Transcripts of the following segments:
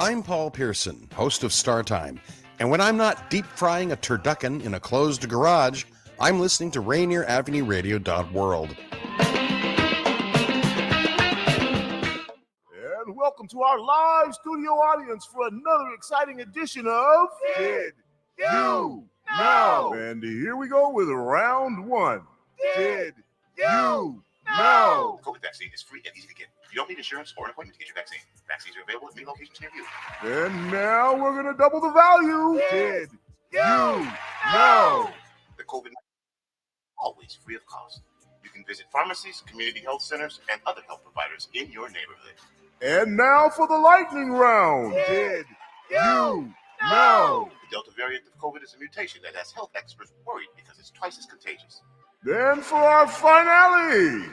I'm Paul Pearson, host of Star Time, and when I'm not deep frying a turducken in a closed garage, I'm listening to Rainier Avenue Radio World. And welcome to our live studio audience for another exciting edition of Did You Know? And here we go with round one. Did you know? The COVID vaccine is free and easy to get. You don't need insurance or an appointment to get your vaccine. Vaccines are available at many locations near you. And now we're going to double the value. Did you know? The COVID-19 is always free of cost. You can visit pharmacies, community health centers, and other health providers in your neighborhood. And now for the lightning round. Did you know? The Delta variant of COVID is a mutation that has health experts worried because it's twice as contagious. Then for our finale.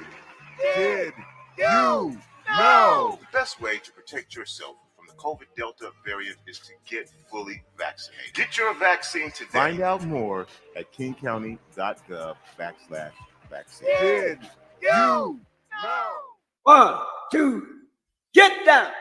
Did you know? The best way to protect yourself from the COVID Delta variant is to get fully vaccinated. Get your vaccine today. Find out more at kingcounty.gov/vaccine. Did you know? 1, 2, get down!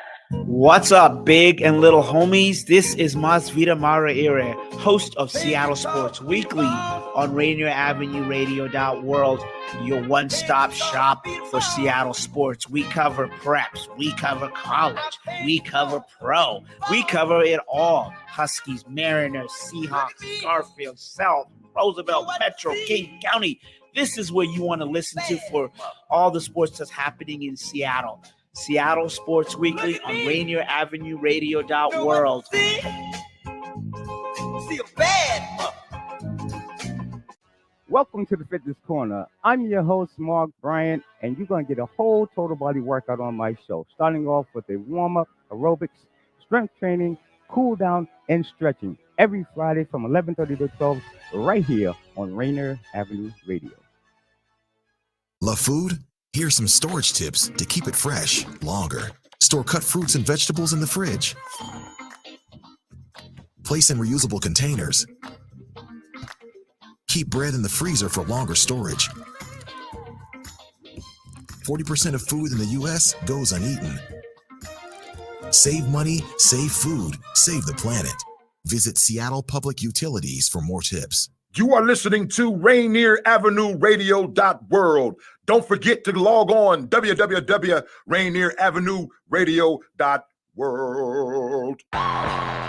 What's up, big and little homies? This is Masvita Maraire, host of Seattle Sports Weekly on Rainier Avenue Radio World, your one-stop shop for Seattle sports. We cover preps, we cover college, we cover pro, we cover it all. Huskies, Mariners, Seahawks, Garfield, South, Roosevelt, Metro, King County. This is where you want to listen to for all the sports that's happening in Seattle. Seattle Sports Weekly on Rainier Avenue Radio World. See a bad. Welcome to the Fitness Corner. I'm your host, Mark Bryant, and you're going to get a whole total body workout on my show, starting off with a warm-up, aerobics, strength training, cool down, and stretching every Friday from 11:30 to 12 right here on Rainier Avenue Radio. Love food? Here's some storage tips to keep it fresh longer. Store cut fruits and vegetables in the fridge. Place in reusable containers. Keep bread in the freezer for longer storage. 40% of food in the U.S. goes uneaten. Save money, save food, save the planet. Visit Seattle Public Utilities for more tips. You are listening to Rainier Avenue Radio World. Don't forget to log on www.rainieravenue radio.world.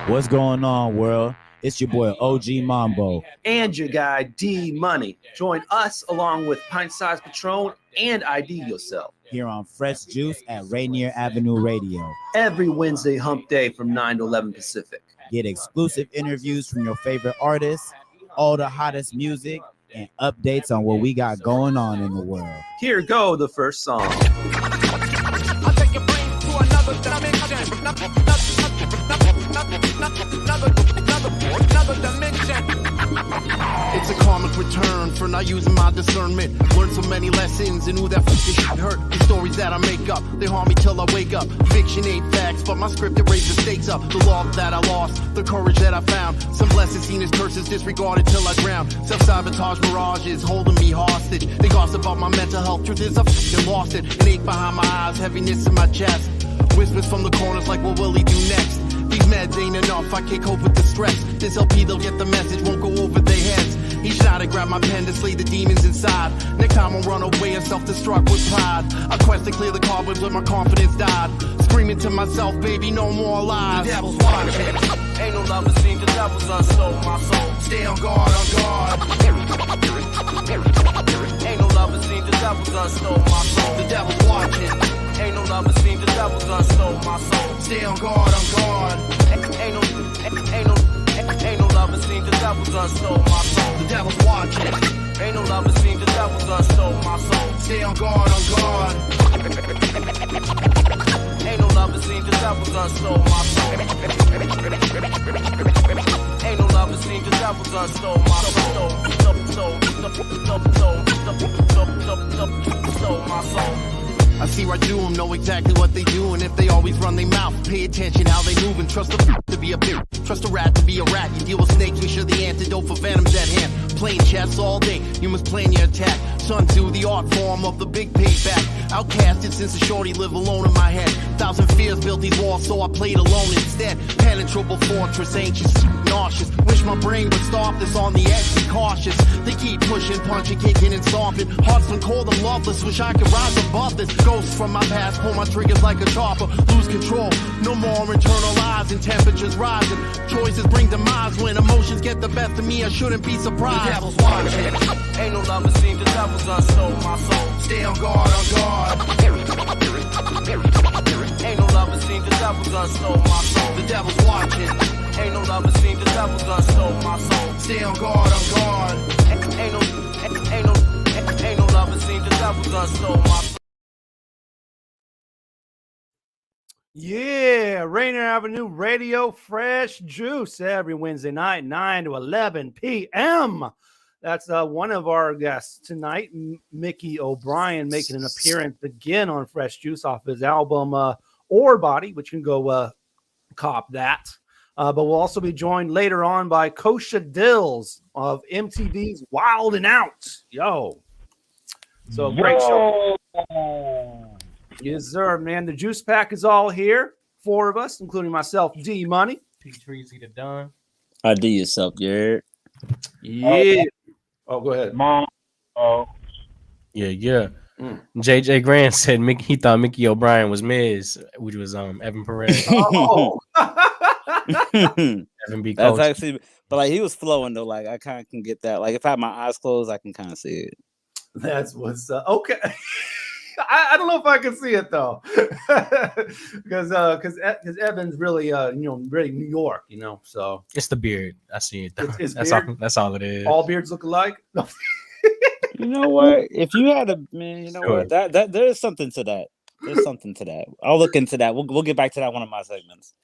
What's going on, world? It's your boy OG Mambo And your guy D Money. Join us along with Pint Size Patron and ID Yourself here on Fresh Juice at Rainier Avenue Radio every Wednesday hump day from 9 to 11 Pacific. Get exclusive interviews from your favorite artists, all the hottest music, and updates on what we got going on in the world. Here go the first song. I'll take your brain to another dimension. Another dimension. It's a karmic return for not using my discernment. Learned so many lessons and who that fucking shit hurt. The stories that I make up, they harm me till I wake up. Fiction ain't facts, but my script it raised the stakes up. The love that I lost, the courage that I found. Some blessings seen as curses, disregarded till I drown. Self-sabotage mirages holding me hostage. They gossip about my mental health, truth is I fucking lost it. An ache behind my eyes, heaviness in my chest. Whispers from the corners like what will he do next? These meds ain't enough, I can't cope with the stress. This LP, they'll get the message, won't go over their heads. Each night I grab my pen to slay the demons inside. Next time I'll run away and self-destruct with pride. I quest to clear the cobwebs when my confidence died. Screaming to myself, baby, no more lies. The devil's watching. Ain't no love to see, the devil's done stole my soul. Stay on guard, on guard. Ain't no love to see, the devil's done stole my soul. The devil's watching. Ain't no love to see, the devil's done stole my soul. Stay on guard, on guard. Ain't no love to see, the devil's done stole my soul. The devil's watching. Ain't no love to see, the devil's done stole my soul. Stay on guard, on guard. Ain't no love to see, the devil's done stole my soul. Ain't no love to see, the devil's done stole my soul. Stole my soul. I see right through them, know exactly what they do, and if they always run their mouth, pay attention how they move, and trust a to be a bitch, trust a rat to be a rat. You deal with snakes, we sure the antidote for venom's at hand. playing chess all day. You must plan your attack. Sun Tzu, the art form of the big payback. Outcasted since a shorty live alone in my head. Thousand fears built these walls, so I played alone instead. Penetrable fortress, anxious, nauseous. Wish my brain would stop this on the edge, be cautious. They keep pushing, punching, kicking, and stomping. Hearts been cold and loveless, wish I could rise above this. Ghosts from my past pull my triggers like a chopper. Lose control, no more internalizing. Temperatures rising, choices bring demise. When emotions get the best of me, I shouldn't be surprised. The devil's watching, ain't no love seen. The devil's done stole my soul. Stay on guard, on guard. Ain't no love seen. The devil's done stole my soul. The devil's watching. Ain't no love seen. The devil's done stole my soul. Stay on guard, on guard. Ain't no love seen. The devil's done stole my soul. Yeah, Rainier Avenue Radio, fresh juice every Wednesday night, 9 to 11 p.m. That's one of our guests tonight, Mickey O'Brien, making an appearance again on Fresh Juice off his album Ore Body, which you can go cop that. But we'll also be joined later on by Kosha Dillz of MTV's Wild and Out. Yo. So great show. Yes, sir, man. The juice pack is all here. 4 of us, including myself, D Money. P3Z the Don. ID yourself, Jared. Yeah. Oh, go ahead. Mom. Oh. Yeah. JJ Grant said he thought Mickey O'Brien was Miz, which was Evan Perez. Oh. Evan B. That's Coach. actually, but like he was flowing though. Like I kind of can get that. Like if I had my eyes closed, I can kind of see it. That's what's okay. I don't know if I can see it though, because Evan's really really New York, So it's the beard. I see it. That's all it is. All beards look alike. No. You know what? If you had a man, Sure. what? That there is something to that. There's something to that. I'll look into that. We'll get back to that one of my segments.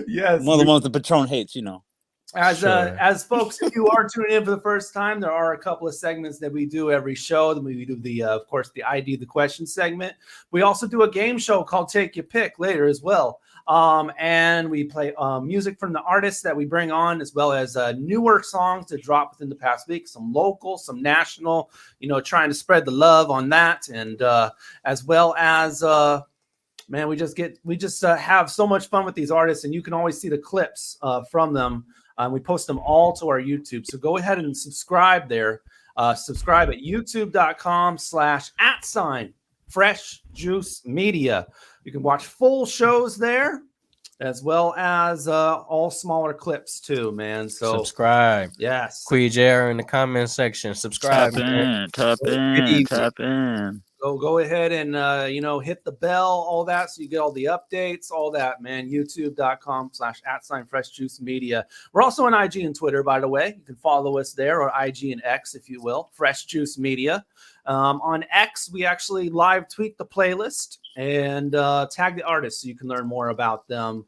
Yes, one of the ones the Patron hates. As folks, if you are tuning in for the first time, there are a couple of segments that we do every show. Then we do the, of course, the ID the question segment. We also do a game show called Take Your Pick later as well. And we play music from the artists that we bring on, as well as newer songs that drop within the past week, some local, some national, trying to spread the love on that. And as well as, man, we just have so much fun with these artists, and you can always see the clips from them. We post them all to our YouTube. So go ahead and subscribe there. Subscribe at youtube.com/@Fresh Juice Media. You can watch full shows there, as well as all smaller clips too, man. So subscribe. Yes. Queejair in the comment section. Subscribe. Tap in. Go ahead and hit the bell, all that, so you get all the updates, all that, man. youtube.com/@Fresh Juice Media. We're also on IG and Twitter, by the way. You can follow us there, or IG and X, if you will. Fresh Juice Media. On X, we actually live tweet the playlist and tag the artists so you can learn more about them.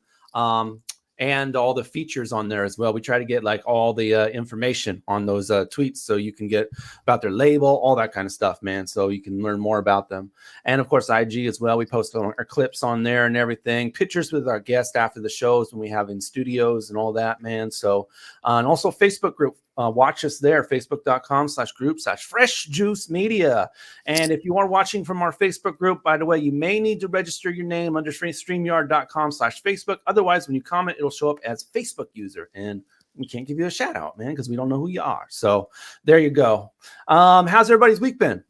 And all the features on there as well. We try to get like all the information on those tweets so you can get about their label, all that kind of stuff, man. So you can learn more about them. And of course, IG as well. We post our clips on there and everything. Pictures with our guests after the shows when we have in studios and all that, man. So, and also Facebook group. Watch us there, facebook.com/group/Fresh Juice Media. And if you are watching from our Facebook group, by the way, you may need to register your name under StreamYard.com/Facebook. Otherwise, when you comment, it'll show up as Facebook user. And we can't give you a shout out, man, because we don't know who you are. So there you go. How's everybody's week been?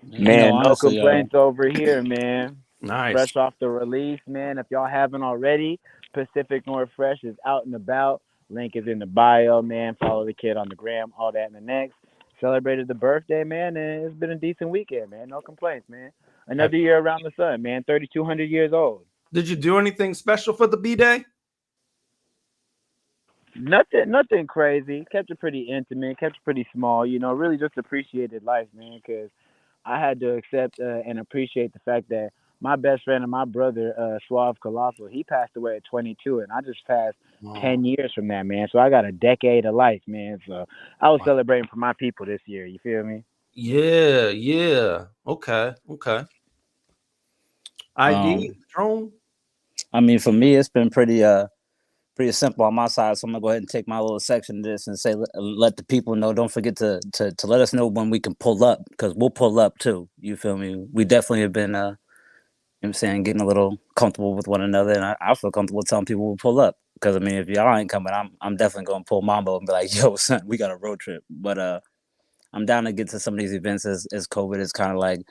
Man, no complaints over here, man. Nice. Fresh off the release, man. If y'all haven't already, Pacific North Fresh is out and about. Link is in the bio, man. Follow the kid on the gram, all that in the next. Celebrated the birthday, man, and it's been a decent weekend, man. No complaints, man. Another year around the sun, man. 3,200 years old. Did you do anything special for the B-Day? Nothing crazy. Kept it pretty intimate. Kept it pretty small. Really just appreciated life, man, because I had to accept and appreciate the fact that my best friend and my brother, Suave Colossal, he passed away at 22, and I just passed 10 years from that, man. So I got a decade of life, man. So I was celebrating for my people this year. You feel me? Yeah. Okay. ID, Patron. I mean, for me, it's been pretty pretty simple on my side. So I'm gonna go ahead and take my little section of this and say, let the people know. Don't forget to let us know when we can pull up, because we'll pull up too. You feel me? We definitely have been, you know what I'm saying, getting a little comfortable with one another, and I feel comfortable telling people we'll pull up. Because I mean, if y'all ain't coming, I'm definitely gonna pull Mambo and be like, yo, son, we got a road trip. But I'm down to get to some of these events as COVID is kind of like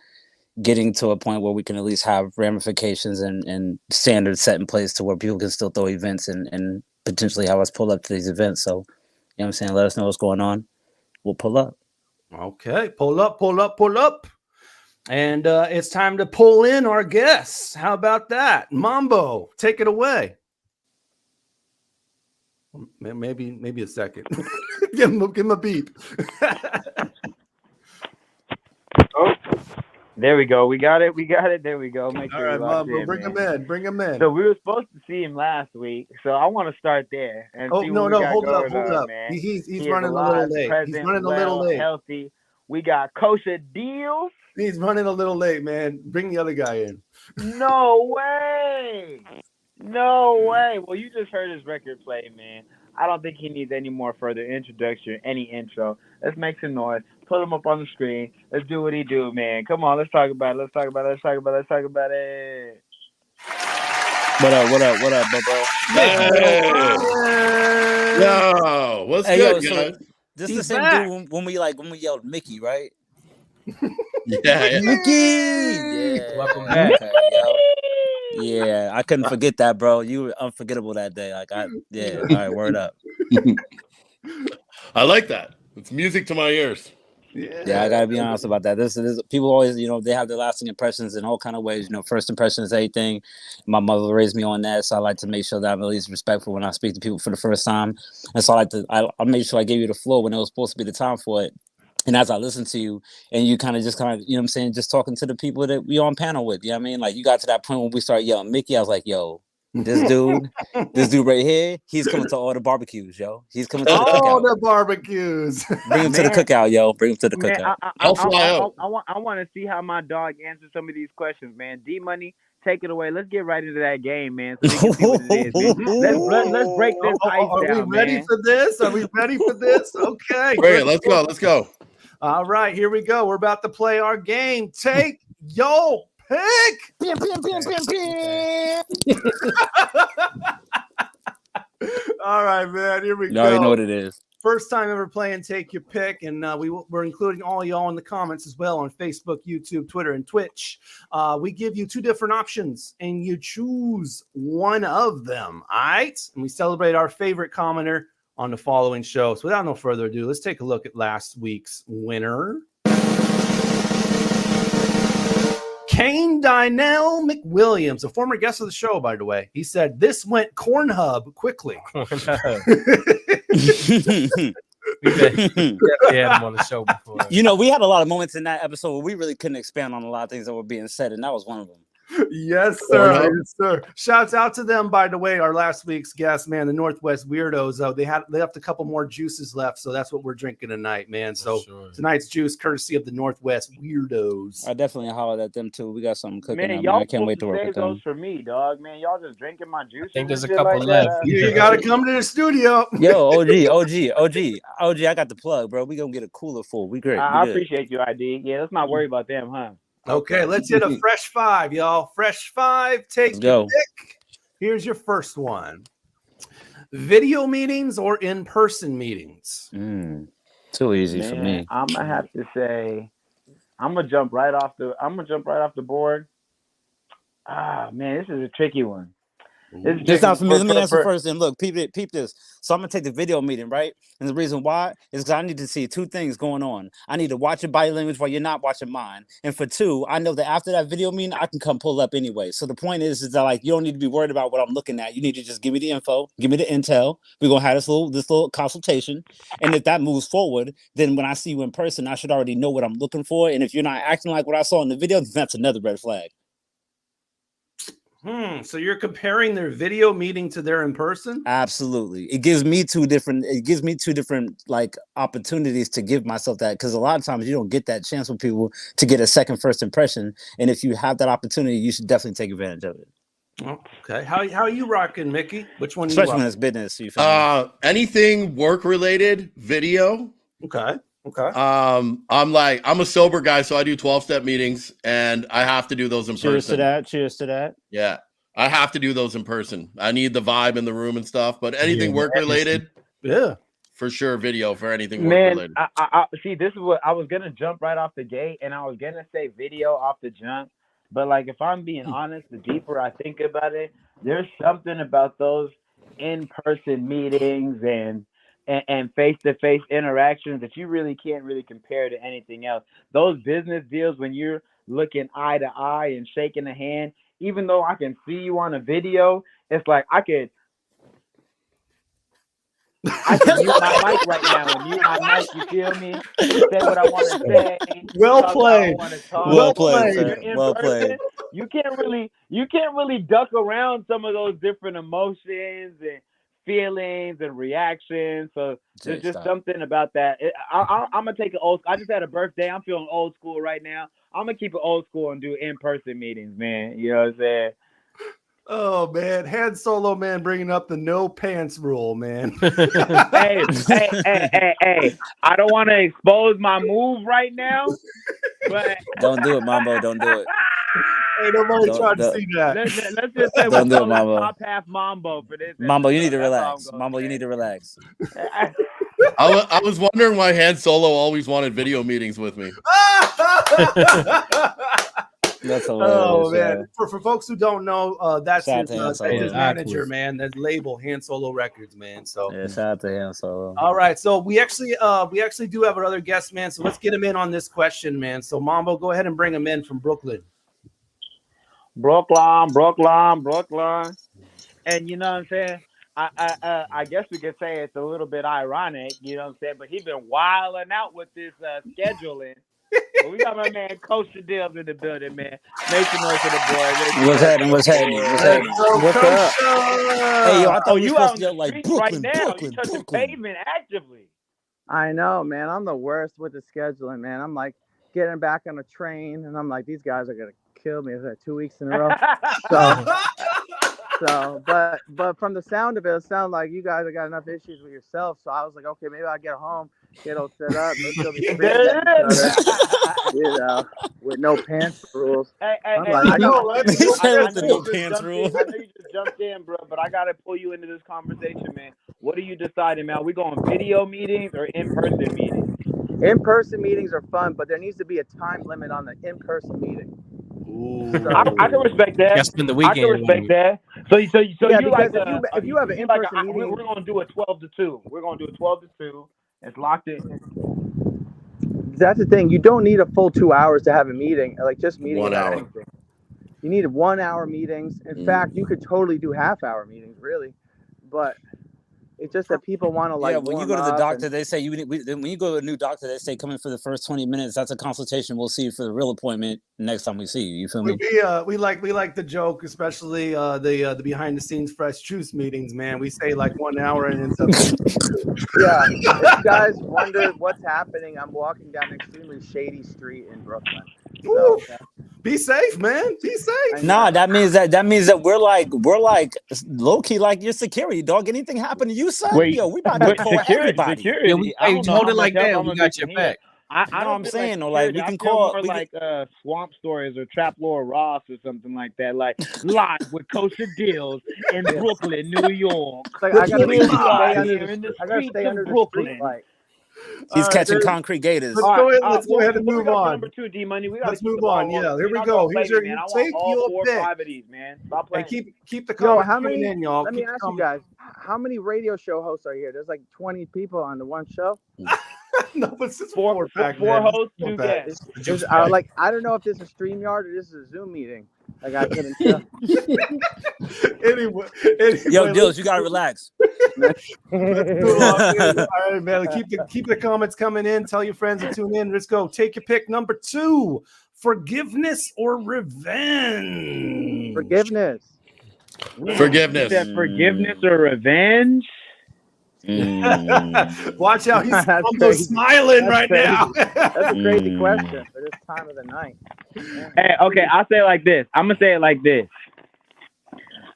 getting to a point where we can at least have ramifications and standards set in place to where people can still throw events and potentially have us pull up to these events. So, you know what I'm saying? Let us know what's going on. We'll pull up. Okay. Pull up, pull up, pull up. And it's time to pull in our guests. How about that? Mambo, take it away. Maybe a second. give him a beep. Oh, there we go. We got it. There we go. Make sure. All right, Mambo, bring him in. So we were supposed to see him last week. So I want to start there and see what we got hold going up. on, man. He's running a little late. Present, He's running a little late. Healthy. We got Kosha Dillz. He's running a little late, man. Bring the other guy in. No way. Well, you just heard his record play, man. I don't think he needs any more further introduction, any intro. Let's make some noise. Put him up on the screen. Let's do what he do, man. Come on, let's talk about it. Let's talk about it. What up, bro? Hey. Yo, what's good, so guys? this is the same dude when we yelled Mickey, right? Yeah. Mickey. Yeah. Welcome back. Okay, yo. Yeah, I couldn't forget that, bro. You were unforgettable that day. All right, word up. I like that. It's music to my ears. Yeah, I gotta be honest about that. This people always, they have their lasting impressions in all kind of ways. First impression is everything. My mother raised me on that, so I like to make sure that I'm at least respectful when I speak to people for the first time. And so I make sure I gave you the floor when it was supposed to be the time for it. And as I listen to you, and you kind of, you know what I'm saying, just talking to the people that we on panel with, you know what I mean? Like, you got to that point when we started yelling Mickey, I was like, yo, this dude right here, he's coming to all the barbecues, yo. He's coming to all the barbecues. Bring him to the cookout, yo. Bring him to the cookout. I'll fly out. I want to see how my dog answers some of these questions, man. D-Money, take it away. Let's get right into that game, man. So we can see what it is, man. Let's break this ice down, Are we ready for this? Okay. Great, let's go. All right, here we go. We're about to play our game. Take your pick. All right, man. Here we go. You already know what it is. First time ever playing Take Your Pick, and we're including all y'all in the comments as well on Facebook, YouTube, Twitter, and Twitch. We give you two different options, and you choose one of them. All right, and we celebrate our favorite commenter on the following show. So without no further ado, let's take a look at last week's winner. Kane Dynell McWilliams, a former guest of the show, by the way. He said, this went Cornhub quickly. We had him on the show before. We had a lot of moments in that episode where we really couldn't expand on a lot of things that were being said, and that was one of them. Yes, sir. Yes, sir. Shouts out to them, by the way, our last week's guest, man, the Northwest Weirdos. They left a couple more juices left, so that's what we're drinking tonight, man. So tonight's juice, courtesy of the Northwest Weirdos. I definitely hollered at them too. We got something cooking. Man, y'all I can't wait to work with them. Those for me, dog. Man, y'all just drinking my juice. I think there's a couple left. You got to come to the studio. Yo, OG, I got the plug, bro. We gonna get a cooler full. We great. I appreciate you, ID. Yeah, let's not worry about them, huh? Okay, let's hit a fresh five, y'all. Fresh five. Take your pick. Here's your first one. Video meetings or in-person meetings? Too easy for me. I'm gonna have to say, I'm gonna jump right off the board. Man, this is a tricky one. This not for me. Let me answer first. And look, peep this. So I'm gonna take the video meeting, right? And the reason why is because I need to see two things going on. I need to watch your body language while you're not watching mine. And for two, I know that after that video meeting, I can come pull up anyway. So the point is that you don't need to be worried about what I'm looking at. You need to just give me the info, give me the intel. We're gonna have this little consultation. And if that moves forward, then when I see you in person, I should already know what I'm looking for. And if you're not acting like what I saw in the video, then that's another red flag. So you're comparing their video meeting to their in person? Absolutely. It gives me two different like opportunities to give myself that, because a lot of times you don't get that chance with people to get a first impression. And if you have that opportunity, you should definitely take advantage of it. Okay. How are you rocking, Mickey? Which one? Especially you when rocking? it's business. You feel me? Anything work related, video. Okay. Okay. I'm a sober guy, so I do 12-step meetings, and I have to do those in Cheers person. to that. Cheers to that. Yeah, I have to do those in person. I need the vibe in the room and stuff. But anything work related, yeah, for sure. Video for anything work Man, related. I see. This is what I was gonna jump right off the gate, and I was gonna say video off the jump. But like, if I'm being honest, the deeper I think about it, there's something about those in-person meetings and face-to-face interactions that you really can't really compare to anything else. Those business deals, when you're looking eye to eye and shaking a hand, even though I can see you on a video, it's like I can mute my mic right now and mute my mic, you feel me? Say what I want to say. Well played. Well played, sir. Well played. You can't really duck around some of those different emotions and feelings and reactions. So there's just something about that. I'm gonna take an old. I just had a birthday. I'm feeling old school right now. I'm gonna keep it old school and do in-person meetings, man. You know what I'm saying? Oh man, Han Solo, man, bringing up the no pants rule, man. hey! I don't want to expose my move right now, but don't do it, Mambo. Don't do it. Ain't nobody trying to see that. Let's just say we're top half Mambo for this. Mambo, you need to relax. Mambo, you need to relax. I was wondering why Han Solo always wanted video meetings with me. That's hilarious. Oh man! For folks who don't know, that's shout his manager, man. That label, Han Solo Records, man. So yeah, shout out to Han Solo. All right, so we actually do have another guest, man. So let's get him in on this question, man. So Mambo, go ahead and bring him in from Brooklyn. Brooklyn. And you know what I'm saying? I guess we could say it's a little bit ironic, you know what I'm saying? But he's been wilding out with this scheduling. But we got my man Kosha Dillz in the building, man. Make some noise for the boy. What's happening? What's up? Hey, yo, I thought you were supposed to get like Brooklyn, right now. Brooklyn, You're touching pavement actively. I know, man. I'm the worst with the scheduling, man. I'm like getting back on a train, and I'm like, these guys are gonna kill me. Is that 2 weeks in a row? But from the sound of it, it sounds like you guys have got enough issues with yourself. So I was like, okay, maybe I'll get home, get all set up, maybe they'll be you know, with no pants rules. I know you just jumped in, bro, but I gotta pull you into this conversation, man. What are you deciding, man? Are we going video meetings or in-person meetings? In-person meetings are fun, but there needs to be a time limit on the in-person meeting. So, I can respect that. That's been the weekend. I can respect that. So yeah, you like if you have an in-person meeting, we're gonna do a 12 to 2. We're gonna do a 12 to 2. It's locked in. That's the thing. You don't need a full 2 hours to have a meeting. Like just meeting 1 hour. Anything. You need 1 hour meetings. In fact, you could totally do half-hour meetings, really. But it's just that people want to like. Yeah, when you go to the doctor, they say when you go to a new doctor, they say come in for the first 20 minutes. That's a consultation. We'll see you for the real appointment next time we see you. You feel me? We like the joke, especially the behind the scenes fresh juice meetings, man. We say like 1 hour and ends up. Yeah, if you guys wonder what's happening, I'm walking down an extremely shady street in Brooklyn. So, be safe, man. Be safe. Nah, that means that we're like low key like your security dog. Anything happen to you, son? Wait, yo, we about to call everybody. Yeah, hey, hold it like that. We got your back. I know what I'm saying, or like we can call call like Swamp Stories or Trap Lord Ross or something like that, like live with Kosha Dillz in Brooklyn, New York. Like, I gotta stay under Brooklyn. He's catching concrete gators. Let's go ahead and move on. Number 2, D Money. Let's move on. Yeah, here we go. Here's your take your pick. 5 of these, man. Stop playing. Hey, keep the comments coming in, y'all. Let me ask you guys, how many radio show hosts are here? There's like 20 people on the one show. No, it's just four hosts, 2 guests. I don't know if this is StreamYard or this is a Zoom meeting. Like I couldn't tell. Anyway, yo, Dillz, you gotta relax. All right, man. Keep the comments coming in. Tell your friends to tune in. Let's go. Take your pick. Number 2: forgiveness or revenge. Forgiveness. Forgiveness or revenge. Watch out, he's smiling right now. That's a crazy question for this time of the night. Hey, okay, I'll say it like this. I'm gonna say it like this.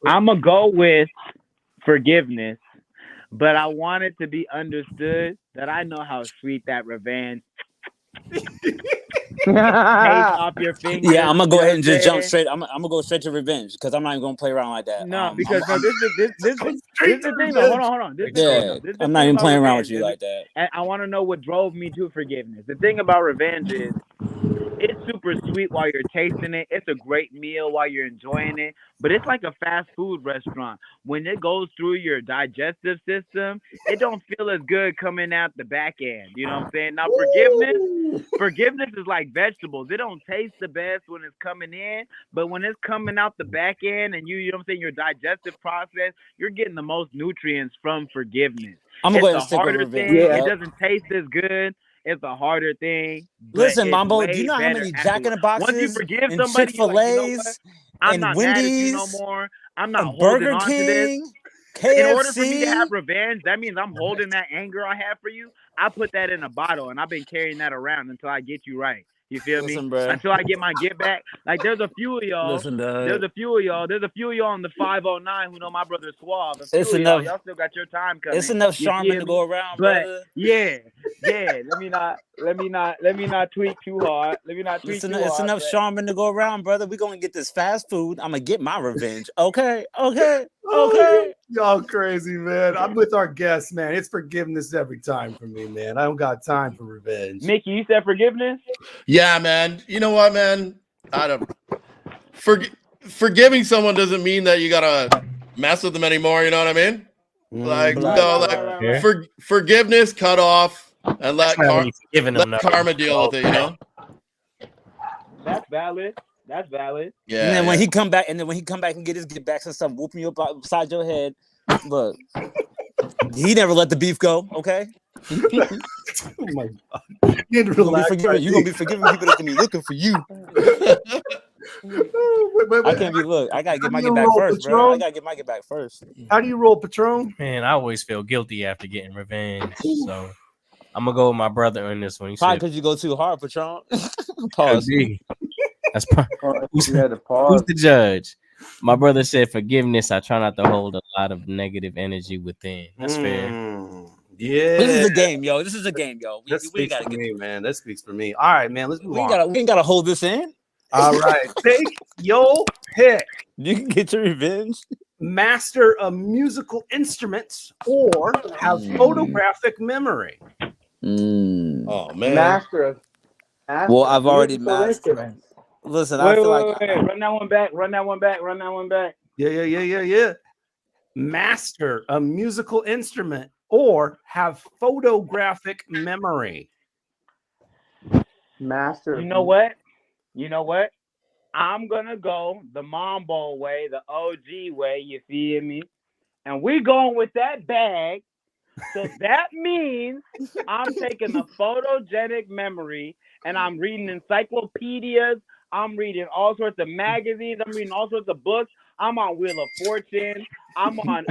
I'm gonna go with forgiveness, but I want it to be understood that I know how sweet that revenge taste off your fingers. Yeah, I'm gonna go you know ahead and what I'm just jump saying? straight. I'm gonna go straight to revenge because I'm not even gonna play around like that. No, because this is the thing. Though. Hold on. This is the thing, Yeah, though. This is the I'm not thing even about playing around with revenge. you like that. And I want to know what drove me to forgiveness. The thing about revenge is it's super sweet while you're tasting it. It's a great meal while you're enjoying it. But it's like a fast food restaurant. When it goes through your digestive system, it don't feel as good coming out the back end. You know what I'm saying? Now forgiveness is like vegetables. It don't taste the best when it's coming in, but when it's coming out the back end and you know what I'm saying, your digestive process, you're getting the most nutrients from forgiveness. I'm gonna go ahead It's and a stick with harder revenge. thing. Yep. It doesn't taste as good. It's a harder thing. But Listen, it's Mambo, do way you know how better many Jack in afterwards. the Once you Boxes forgive and somebody, you're like, you know what? Chick-fil-A's I'm and not mad at you no Wendy's more. I'm not and holding Burger on to this. King, In order for me to KFC? have revenge, that means I'm holding that anger I have for you. I put that in a bottle and I've been carrying that around until I get you right. You feel Listen, me? bruh. Until I get my get back. Like there's a few of y'all. Listen, dog. There's a few of y'all on the 509 who know my brother Suave. A few It's of y'all, enough. y'all still got your time coming. It's enough You Charmin feel to me? go around, But brother. yeah. Let me not tweak too hard. It's enough but- Charmin to go around, brother. We're gonna get this fast food. I'm gonna get my revenge. Okay. Y'all crazy, man. I'm with our guests, man. It's forgiveness every time for me, man. I don't got time for revenge. Mickey, you said forgiveness? Yeah, man. You know what, man? I don't forgiving someone doesn't mean that you gotta mess with them anymore. You know what I mean? Like, forgiveness, cut off, and let karma deal with it. You know? That's valid. Yeah. And then when he come back and get his get backs and stuff, whooping you up upside your head. Look, he never let the beef go. Okay. Oh my God. You're gonna be forgiving people that can be looking for you. I can't be look. I gotta get my get back first, bro. I gotta get my get back first. How do you roll, Patron? Man, I always feel guilty after getting revenge. So I'm gonna go with my brother on this one. He Probably said, because you go too hard, Patron. Pause. That's who's the judge? My brother said forgiveness. I try not to hold a lot of negative energy within. That's fair. Yeah. This is a game, yo. This is a game, yo. We gotta get me, man. That speaks for me. All right, man. Let's move on. We ain't gotta hold this in. All right. Take your pick. You can get your revenge. Master a musical instruments or have photographic memory. Oh man. Master. Well, I've already musical mastered. instruments. Listen, I feel like Run that one back. Yeah. Master a musical instrument or have photographic memory. Master. You know what? I'm gonna go the Mambo way, the OG way. You feel me? And we going with that bag. So that means I'm taking a photogenic memory and I'm reading encyclopedias. I'm reading all sorts of magazines. I'm reading all sorts of books. I'm on Wheel of Fortune. I'm on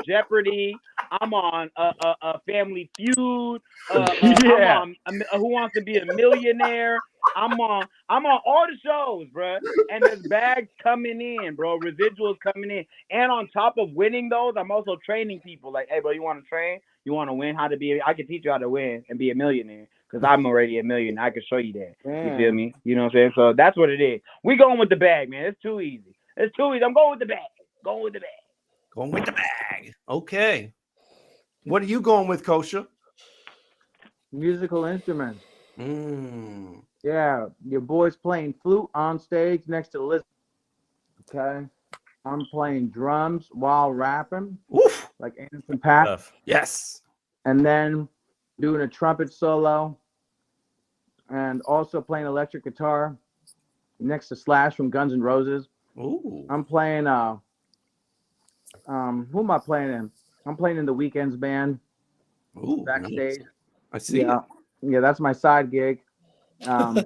Jeopardy. I'm on a Family Feud. I'm on Who Wants to Be a Millionaire. I'm on all the shows, bro. And there's bags coming in, bro. Residuals coming in. And on top of winning those, I'm also training people. Like, hey, bro, you want to train? You want to win? I can teach you how to win and be a millionaire. Because I'm already a millionaire. I can show you that. You feel me? You know what I'm saying? So that's what it is. We going with the bag, man. It's too easy. I'm going with the bag. Going with the bag. Okay. What are you going with, Kosha? Musical instruments. Yeah, your boy's playing flute on stage next to Liz. Okay. I'm playing drums while rapping. Oof. Like Anderson .Paak. Yes. And then doing a trumpet solo. And also playing electric guitar next to Slash from Guns N' Roses. Ooh. I'm playing who am I playing in? I'm playing in the Weekends band. Ooh, backstage. Nice. I see. Yeah, that's my side gig. And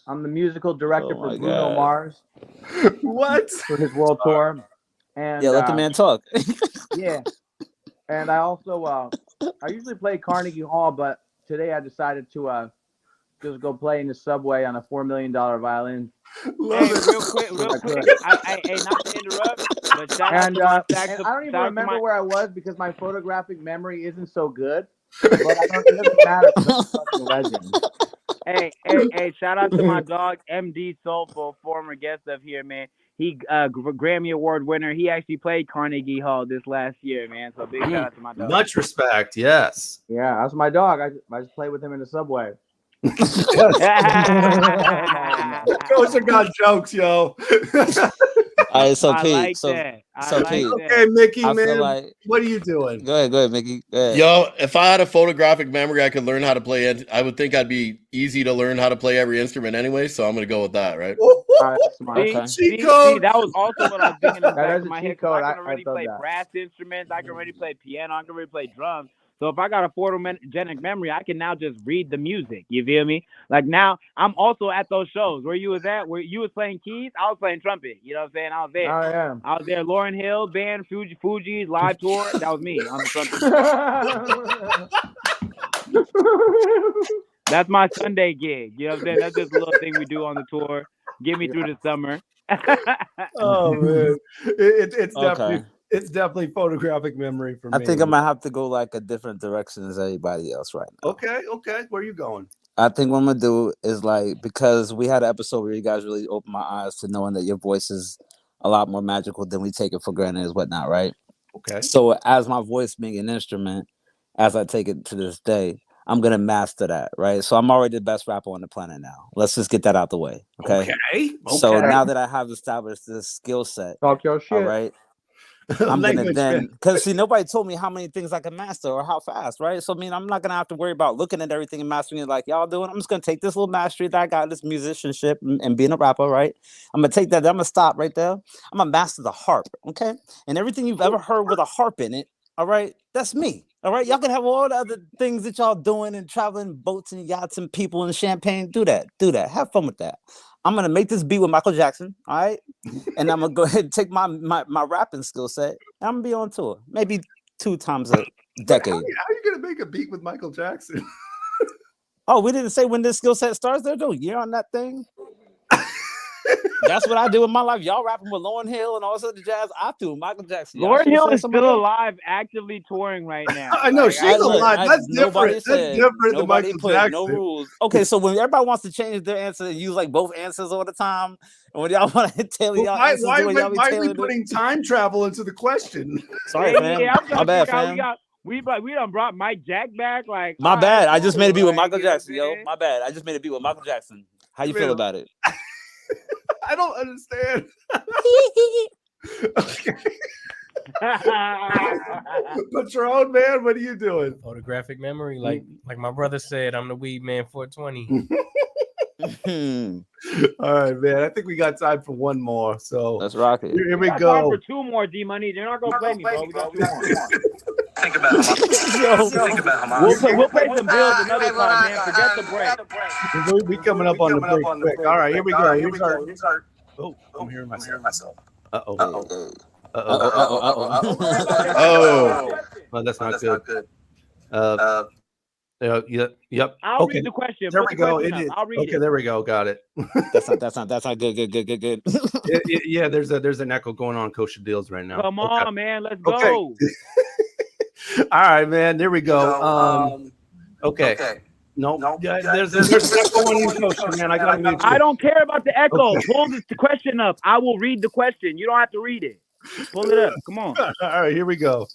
I'm the musical director for Bruno Mars. What? For his world tour. And yeah, let the man talk. Yeah. And I also I usually play Carnegie Hall, but today I decided to just go play in the subway on a $4 million violin. Hey, real quick. Hey, not to interrupt, but shout out And, to my and I don't even remember where I was because my photographic memory isn't so good. But it doesn't matter because I'm a fucking legend. Hey, shout out to my dog MD Soulful, former guest of here, man. He Grammy Award winner. He actually played Carnegie Hall this last year, man. So big shout out to my dog. Much respect, yes. Yeah, that's my dog. I just played with him in the subway. Kosha got jokes, yo. All right, so I Pete, like so that. Pete, Okay, Mickey, I feel man, like- what are you doing? Go ahead, Mickey. Go ahead. Yo, if I had a photographic memory, I could learn how to play it. I would think I'd be easy to learn how to play every instrument anyway. So I'm gonna go with that, right? See, that was also what I was thinking in the That back is of a my cheat head. 'Cause code. I I can already thought play that. brass instruments. I can already play piano. I can already play drums. So if I got a photogenic memory, I can now just read the music. You feel me? Like now, I'm also at those shows where you was at, where you was playing keys. I was playing trumpet. You know what I'm saying? I was there. Oh, yeah. I was there. Lauryn Hill band, Fuji's live tour. That was me on the trumpet. That's my Sunday gig. You know what I'm saying? That's just a little thing we do on the tour. Get me through the summer. Oh man, it's Okay. definitely photographic memory for me. I think I might have to go like a different direction as everybody else right now. Okay, where are you going? I think what I'm gonna do is like, because we had an episode where you guys really opened my eyes to knowing that your voice is a lot more magical than we take it for granted and whatnot, right? Okay. So as my voice being an instrument, as I take it to this day, I'm gonna master that, right? So I'm already the best rapper on the planet now. Let's just get that out the way. Okay. So now that I have established this skill set, talk your shit. all right. I'm gonna Language, then, man. because see, nobody told me how many things I can master or how fast, right? So I mean, I'm not gonna have to worry about looking at everything and mastering it like y'all doing. I'm just gonna take this little mastery that I got, this musicianship and being a rapper, right? I'm gonna take that. I'm gonna stop right there. I'm gonna master the harp, okay? And everything you've ever heard with a harp in it, all right, that's me. All right, y'all can have all the other things that y'all doing and traveling boats and yachts and people and champagne. Do that. Have fun with that. I'm gonna make this beat with Michael Jackson, all right? And I'm gonna go ahead and take my rapping skill set and I'm gonna be on tour, maybe 2 times a decade. How are you gonna make a beat with Michael Jackson? Oh, we didn't say when this skill set starts. There's no year on that thing. That's what I do in my life. Y'all rapping with Lauryn Hill and all this other jazz. I do Michael Jackson. Y'all Lauryn should've Hill said is something still else. alive, actively touring right now. I know, she's alive. That's nobody different. said- That's different than nobody Michael put Jackson. no rules. Okay, so when everybody wants to change their answer and use like both answers all the time, and when y'all want to tailor Well, y'all why answers the way y'all be are we tailoring it- putting time travel into the question? Sorry, fam. I'm trying My to bad, figure out, fam. we done brought Mike Jack back. Like, My all right, bad. I just made a beat cool, with Michael you know what I'm Jackson, yo. saying? My bad. I just made a beat with Michael Jackson. How you feel Real. about it? I don't understand. Patron, man, what are you doing? Photographic memory, like my brother said, I'm the weed man 420. All right, man. I think we got time for one more. So let's rock it. Here we Got time go. for 2 more, D Money. They're not gonna play me, bro. We got 2 more. Think about it. Think about it. We'll play some bills another time, man. Forget the break. We coming up on the break quick. All right, here we go. Here's our. Oh, I'm hearing myself. Uh-oh. Oh, well, that's not good. Yep. I'll Okay. read the question. There Put we the go. question It up. is. I'll read Okay, it. there we go. Got it. That's not good. Good. Yeah, there's an echo going on Kosha Dillz right now. Come Okay. on, man. Let's go. Okay. All right, man. There we go. Okay. No. Yeah, there's an echo on you, Kosha, man. I gotta mute you. I don't care about the echo. Pull the question up. I will read the question. You don't have to read it. Pull it up. Come on. All right, here we go.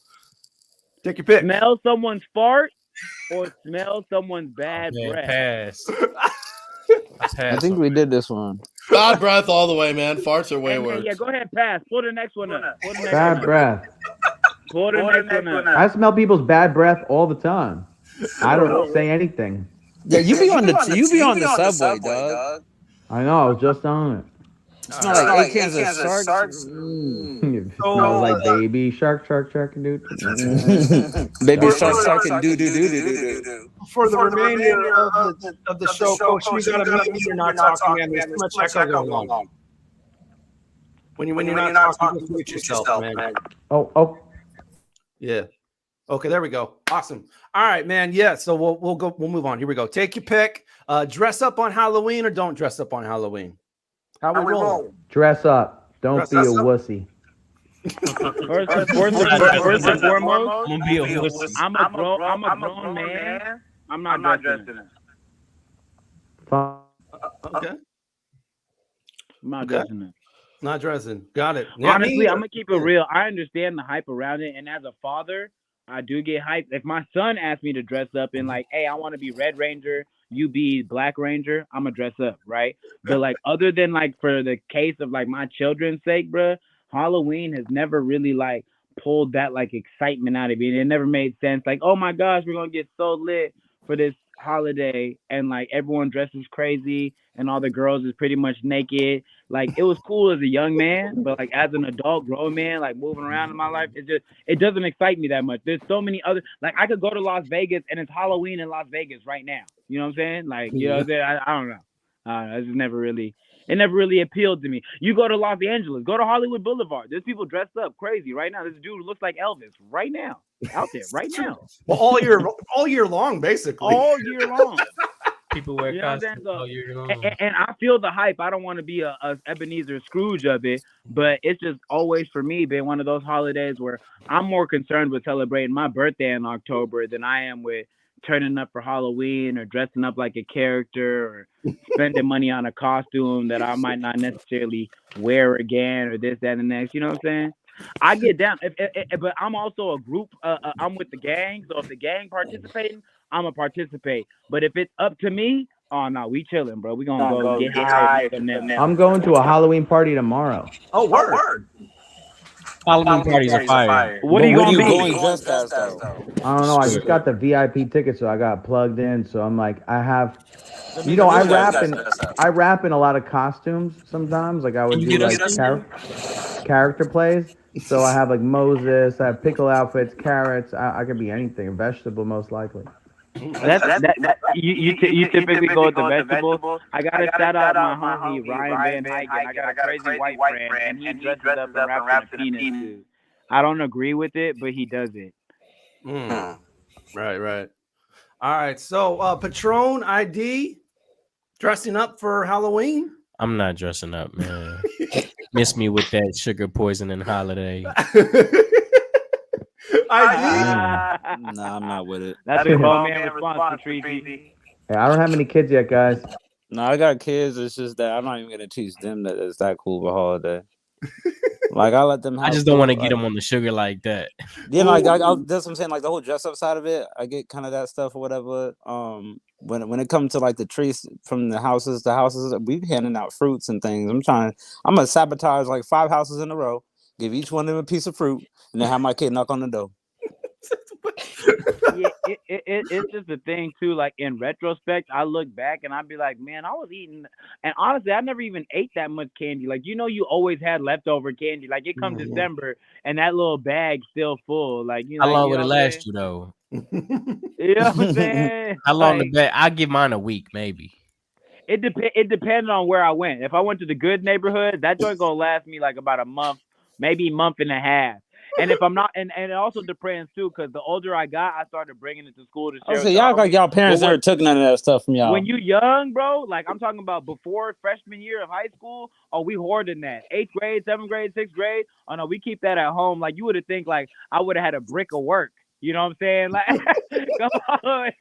Take your pick. Smell someone's fart or smell someone's bad breath. Pass. I think we did this one. Bad breath all the way, man. Farts are way worse. Yeah, go ahead, pass. Pull the next one up. Pull the next Bad one breath. Up. Pull the next one up. I smell people's bad breath all the time. I don't say anything. Yeah, you be on the subway, dog. I know. I was just on it. Smell like 8 cans of sharks. It smells like baby shark, dude. Baby shark, and do. For the remainder of the show, Coach, we gotta make sure you're not talking, man. There's too much echo going on. When you're not talking, just mute yourself, man. Oh. Yeah. Okay, there we go. Awesome. All right, man. Yeah, so we'll move on. Here we go. Take your pick. Dress up on Halloween or don't dress up on Halloween. How we roll? Dress up. Don't be a wussy. First and foremost, I'm gonna be a wussy. I'm a grown man. I'm not dressing it. Okay. I'm not dressing it. Not dressing. Got it. Yeah, Honestly, I'm gonna keep it real. I understand the hype around it, and as a father, I do get hyped. If my son asks me to dress up and like, hey, I want to be Red Ranger, you be Black Ranger, I'm gonna dress up, right? But like, other than like for the case of like my children's sake, bruh, Halloween has never really like pulled that like excitement out of me. It never made sense. Like, oh my gosh, we're gonna get so lit for this holiday, and like everyone dresses crazy, and all the girls is pretty much naked. Like, it was cool as a young man, but like as an adult, grown man, like moving around in my life, it doesn't excite me that much. There's so many other, like I could go to Las Vegas and it's Halloween in Las Vegas right now. You know what I'm saying? Like, you know what I'm saying? I don't know. It never really appealed to me. You go to Los Angeles, go to Hollywood Boulevard. There's people dressed up crazy right now. This dude looks like Elvis right now, out there right now. Well, all year long, basically. All year long. People wear costumes so, all year long. And I feel the hype. I don't want to be a Ebenezer Scrooge of it, but it's just always for me been one of those holidays where I'm more concerned with celebrating my birthday in October than I am with turning up for Halloween or dressing up like a character or spending money on a costume that I might not necessarily wear again or this, that, and the next. You know what I'm saying? I get down, but I'm also a group. I'm with the gang, so if the gang participating, I'm gonna participate. But if it's up to me, oh no, we chilling, bro. We gonna go get high. I'm going to a Halloween party tomorrow. Oh, word. Halloween parties are fire. What are you going dressed as though? I don't know. I just got the VIP ticket, so I got plugged in. So I'm like, I have, you know, I rap in a lot of costumes sometimes. Like I would do like character plays. So I have like Moses, I have pickle outfits, carrots. I could be anything, a vegetable most likely. You typically go with the vegetables. I gotta shout out my homie Ryan Van Hyken. I got a crazy white friend, and he dresses up and raps in a penis suit. I don't agree with it, but he does it. Right. All right. So Patron ID dressing up for Halloween. I'm not dressing up, man. Miss me with that sugar poisoning holiday. Nah, I'm not with it. That's a grown man response, Treaty. Hey, I don't have any kids yet, guys. No, I got kids. It's just that I'm not even gonna teach them that it's that cool of a holiday. Like I let them. I just don't want to get them on the sugar like that. Yeah, like that's what I'm saying. Like the whole dress up side of it, I get kind of that stuff or whatever. When it comes to like the trees from the houses, we handing out fruits and things. I'm gonna sabotage like 5 houses in a row, give each one of them a piece of fruit, and then have my kid knock on the door. Yeah, it's just a thing too. Like in retrospect, I look back and I'd be like, man, I was eating, and honestly, I never even ate that much candy. Like, you know, you always had leftover candy. Like it comes December and that little bag's still full. Like, you know, how long would it last you though? You know what I'm saying? How long like, the bag? I give mine a week, maybe. It depended on where I went. If I went to the good neighborhood, that joint gonna last me like about a month, maybe a month and a half. And if I'm not, and it also depends too, because the older I got, I started bringing it to school to share. So y'all like y'all parents never took none of that stuff from y'all. When you young, bro, like I'm talking about before freshman year of high school, we hoarding that. 8th grade, 7th grade, 6th grade. Oh no, we keep that at home. Like you would have think like I would have had a brick of work. You know what I'm saying? Like, come on,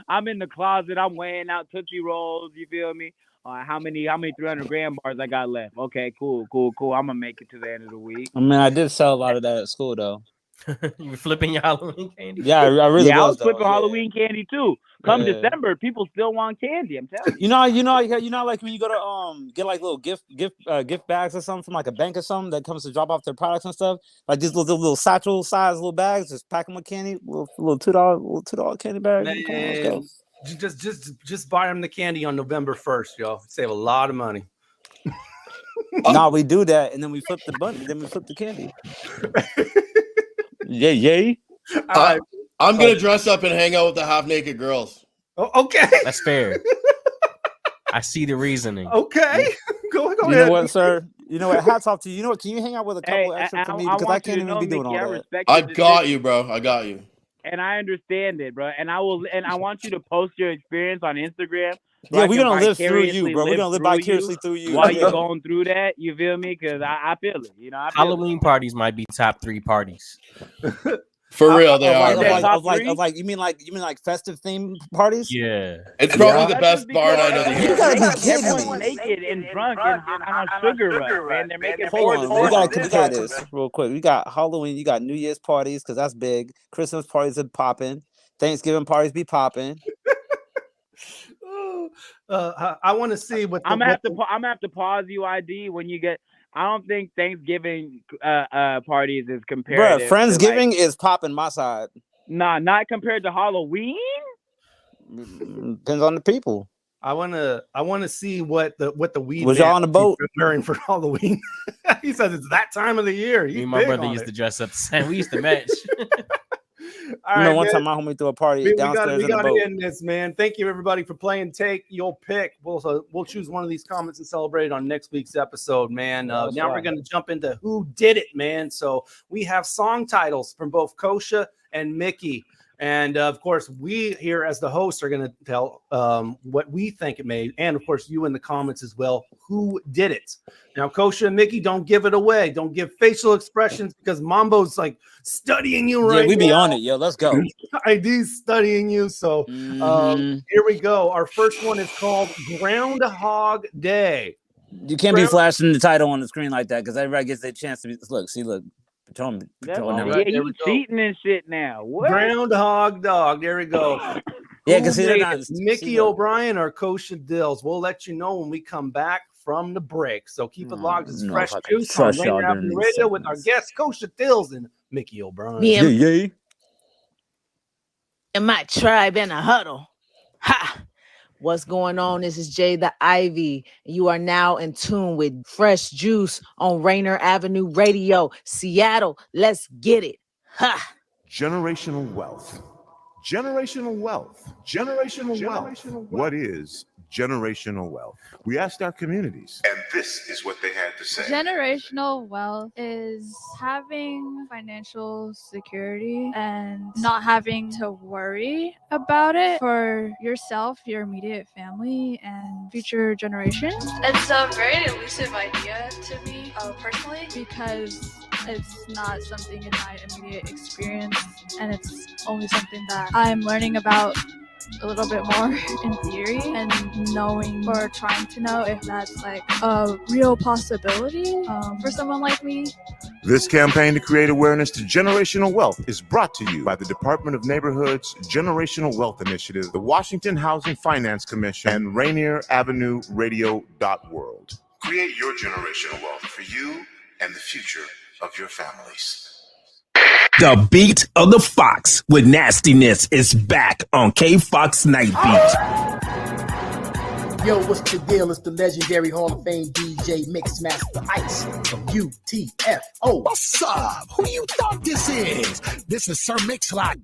I'm in the closet. I'm weighing out Tootsie Rolls. You feel me? How many 300 gram bars I got left? Okay, cool. I'm gonna make it to the end of the week. I mean, I did sell a lot of that at school though. You were flipping your Halloween candy? Yeah, I really was. I was flipping Halloween candy too. Come December, people still want candy. I'm telling you. You know, like when you go to get like little gift bags or something from like a bank or something that comes to drop off their products and stuff. Like these little satchel size little bags, just pack them with candy, little $2 candy bag. Man, just buy them the candy on November 1st, y'all. Save a lot of money. No, we do that, and then we flip the bunny, then we flip the candy. Yay. I'm gonna dress up and hang out with the half-naked girls. Oh, okay. That's fair. I see the reasoning. Okay. Go ahead. You know what, sir? You know what? Hats off to you. You know what? Can you hang out with a couple extra for me? Because I can't even be doing all that. I got you, bro. I got you. and I understand it, bro. And I want you to post your experience on Instagram. So Yeah, I we're can gonna live through you, vicariously bro. We're live gonna live through you vicariously through you. while you're going through that. You feel me? Because I feel it. You know, I feel Halloween parties might be top 3 parties. For real, they are. Of like, you mean like festive theme parties? Yeah, It's probably the best bar night of the year. You gotta be kidding Everyone's me. naked and drunk and on a sugar rush, man. They're making Hold on, we four gotta compare this real quick. We got Halloween, you got New Year's parties because that's big. Christmas parties are popping. Thanksgiving parties be popping. I want to see what I'm gonna have to pause you, ID, when you get. I don't think Thanksgiving parties is comparative. Bro, Friendsgiving is popping my side. Nah, not compared to Halloween. Depends on the people. I want to see what the weed Was man y'all on the boat preparing for Halloween. He says it's that time of the year. Me and my brother used to dress up the same. We used to match. All right, one man. time my homie threw a party downstairs we in the gotta boat. end this, man. Thank you, everybody, for playing Take Your Pick. We'll choose one of these comments and celebrate it on next week's episode, man. Now we're going to jump into Who Did It, man. So we have song titles from both Kosha and Mickey. And of course, we here as the hosts are going to tell what we think it made. And of course, you in the comments as well. Who did it? Now, Kosha and Mickey, don't give it away. Don't give facial expressions because Mambo's like studying you right now. Yeah, we be on it, yo. Let's go. ID's studying you. So here we go. Our first one is called Groundhog Day. You can't be flashing the title on the screen like that because everybody gets their chance to be. Look. Patron, You cheating and shit now. What? Groundhog Dog. There we go. Yeah, because they're not Mickey O'Brien or Kosha Dillz. We'll let you know when we come back from the break. So keep it logged. It's Fresh Juice on Rainier Avenue Radio with our guests Kosha Dillz and Mickey O'Brien. Yeah. And my tribe in a huddle. Ha! What's going on? This is Jay the Ivy. You are now in tune with Fresh Juice on Rainier Avenue Radio, Seattle. Let's get it. Ha! Generational wealth. Generational wealth. Generational wealth. What is generational wealth? We asked our communities. And this is what they had to say. Generational wealth is having financial security and not having to worry about it for yourself, your immediate family, and future generations. It's a very elusive idea to me personally because it's not something in my immediate experience, and it's only something that I'm learning about a little bit more in theory and knowing or trying to know if that's like a real possibility for someone like me. This campaign to create awareness to generational wealth is brought to you by the Department of Neighborhood's Generational Wealth Initiative, the Washington Housing Finance Commission, and Rainier Avenue Radio.world. Create your generational wealth for you and the future of your families. The beat of the Fox with nastiness is back on K-Fox Night Beat. Yo, what's the deal? It's the legendary Hall of Fame DJ Mixmaster Ice from UTFO. What's up? Who you thought this is? This is Sir Mix-a-Lot.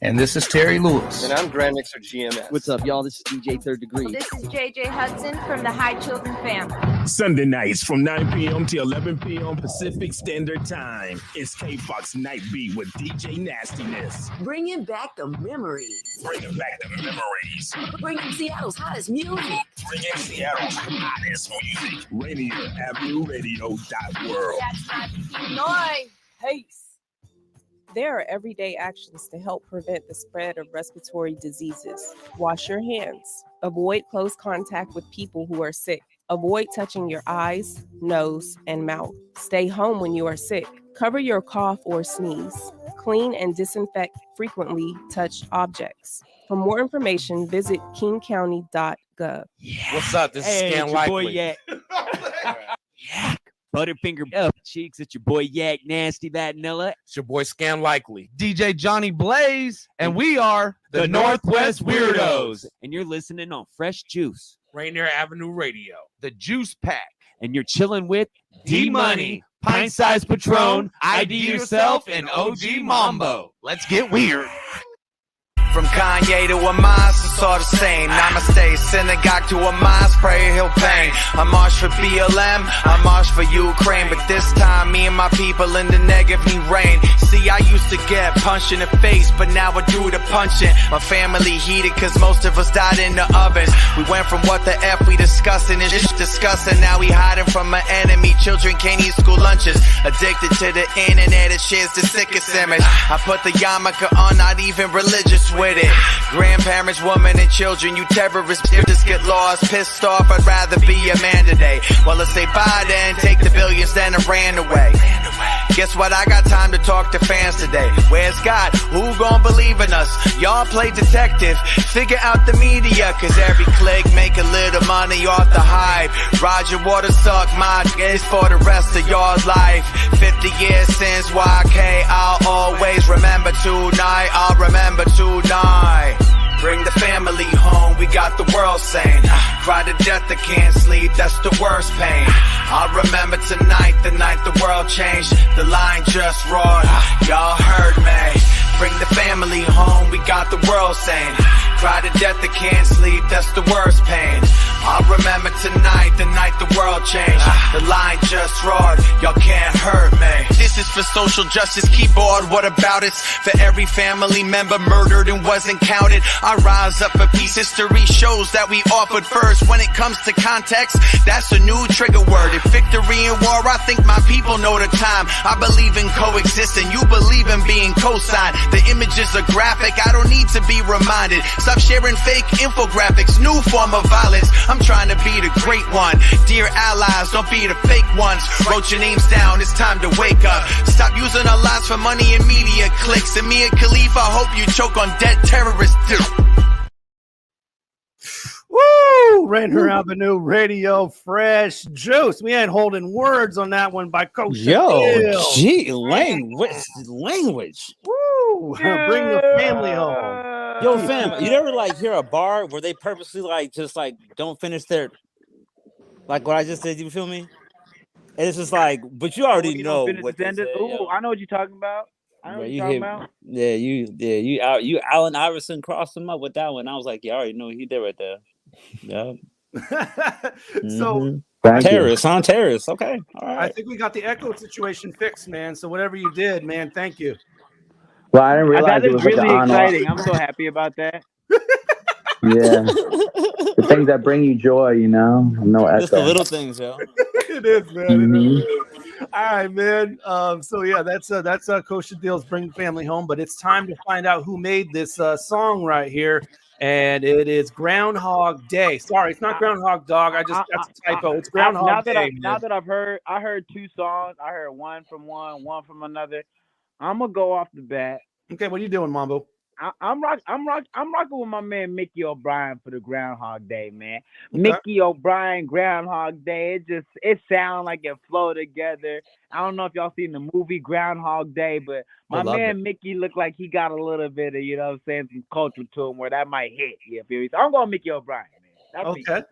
And this is Terry Lewis. And I'm Grand Mixer GMS. What's up, y'all? This is DJ Third Degree. This is JJ Hudson from the High Children family. Sunday nights from 9 p.m. to 11 p.m. Pacific Standard Time. It's K-Fox Night Beat with DJ Nastiness. Bringing back the memories. Bringing back the memories. Bringing Seattle's hottest music. Bringing Seattle's hottest music. Rainier Avenue Radio.world. That's my noise. Peace. There are everyday actions to help prevent the spread of respiratory diseases. Wash your hands. Avoid close contact with people who are sick. Avoid touching your eyes, nose, and mouth. Stay home when you are sick. Cover your cough or sneeze. Clean and disinfect frequently touched objects. For more information, visit kingcounty.gov. What's up? This is Scan Likely. Yak. Butterfinger up cheeks. It's your boy Yak Nasty Vanilla. It's your boy Scan Likely. DJ Johnny Blaze. And we are the Northwest Weirdos. And you're listening on Fresh Juice. Rainier Avenue Radio. The Juice Pack. And you're chilling with D-Money, Pint Size Patron, ID Yourself, and OG Mambo. Let's get weird. From Kanye to a mosque, it's all the same. Namaste, synagogue to a mosque, pray he'll pain. I march for BLM, I march for Ukraine. But this time, me and my people in the Negev need rain. See, I used to get punched in the face, but now I do the punching. My family heated, cause most of us died in the ovens. We went from what the F we discussing is disgusting. Now we hiding from an enemy. Children can't eat school lunches. Addicted to the internet, it shares the sickest image. I put the yarmulke on, not even religious with it. Grandparents, women, and children, you terrorists just get lost, pissed off. I'd rather be a man today. Well, let's say bye then, take the billions, then I ran away. Guess what? I got time to talk to fans today. Where's God? Who gon' believe in us? Y'all play detective, figure out the media, cause every click make a little money off the hype. Roger Waters suck my is for the rest of y'all's life. 50 years since YK, I'll always remember tonight. I'll remember tonight. Bring the family home, we got the world sane. Cry to death, I can't sleep, that's the worst pain. I'll remember tonight, the night the world changed. The line just roared, y'all heard me. Bring the family home, we got the world sane. Cry to death, I can't sleep, that's the worst pain. I'll remember tonight, the night the world changed. The line just roared, y'all can't hurt me. This is for social justice, keyboard, what about it? For every family member murdered and wasn't counted. I rise up for peace, history shows that we offered first. When it comes to context, that's a new trigger word. If victory in war, I think my people know the time. I believe in coexisting, you believe in being co-signed. The images are graphic, I don't need to be reminded. Stop sharing fake infographics, new form of violence. I'm trying to be the great one. Dear allies, don't be the fake ones. Wrote your names down, it's time to wake up. Stop using our lives for money and media clicks. And me and Khalifa, I hope you choke on dead terrorists too. Woo! Rainier Avenue Radio, fresh juice. We ain't holding words on that one by Kosha Dillz. Gee, language. Woo! Bring the family home. Yo, fam, you ever like hear a bar where they purposely like just like don't finish their like what I just said? You feel me? And it's just like, but you already know what they say. Ooh, I know what you're talking about. I know what you're talking about. Yeah, you Allen Iverson crossed him up with that one. I was like, yeah, I already know he did right there. Yeah. So terrorists on terrorists. Okay. All right. I think we got the echo situation fixed, man. So whatever you did, man, thank you. Well, I didn't realize it was really like exciting. I'm so happy about that. Yeah. The things that bring you joy, you know. No echo. Just the little things, yo. It is, man. It is. All right, man. So yeah, that's Kosha Dillz, Bring the Family Home. But it's time to find out who made this song right here. And it is Groundhog Day. Sorry, it's not Groundhog Dog. That's a typo. It's Groundhog Day. Now that I heard two songs. I heard one from one from another. I'm gonna go off the bat. Okay, what are you doing, Mambo? I'm rocking with my man Mickey O'Brien for the Groundhog Day, man. Okay. Mickey O'Brien, Groundhog Day. It sounds like it flow together. I don't know if y'all seen the movie Groundhog Day, but my man Mickey looked like he got a little bit of, you know what I'm saying, some culture to him where that might hit. You feel me? So I'm going Mickey O'Brien, man. That's okay. Me.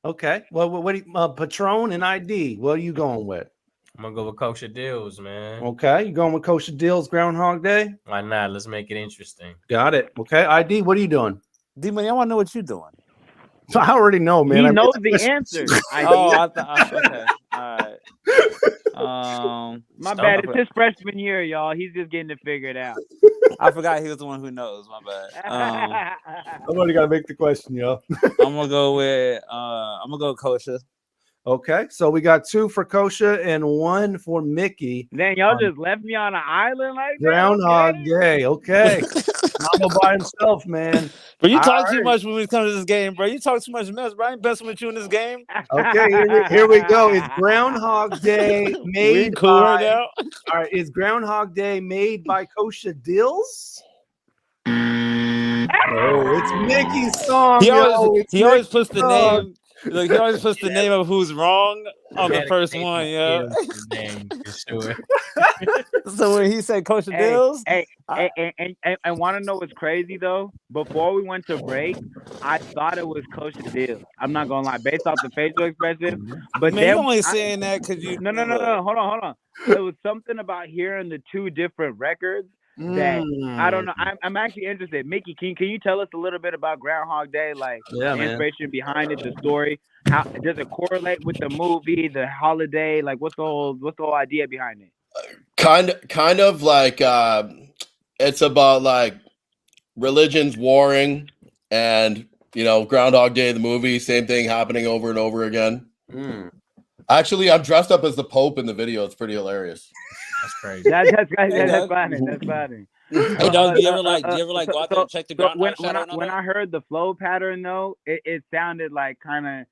Okay. Well, what Patron and ID? What are you going with? I'm gonna go with Kosha Dillz, man. Okay, you going with Kosha Dillz, Groundhog Day? Why not? Let's make it interesting. Got it. Okay, ID, what are you doing? D-Money, I want to know what you're doing. So I already know, man. He knows the answer. Okay. All right. My bad. It's his freshman year, y'all. He's just getting it figured out. I forgot he was the one who knows. My bad. I've already got to make the question, y'all. I'm gonna go with Kosha. Okay, so we got 2 for Kosha and 1 for Mickey. Then y'all just left me on an island like that. Groundhog Day. Okay. Mambo by himself, man. But you talk too much when we come to this game, bro. You talk too much mess, bro. I ain't messing with you in this game. Okay, here we go. It's Groundhog Day made cool by... right now? All right, is Groundhog Day made by Kosha Dillz? Oh, it's Mickey's song. He always puts the name. Look, he always puts the name of who's wrong on the first one, yeah. Name for sure. So when he said Kosha Dillz, and want to know what's crazy though? Before we went to break, I thought it was Kosha Dillz. I'm not gonna lie, based off the facial expression. But man, you only saying that because you. No. Hold on. It was something about hearing the 2 different records that I don't know. I'm actually interested. Mickey, can you tell us a little bit about Groundhog Day? Like Yeah, the man. inspiration behind it, the story. How does it correlate with the movie, the holiday? Like what's the whole idea behind it? Kind of like it's about like religions warring, and Groundhog Day, the movie, same thing happening over and over again. Actually, I'm dressed up as the Pope in the video. It's pretty hilarious. That's crazy. That's funny. That's funny. Hey, dog, do you ever like go out there and check the ground? When I heard the flow pattern though, it sounded like kind of.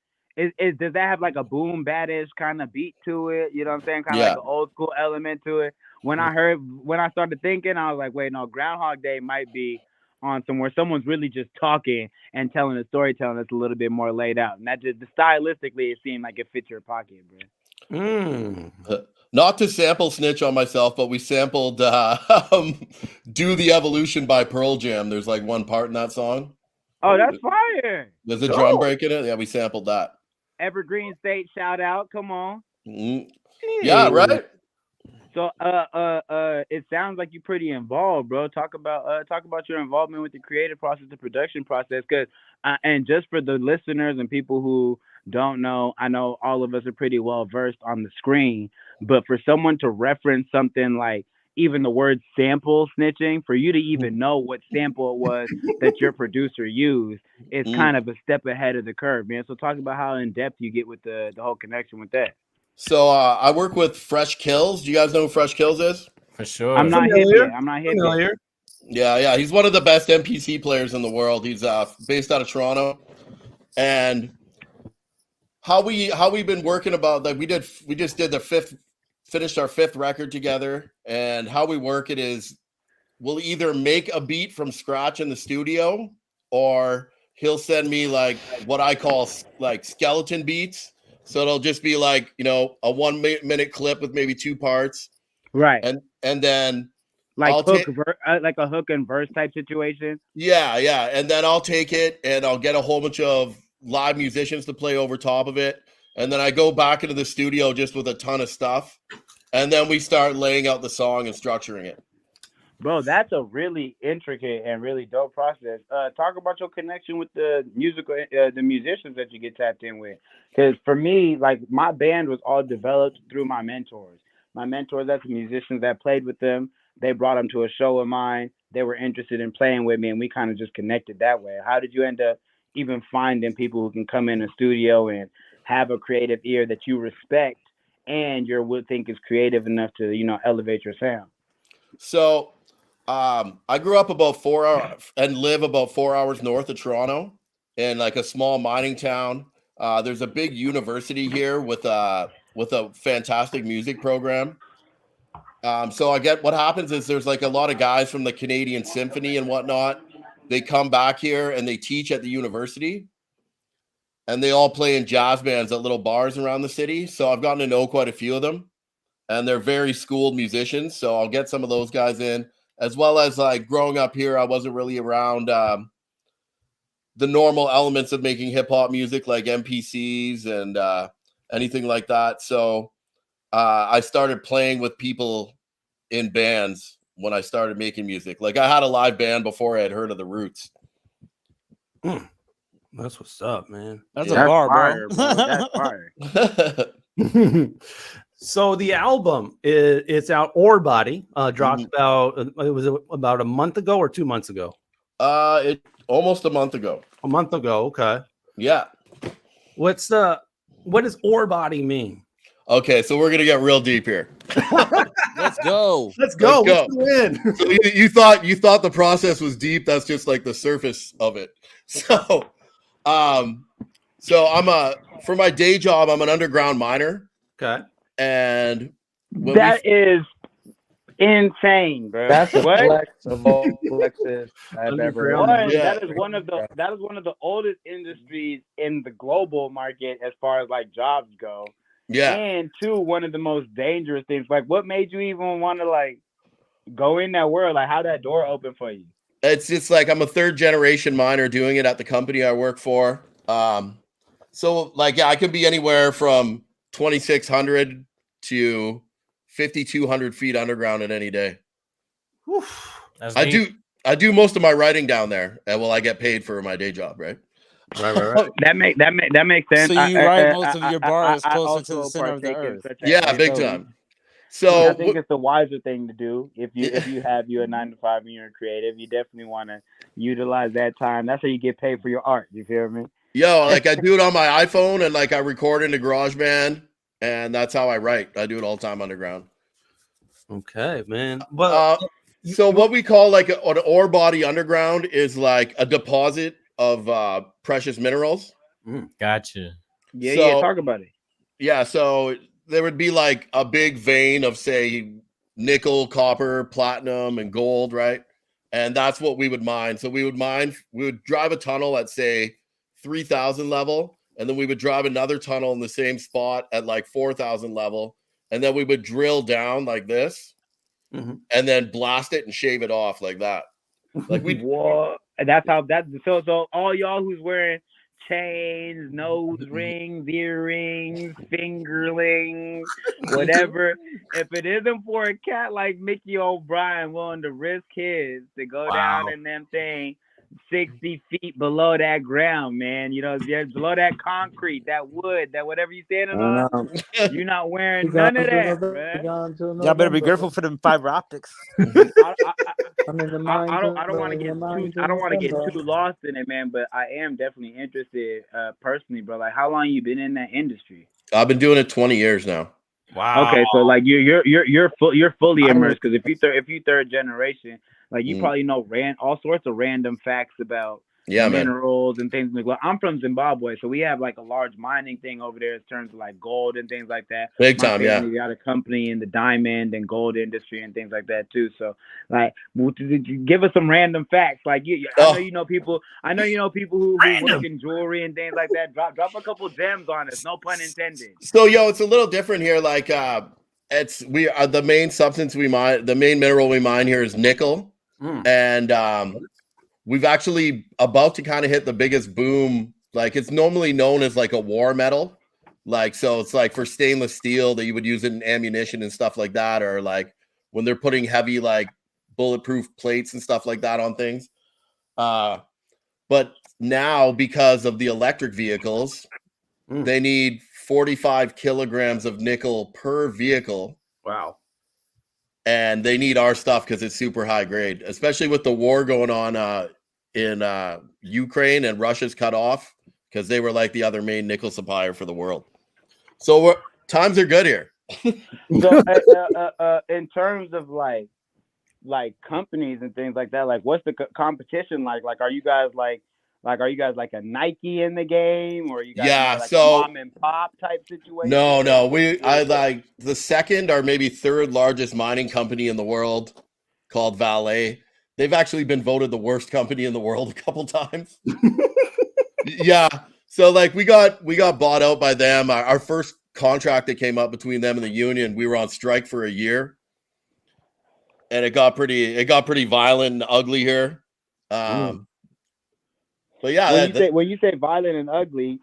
Does that have like a boom badish kind of beat to it? You know what I'm saying? Kind of like an old school element to it. When I started thinking, I was like, wait, no, Groundhog Day might be on somewhere someone's really just talking and telling a storytelling that's a little bit more laid out. And that just stylistically, it seemed like it fits your pocket, bro. Not to sample snitch on myself, but we sampled Do the Evolution by Pearl Jam. There's like one part in that song. Oh, that's fire. There's a drum break in it. Yeah, we sampled that. Evergreen State shout out. Come on. Yeah, right. So it sounds like you're pretty involved, bro. Talk about your involvement with the creative process, the production process, because and just for the listeners and people who don't know, I know all of us are pretty well versed on the screen, but for someone to reference something like even the word sample snitching, for you to even know what sample it was that your producer used, it's kind of a step ahead of the curve, man. So talk about how in depth you get with the whole connection with that. So I work with Fresh Kills. Do you guys know who Fresh Kills is? For sure. I'm not hip. Yeah. He's one of the best MPC players in the world. He's based out of Toronto. And how we've been working about that, we just finished our 5th record together. And how we work it is we'll either make a beat from scratch in the studio, or he'll send me like what I call like skeleton beats. So it'll just be like, a 1 minute clip with maybe 2 parts. Right. And then like like a hook and verse type situation. Yeah. And then I'll take it and I'll get a whole bunch of live musicians to play over top of it. And then I go back into the studio just with a ton of stuff. And then we start laying out the song and structuring it. Bro, that's a really intricate and really dope process. Talk about your connection with the musicians that you get tapped in with. Because for me, like my band was all developed through my mentors. My mentors, that's the musicians that played with them. They brought them to a show of mine. They were interested in playing with me, and we kind of just connected that way. How did you end up even finding people who can come in the studio and have a creative ear that you respect and would think is creative enough to, elevate your sound? So I grew up about 4 hours and live about 4 hours north of Toronto in like a small mining town. There's a big university here with a fantastic music program. So what happens is there's like a lot of guys from the Canadian Symphony and whatnot. They come back here and they teach at the university, and they all play in jazz bands at little bars around the city. So I've gotten to know quite a few of them, and they're very schooled musicians. So I'll get some of those guys in, as well as like growing up here, I wasn't really around the normal elements of making hip hop music like MPCs and anything like that. So I started playing with people in bands when I started making music. Like I had a live band before I had heard of the Roots. That's what's up, man. That's a bar, fire, bro. That's fire. So the album it's out. Ore Body dropped about a month ago or 2 months ago. Almost a month ago. A month ago. Okay. Yeah. What does Ore Body mean? Okay, so we're gonna get real deep here. Let's go. Let's go. So you thought the process was deep. That's just like the surface of it. So I'm for my day job, I'm an underground miner. Okay. And that is insane, bro. That's a flex of all flexes I've ever heard. That is one of the oldest industries in the global market as far as like jobs go. Yeah. And 2, one of the most dangerous things. Like, what made you even want to like go in that world? Like, how that door open for you? It's just like I'm a 3rd generation miner doing it at the company I work for. So like, yeah, I could be anywhere from 2,600 to 5,200 feet underground in any day. I do most of my writing down there, and I get paid for my day job, right? Right. That makes sense. So you write most of your bars closer to the center of the earth. Yeah, big time. So I think it's the wiser thing to do. If you have your 9-to-5 and you're creative, you definitely want to utilize that time. That's how you get paid for your art. You feel me? Yo, like I do it on my iPhone, and like I record into GarageBand, and that's how I write. I do it all the time underground. Okay, man. But so what we call like an ore body underground is like a deposit of precious minerals. Gotcha. Yeah, talk about it. Yeah, so there would be like a big vein of, say, nickel, copper, platinum, and gold, right? And that's what we would mine. So we would drive a tunnel at, say, 3,000 level, and then we would drive another tunnel in the same spot at like 4,000 level, and then we would drill down like this, and then blast it and shave it off like that. Like we. What? That's how that. So all y'all who's wearing chains, nose rings, earrings, fingerlings, whatever. If it isn't for a cat like Mickey O'Brien willing to risk his to go down in them thing 60 feet below that ground, man, you know, below that concrete, that wood, that whatever you standing on, you're not wearing none of that, man. Y'all better be grateful for them fiber optics. I don't want to get too lost in it, man, but I am definitely interested personally, bro. Like, how long you been in that industry? I've been doing it 20 years now. Wow. Okay, so like you're fully immersed, because if you third generation, like you probably know all sorts of random facts about minerals and things like that. I'm from Zimbabwe, so we have like a large mining thing over there in terms of like gold and things like that. Big time, yeah. We got a company in the diamond and gold industry and things like that too. So like, give us some random facts. Like I know you know people who work in jewelry and things like that. Drop a couple gems on us. No pun intended. So it's a little different here. Like the main substance we mine, the main mineral we mine here is nickel. And we've actually about to kind of hit the biggest boom. Like it's normally known as like a war metal. Like, so it's like for stainless steel that you would use it in ammunition and stuff like that. Or like when they're putting heavy, like bulletproof plates and stuff like that on things. But now because of the electric vehicles, they need 45 kilograms of nickel per vehicle. Wow. And they need our stuff because it's super high grade, especially with the war going on in Ukraine, and Russia's cut off because they were like the other main nickel supplier for the world. So times are good here. So in terms of like companies and things like that, like what's the competition like? Like, are you guys like a Nike in the game, or are you guys like a mom and pop type situation? No, I like the second or maybe third largest mining company in the world, called Vale. They've actually been voted the worst company in the world a couple times. Yeah. So like we got bought out by them. Our first contract that came up between them and the union, we were on strike for a year. And it got pretty violent and ugly here. But yeah, when you say violent and ugly,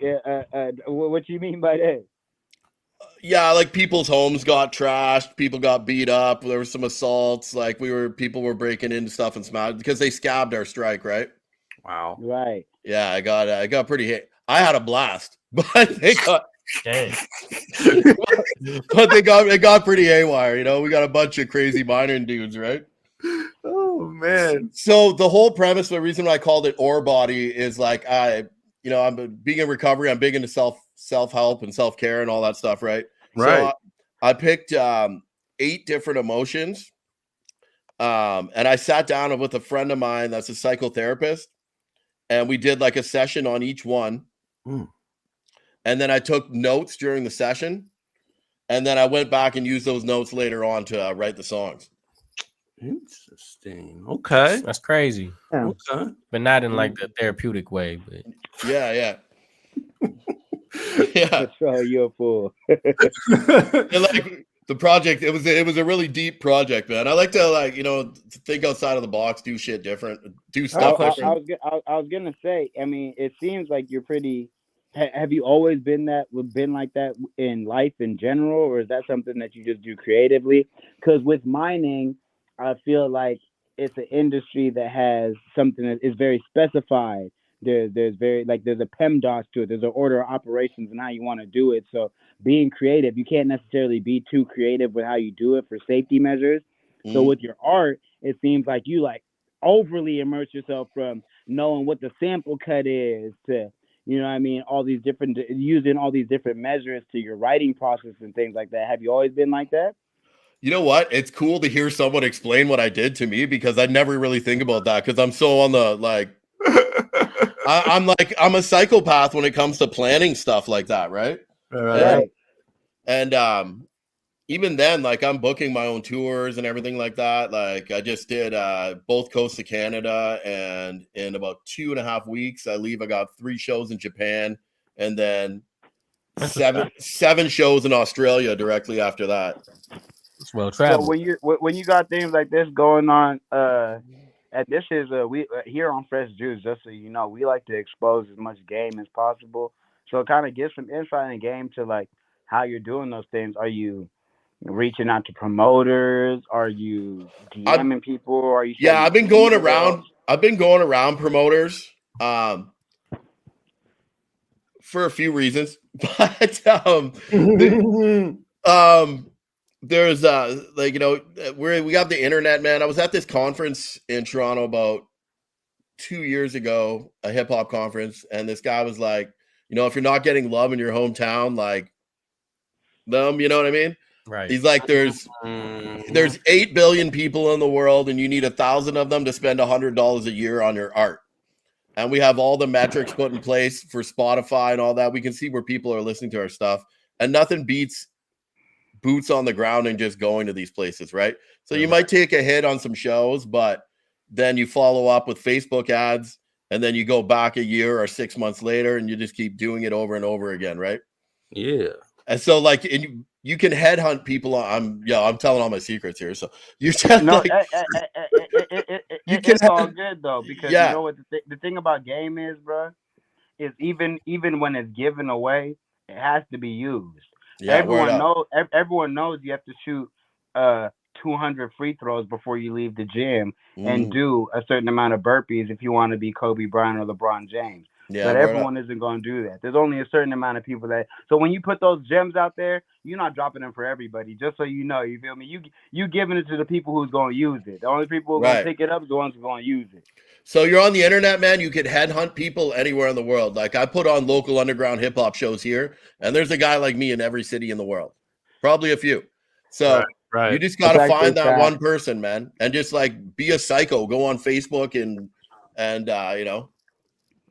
what do you mean by that? Yeah, like people's homes got trashed, people got beat up, there were some assaults, like people were breaking into stuff and smash because they scabbed our strike, right? Wow. Right. Yeah, I got pretty hit. I had a blast, but they got but it got pretty haywire, you know. We got a bunch of crazy mining dudes, right? Oh man. So the whole premise, the reason why I called it ore body is like I'm big in recovery, I'm big into self-help and self-care and all that stuff, right? Right. So I picked 8 different emotions. And I sat down with a friend of mine that's a psychotherapist, and we did like a session on each one. And then I took notes during the session, and then I went back and used those notes later on to write the songs. Interesting. Okay. That's crazy. Yeah. Okay. But not in like the therapeutic way, but yeah. That's right, you're a fool. And like the project, it was a really deep project, man. I like to think outside of the box, do shit different, do stuff different. I was gonna say, I mean, it seems like you're pretty. Have you always been like that in life in general, or is that something that you just do creatively? Because with mining, I feel like it's an industry that has something that is very specified. There's a PEMDAS to it. There's an order of operations and how you want to do it. So being creative, you can't necessarily be too creative with how you do it for safety measures. So with your art, it seems like you like overly immerse yourself from knowing what the sample cut is to, you know what I mean, all these different, using all these different measures to your writing process and things like that. Have you always been like that? You know what? It's cool to hear someone explain what I did to me, because I never really think about that, because I'm so on the like I'm a psychopath when it comes to planning stuff like that, right? Right. And even then, like, I'm booking my own tours and everything like that. Like, I just did both coasts of Canada, and in about 2.5 weeks I leave. I got 3 shows in Japan, and then seven shows in Australia directly after that. It's well traveled. So when you got things like this going on, and this is we here on Fresh Juice, just so you know, we like to expose as much game as possible. So kind of give some insight and game to like how you're doing those things. Are you reaching out to promoters? Are you DMing people? Are you? Yeah, I've been going around. I've been going around promoters for a few reasons, but there's like, you know, we got the internet, man. I was at this conference in Toronto about 2 years ago, a hip hop conference, and this guy was like, you know, if you're not getting love in your hometown, like them, you know what I mean? Right. He's like, there's 8 billion people in the world, and you need 1,000 of them to spend $100 a year on your art. And we have all the metrics put in place for Spotify and all that. We can see where people are listening to our stuff, and nothing beats boots on the ground and just going to these places, right? So you might take a hit on some shows, but then you follow up with Facebook ads, and then you go back a year or 6 months later, and you just keep doing it over and over again, right? Yeah. And so, like, you can headhunt people. I'm telling all my secrets here. So you tell it's all good though, because you know what the thing about game is, bro, is even when it's given away, it has to be used. Yeah, everyone knows you have to shoot 200 free throws before you leave the gym and do a certain amount of burpees if you want to be Kobe Bryant or LeBron James. Yeah, but everyone isn't going to do that. There's only a certain amount of people that. So when you put those gems out there, you're not dropping them for everybody. Just so you know, you feel me? You giving it to the people who's going to use it. The only people who are going to pick it up is the ones who are going to use it. So you're on the internet, man. You could headhunt people anywhere in the world. Like, I put on local underground hip hop shows here, and there's a guy like me in every city in the world, probably a few. So you just got to find that one person, man, and just like be a psycho. Go on Facebook and you know,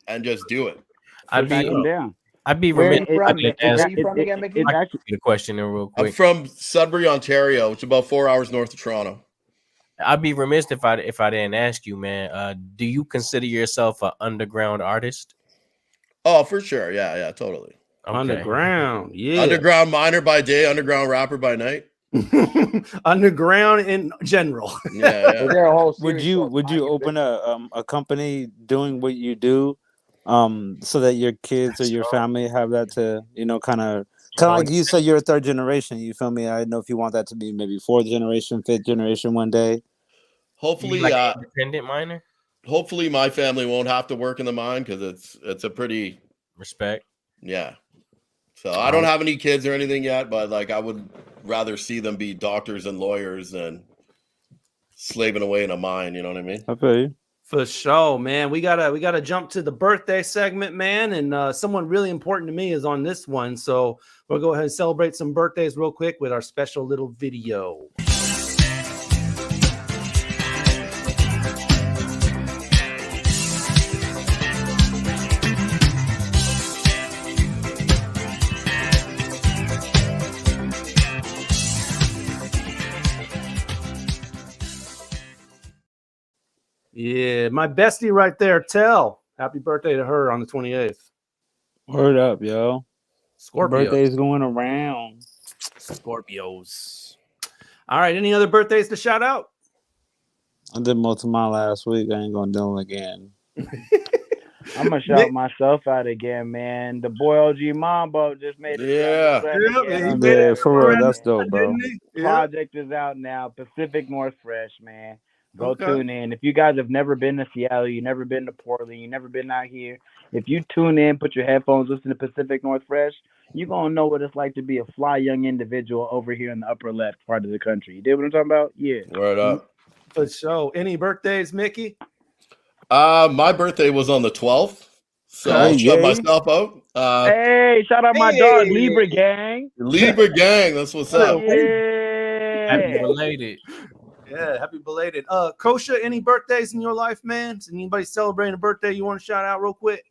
and just do it. I'd be remiss. The question in real quick. I'm from Sudbury, Ontario, which is about 4 hours north of Toronto. I'd be remiss if I didn't ask you, man. Do you consider yourself an underground artist? Oh, for sure. Yeah, totally. Okay. Underground, yeah. Underground miner by day, underground rapper by night. Underground in general. Yeah. Would you open a company doing what you do, so that your kids or your family have that to, you know, kind of like you said, you're a 3rd generation. You feel me? I don't know if you want that to be maybe 4th generation, 5th generation one day. Hopefully, like independent miner. Hopefully, my family won't have to work in the mine, because it's a pretty respect. Yeah. So I don't have any kids or anything yet, but like I would rather see them be doctors and lawyers than slaving away in a mine. You know what I mean? I feel you. For sure, man. We gotta jump to the birthday segment, man. And someone really important to me is on this one. So we'll go ahead and celebrate some birthdays real quick with our special little video. Yeah, my bestie right there, Tell. Happy birthday to her on the 28th. Word up, yo. Scorpios. Birthdays going around. Scorpios. All right, any other birthdays to shout out? I did most of mine last week. I ain't gonna do them again. I'm gonna shout myself out again, man. The boy OG Mambo just made it. Yeah, for real. That's dope, bro. Project is out now. Pacific Northwest, man. Go tune in. If you guys have never been to Seattle, you've never been to Portland, you've never been out here, if you tune in, put your headphones, listen to Pacific Northwest, you're going to know what it's like to be a fly young individual over here in the upper left part of the country. You dig what I'm talking about? Yeah. Word up. For sure. Any birthdays, Mickey? My birthday was on the 12th. So I'll shut myself out. Hey, shout out my dog, Libra Gang. Libra Gang, that's what's up. Yeah. Happy belated. Yeah, happy belated. Kosha, any birthdays in your life, man? Is anybody celebrating a birthday you want to shout out real quick?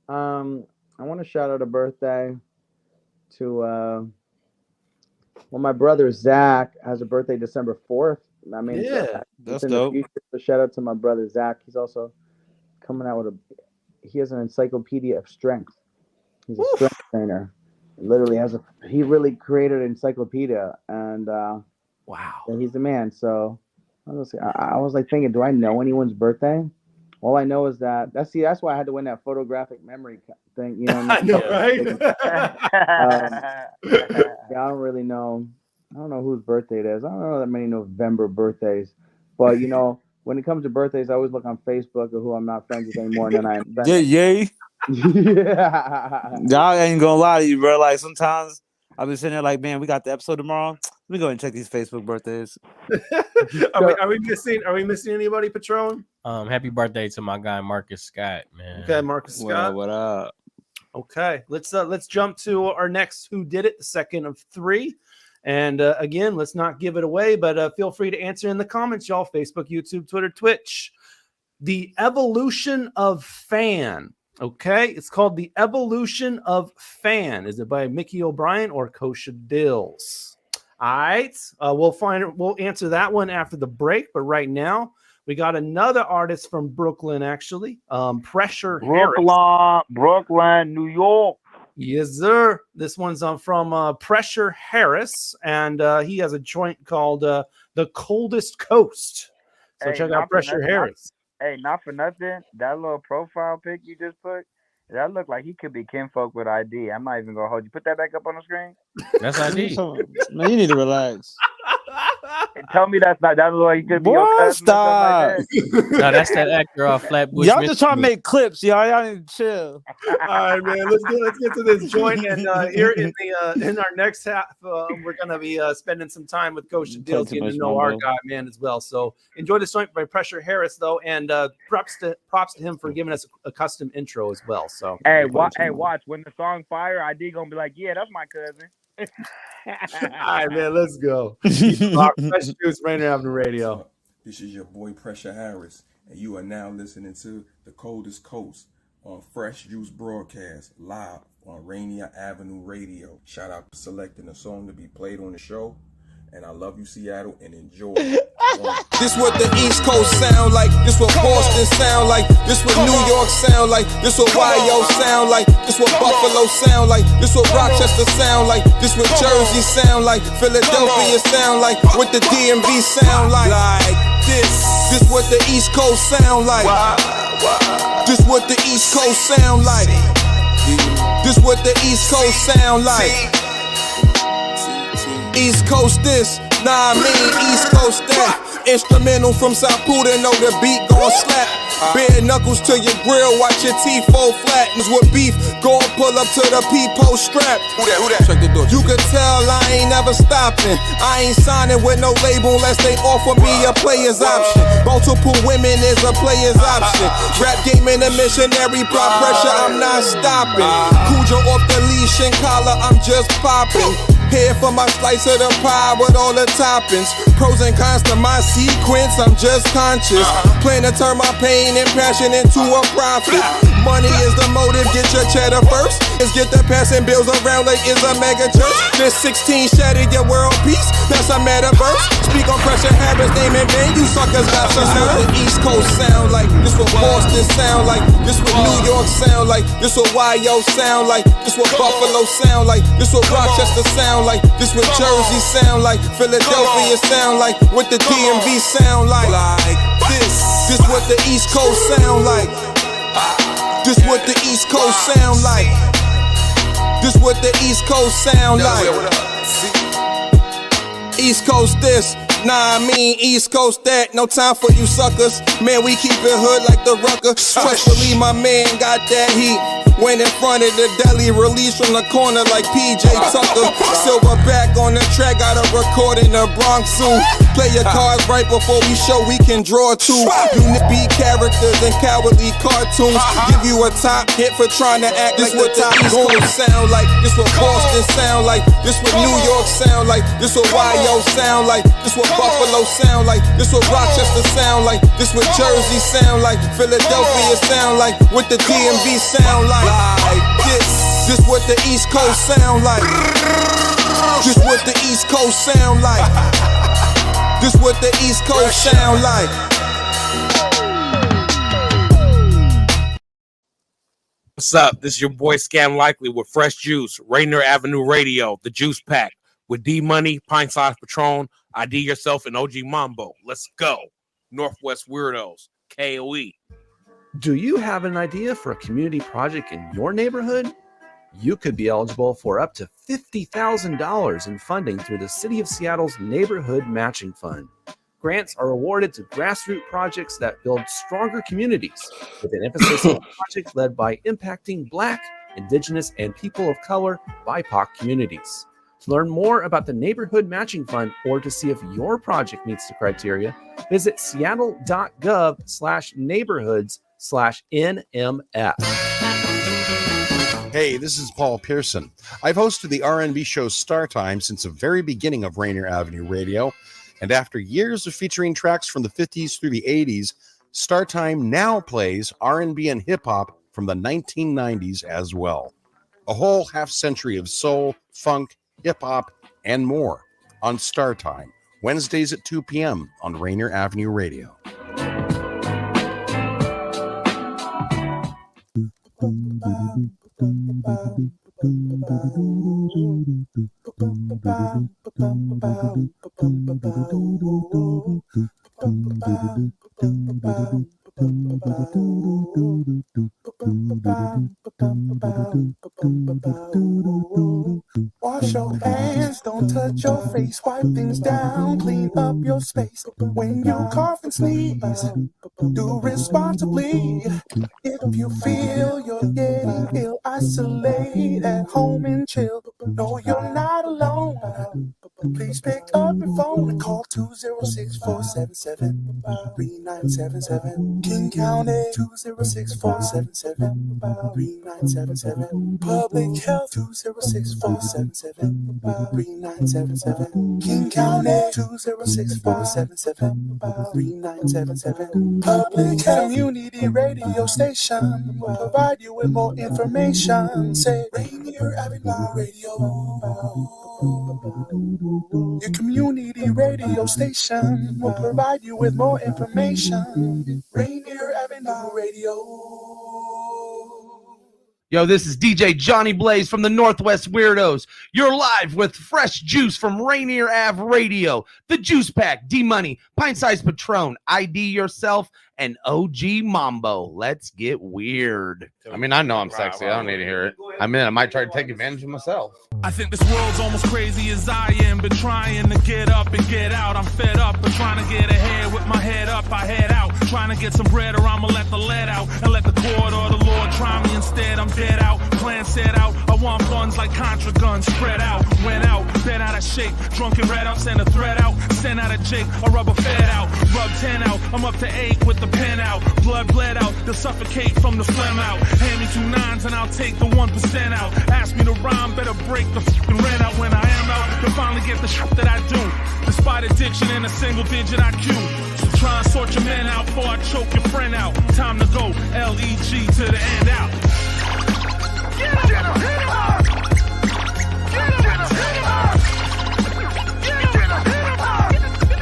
I want to shout out a birthday to my brother Zach has a birthday December 4th. I mean, that's dope. So shout out to my brother Zach. He's also coming out with he has an encyclopedia of strength. He's a strength trainer. Literally he really created an encyclopedia, and wow, he's the man. So I was like thinking, do I know anyone's birthday? All I know is that's why I had to win that photographic memory thing. You know, I know, right? I don't really know. I don't know whose birthday it is. I don't know that many November birthdays, but you know, when it comes to birthdays, I always look on Facebook of who I'm not friends with anymore, and then I invent. Yeah. Y'all ain't gonna lie to you, bro. Like sometimes I'll be sitting there like, man, we got the episode tomorrow. Let me go and check these Facebook birthdays. Are we missing anybody, Patron? Happy birthday to my guy Marcus Scott, man. Okay, Marcus Scott. What up? Okay, let's jump to our next Who Did It, the second of 3. And again, let's not give it away, but feel free to answer in the comments, y'all. Facebook, YouTube, Twitter, Twitch. The Evolution of Fan. Okay, it's called The Evolution of Fan. Is it by Mickey O'Brien or Kosha Dillz? All right, we'll answer that one after the break. But right now, we got another artist from Brooklyn, actually. Pressure Harris. Brooklyn, New York. Yes, sir. This one's from Pressure Harris, and he has a joint called The Coldest Coast. So check out Pressure Harris. Not for nothing. That little profile pic you just put, that looked like he could be kinfolk with ID. I'm not even gonna hold you. Put that back up on the screen. That's ID. Man, you need to relax. Tell me that's not. That look like he could be your cousin. Stop. No, that's that actor off Flatbush. Y'all just trying to make clips, y'all need to chill. All right, man. Let's get to this joint, and here in our next half, we're gonna be spending some time with Kosha Dillz, getting to know our guy, man, as well. So enjoy this joint by Pressure Harris, though, and props to him for giving us a custom intro as well. So watch when the song fire, ID gonna be like, yeah, that's my cousin. All right, man, let's go. Fresh Juice, Rainier Avenue Radio. This is your boy Pressure Harris, and you are now listening to The Coldest Coast on Fresh Juice Broadcast, live on Rainier Avenue Radio. Shout out to selecting a song to be played on the show, and I love you, Seattle, and enjoy. This what the East Coast sound like. This what Boston sound like. This what New York sound like. This what YO sound like. This what Buffalo sound like. This what Rochester sound like. This what Jersey sound like. Philadelphia sound like. What the DMV sound like. This what the East Coast sound like. This what the East Coast sound like. This what the East Coast sound like. East Coast this, nah I mean East Coast that. Instrumental from South Puda, know the beat gon' slap. Bare knuckles to your grill, watch your teeth fall flat. With beef, gon' pull up to the peephole strap. Who that? Check the door. You can tell I ain't never stopping. I ain't signing with no label unless they offer me a player's option. Multiple women is a player's option. Rap game in a missionary, prop pressure, I'm not stopping. Cujo off the leash and collar, I'm just popping. Here for my slice of the pie with all the toppings. Pros and cons to my sequence, I'm just conscious. Plan to turn my pain and passion into a profit. Money is the motive, get your cheddar first. Is get the passing bills around like it's a mega church. This 16 shattered your world peace, that's a metaverse. Speak on Pressure Harris, name and man, you suckers got some nerve. The East Coast sound like, this what Boston sound like. This what New York sound like. This what YO sound like. This what Buffalo sound like. This what Rochester sound like. This what Jersey sound like. Philadelphia sound like. What the DMV sound like. This what the East Coast sound like. This what the East Coast sound like. This what the East Coast sound like. East Coast this, Nah, I mean East Coast that, no time for you suckers. Man, we keep it hood like the rucker. Especially my man got that heat. Went in front of the deli, released from the corner like PJ Tucker. Silverback on the track, got a record in the Bronx Zoo. Play your cards right before we show we can draw two. Unique beat characters and cowardly cartoons. Give you a top hit for trying to act this like what the East Coast sound like. This what Boston sound like. This what New York sound like. This what YO sound like. This what Buffalo sound like. This what Rochester sound like. This what Jersey sound like. Philadelphia sound like. What the DMV sound like. This what the East Coast sound like. This what the East Coast sound like. This what the East Coast sound like. What's up? This is your boy Scam Likely with Fresh Juice, Rainier Avenue Radio, The Juice Pack, with D-Money, Pint Size Patron, ID Yourself, and OG Mambo. Let's go. Northwest Weirdos, KOE. Do you have an idea for a community project in your neighborhood? You could be eligible for up to $50,000 in funding through the City of Seattle's Neighborhood Matching Fund. Grants are awarded to grassroots projects that build stronger communities, with an emphasis on projects led by impacting Black, Indigenous, and people of color BIPOC communities. To learn more about the Neighborhood Matching Fund or to see if your project meets the criteria, visit seattle.gov/neighborhoods/NMF. Hey, this is Paul Pearson. I've hosted the R&B show Star Time since the very beginning of Rainier Avenue Radio, and after years of featuring tracks from the 50s through the 80s, Star Time now plays R&B and hip-hop from the 1990s as well. A whole half-century of soul, funk, hip-hop, and more on Star Time, Wednesdays at 2 p.m. on Rainier Avenue Radio. Wash your hands, don't touch your face, wipe things down, clean up your space. When you cough and sneeze, do responsibly. If you feel you're getting ill, isolate at home and chill. No, you're not alone. Please pick up your phone and call 206-477-3977. King County 206-477-3977. Public Health 206-477-3977. King County 206-477-3977. Public Health Community Radio Station will provide you with more information. Say Rainier Avenue Radio. Your community radio station will provide you with more information. Rainier Avenue Radio. Yo, this is DJ Johnny Blaze from the Northwest Weirdos. You're live with Fresh Juice from Rainier Ave Radio, The Juice Pack, D-Money, Pint Size Patron, ID Yourself, and OG Mambo. Let's get weird. I mean, I know I'm sexy. I don't need to hear it. I mean, I might try to take advantage of myself. I think this world's almost crazy as I am. Been trying to get up and get out. I'm fed up and trying to get ahead. With my head up, I head out. Trying to get some bread or I'ma let the lead out. And let the court or the Lord try me instead. I'm dead out. Plan set out. I want funds like Contra guns. Spread out. Went out. Been out of shape. Drunken red up. Send a thread out. Send out a Jake. A rubber fed out. Rub 10 out. I'm up to 8 with the pen out. Blood bled out. They'll suffocate from the phlegm out. Hand me 2 9s and I'll take the 1% out. Ask me to rhyme. Better break the f***ing rent out. When I am out, you'll finally get the shit that I do. Despite addiction and a single digit IQ. So try and sort your men out before I choke your friend out. Time to go LEG to the end out. Get him, hit him, hit him up. Get him, hit him, hit him up. Get him, hit him, hit him up. Get him, hit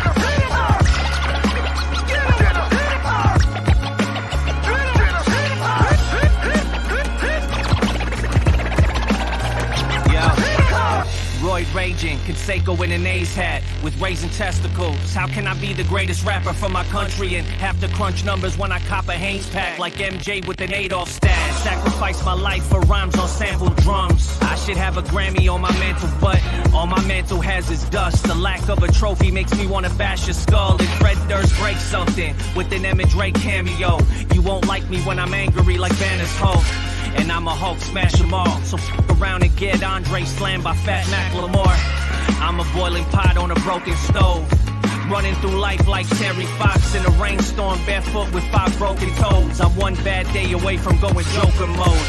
him, hit him up. Get him, hit him, hit him up. Get him, hit him, hit him up. Roid raging, Conseco in an A's hat with raising testicles. How can I be the greatest rapper for my country and have to crunch numbers when I cop a Hanes pack like MJ with an Adolf stash? Sacrifice my life for rhymes on sampled drums. I should have a Grammy on my mantle, but all my mantle has is dust. The lack of a trophy makes me want to bash your skull and Fred Durst break something with an M and Drake cameo. You won't like me when I'm angry like Banner's Hulk. And I'm a Hulk, smash them all. So f around and get Andre slammed by Fat Macklemore. I'm a boiling pot on a broken stove. Running through life like Terry Fox in a rainstorm, barefoot with 5 broken toes. I'm one bad day away from going Joker mode.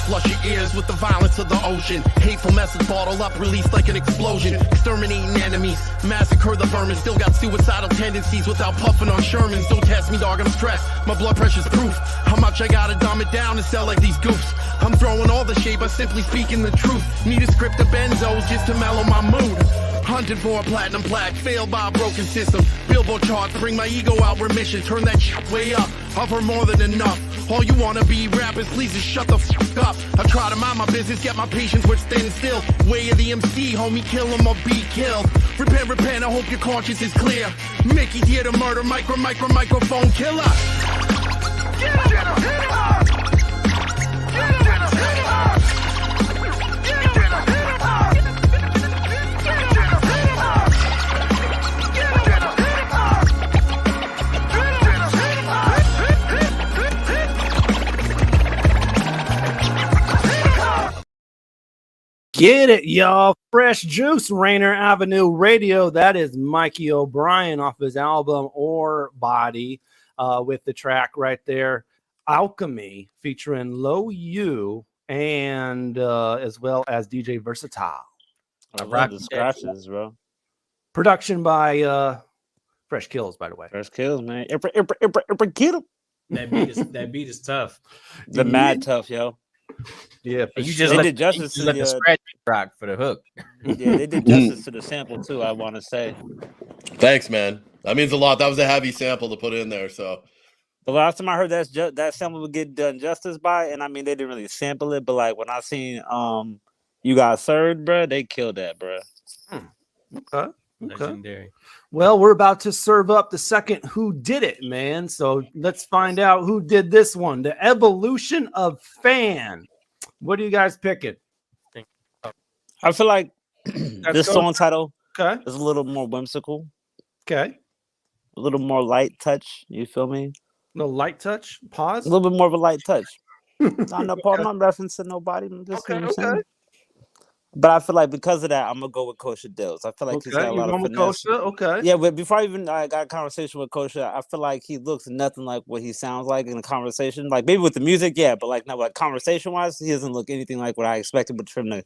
Flush your ears with the violence of the ocean. Hateful message bottled up, released like an explosion. Exterminating enemies, massacre the vermin. Still got suicidal tendencies without puffing on Shermans. Don't test me, dog, I'm stressed. My blood pressure's proof. How much I gotta dumb it down and sell like these goofs. I'm throwing all the shade by simply speaking the truth. Need a script of benzos just to mellow my mood. Hunting for a platinum plaque, failed by a broken system. Billboard charts, bring my ego out remission. Turn that shit way up, offer more than enough. All you wanna be rappers, please just shut the f up. I try to mind my business, get my patience with standing still. Way of the MC, homie, kill him or be killed. Repent, repent, I hope your conscience is clear. Mickey's here to murder, microphone killer. Get it, y'all. Fresh Juice, Rainier Avenue Radio. That is Mikey O'Brien off his album Or Body with the track right there, Alchemy, featuring Low U and as well as DJ Versatile. I love the scratches, bro. Production by Fresh Kills, by the way. Fresh Kills, man. That beat is tough. The mad tough, yo. Yeah, you just they let, did justice to the scratch rock for the hook. Yeah, they did justice to the sample too. I want to say. Thanks, man. That means a lot. That was a heavy sample to put in there. So the last time I heard that sample would get done justice by, and I mean they didn't really sample it, but like when I seen You Got Served, bro, they killed that, bro. Okay. Legendary. Well, we're about to serve up the second Who Did It, man. So let's find out who did this one. The Evolution of Fan. What are you guys picking? I feel like this song title is a little more whimsical. Okay. A little more light touch. You feel me? No light touch? Pause? A little bit more of a light touch. I'm not referencing nobody. I'm just saying. But I feel like because of that, I'm gonna go with Kosha Dillz. I feel like he's got a lot of finesse. Okay. Yeah, but before I got a conversation with Kosha, I feel like he looks nothing like what he sounds like in a conversation. Like maybe with the music, yeah, but like not like conversation wise, he doesn't look anything like what I expected for him to,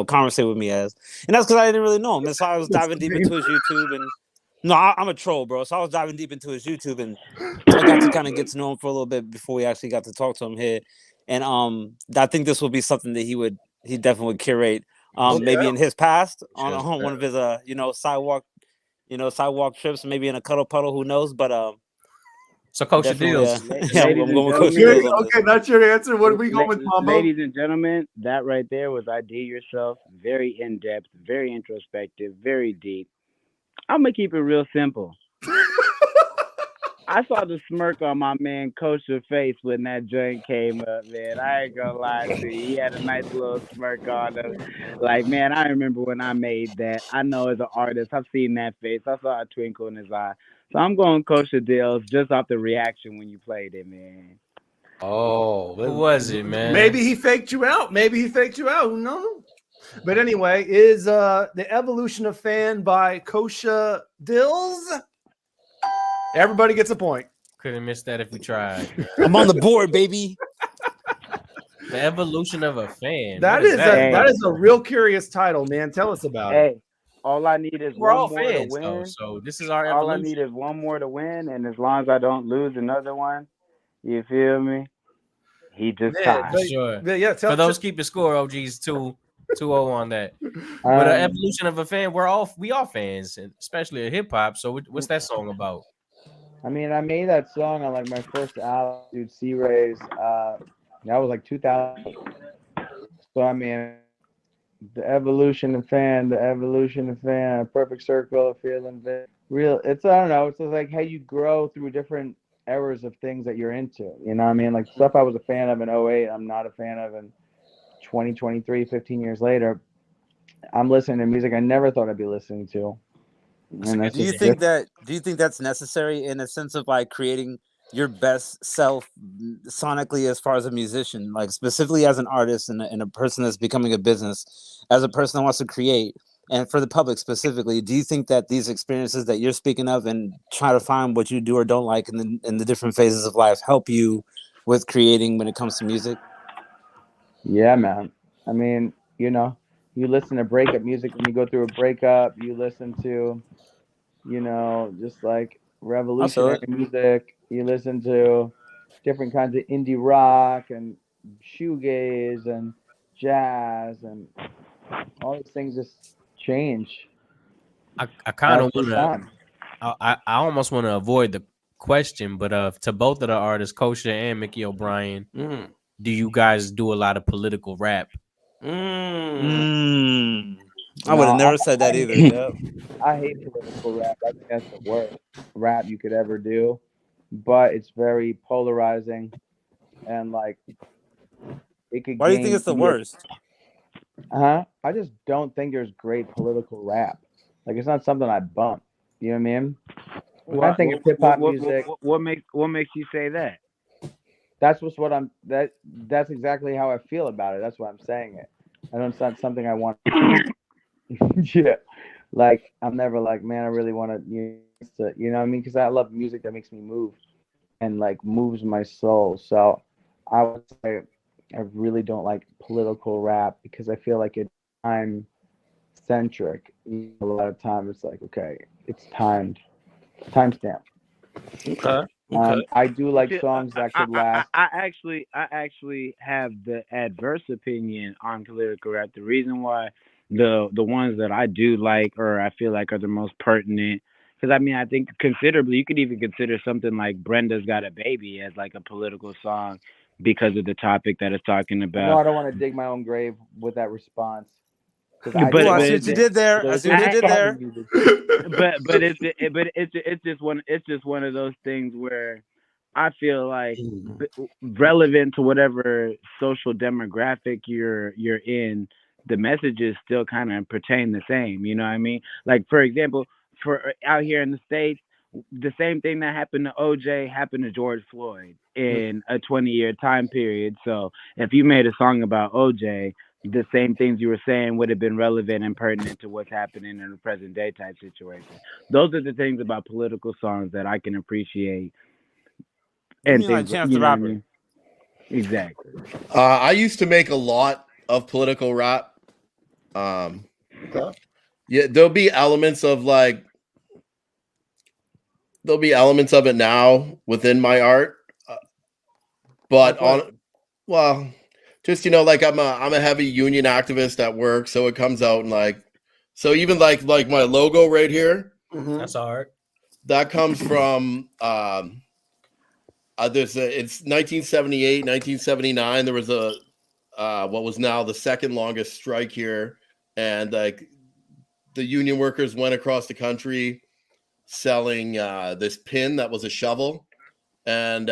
conversate with me as. And that's because I didn't really know him. And so I was diving deep into his YouTube and I'm a troll, bro. So I was diving deep into his YouTube and I got to kind of get to know him for a little bit before we actually got to talk to him here. And I think this would be something that he definitely would curate. Maybe in his past on one of his sidewalk trips, maybe in a cuddle puddle, who knows? But so Kosha Dillz. I'm going with Kosha Dillz. Okay, that's your answer. What are we going with, Mambo? Ladies and gentlemen, that right there was ID Yourself. Very in depth, very introspective, very deep. I'm gonna keep it real simple. I saw the smirk on my man Kosha's face when that joint came up, man. I ain't gonna lie to you. He had a nice little smirk on him. Like, man, I remember when I made that. I know as an artist, I've seen that face. I saw a twinkle in his eye. So I'm going Kosha Dillz just off the reaction when you played it, man. Oh, who was it, man? Maybe he faked you out. Who knows? But anyway, is The Evolution of Fan by Kosha Dillz. Everybody gets a point. Couldn't miss that if we tried. I'm on the board, baby. The Evolution of a Fan. That is a real curious title, man. Tell us about it. All I need is we're one all more fans, to win. though, so this is our all evolution. I need is one more to win, and as long as I don't lose another one, you feel me? He just Yeah, tied. but- Sure. Yeah, yeah. For those keeping score, OG's 2-0 on that. But Evolution of a Fan, we all fans, especially of hip hop. So what's that song about? I mean, I made that song on like my first album, dude. C-Rays. That was like 2000. So I mean, the evolution of fan, a perfect circle of feeling. Real. It's I don't know. It's just like how you grow through different eras of things that you're into. You know what I mean? Like stuff I was a fan of in 2008, I'm not a fan of in 2023, 15 years later. I'm listening to music I never thought I'd be listening to. And that's Do you just think that's necessary in a sense of like creating your best self sonically as far as a musician, like specifically as an artist and a person that's becoming a business, as a person that wants to create, and for the public specifically? Do you think that these experiences that you're speaking of and try to find what you do or don't like in the different phases of life help you with creating when it comes to music? Yeah, man. I mean, you know, you listen to breakup music when you go through a breakup. You listen to, you know, just like revolutionary music. You listen to different kinds of indie rock and shoegaze and jazz, and all these things just change. I kind of After want time. to. I almost want to avoid the question, but to both of the artists, Kosha and Mickey O'Brien, do you guys do a lot of political rap? I would have never said that either. Yep. I hate political rap. I think that's the worst rap you could ever do. But it's very polarizing, and like it could. Why do you think it's the worst? I just don't think there's great political rap. Like it's not something I bump. You know what I mean? When I think of hip hop music. What makes you say that? That's that's exactly how I feel about it. That's why I'm saying it. I know it's not something I want. Yeah, like I'm never like, man, I really want to, you know what I mean? Because I love music that makes me move and like moves my soul. So I would say I really don't like political rap because I feel like it's time centric. A lot of time it's like, okay, it's timestamp. Okay. I do like songs that could last. I actually have the adverse opinion on political rap. The reason why the ones that I do like, or I feel like are the most pertinent, because I mean, I think considerably, you could even consider something like Brenda's Got a Baby as like a political song because of the topic that it's talking about. No, I don't want to dig my own grave with that response. I see what you did there. I see what you did there. But it's just one of those things where I feel like relevant to whatever social demographic you're in, the messages still kind of pertain the same. You know what I mean? Like for example, for out here in the States, the same thing that happened to OJ happened to George Floyd in a 20-year time period. So if you made a song about OJ, the same things you were saying would have been relevant and pertinent to what's happening in a present day type situation. Those are the things about political songs that I can appreciate. And things, like Chance the Rapper. I mean? Exactly. I used to make a lot of political rap. Yeah, there'll be elements of it now within my art, but just like I'm a heavy union activist at work, so it comes out and so even like my logo right here. That's hard. That comes from it's 1978, 1979. There was a what was now the second longest strike here, and like the union workers went across the country selling this pin that was a shovel, and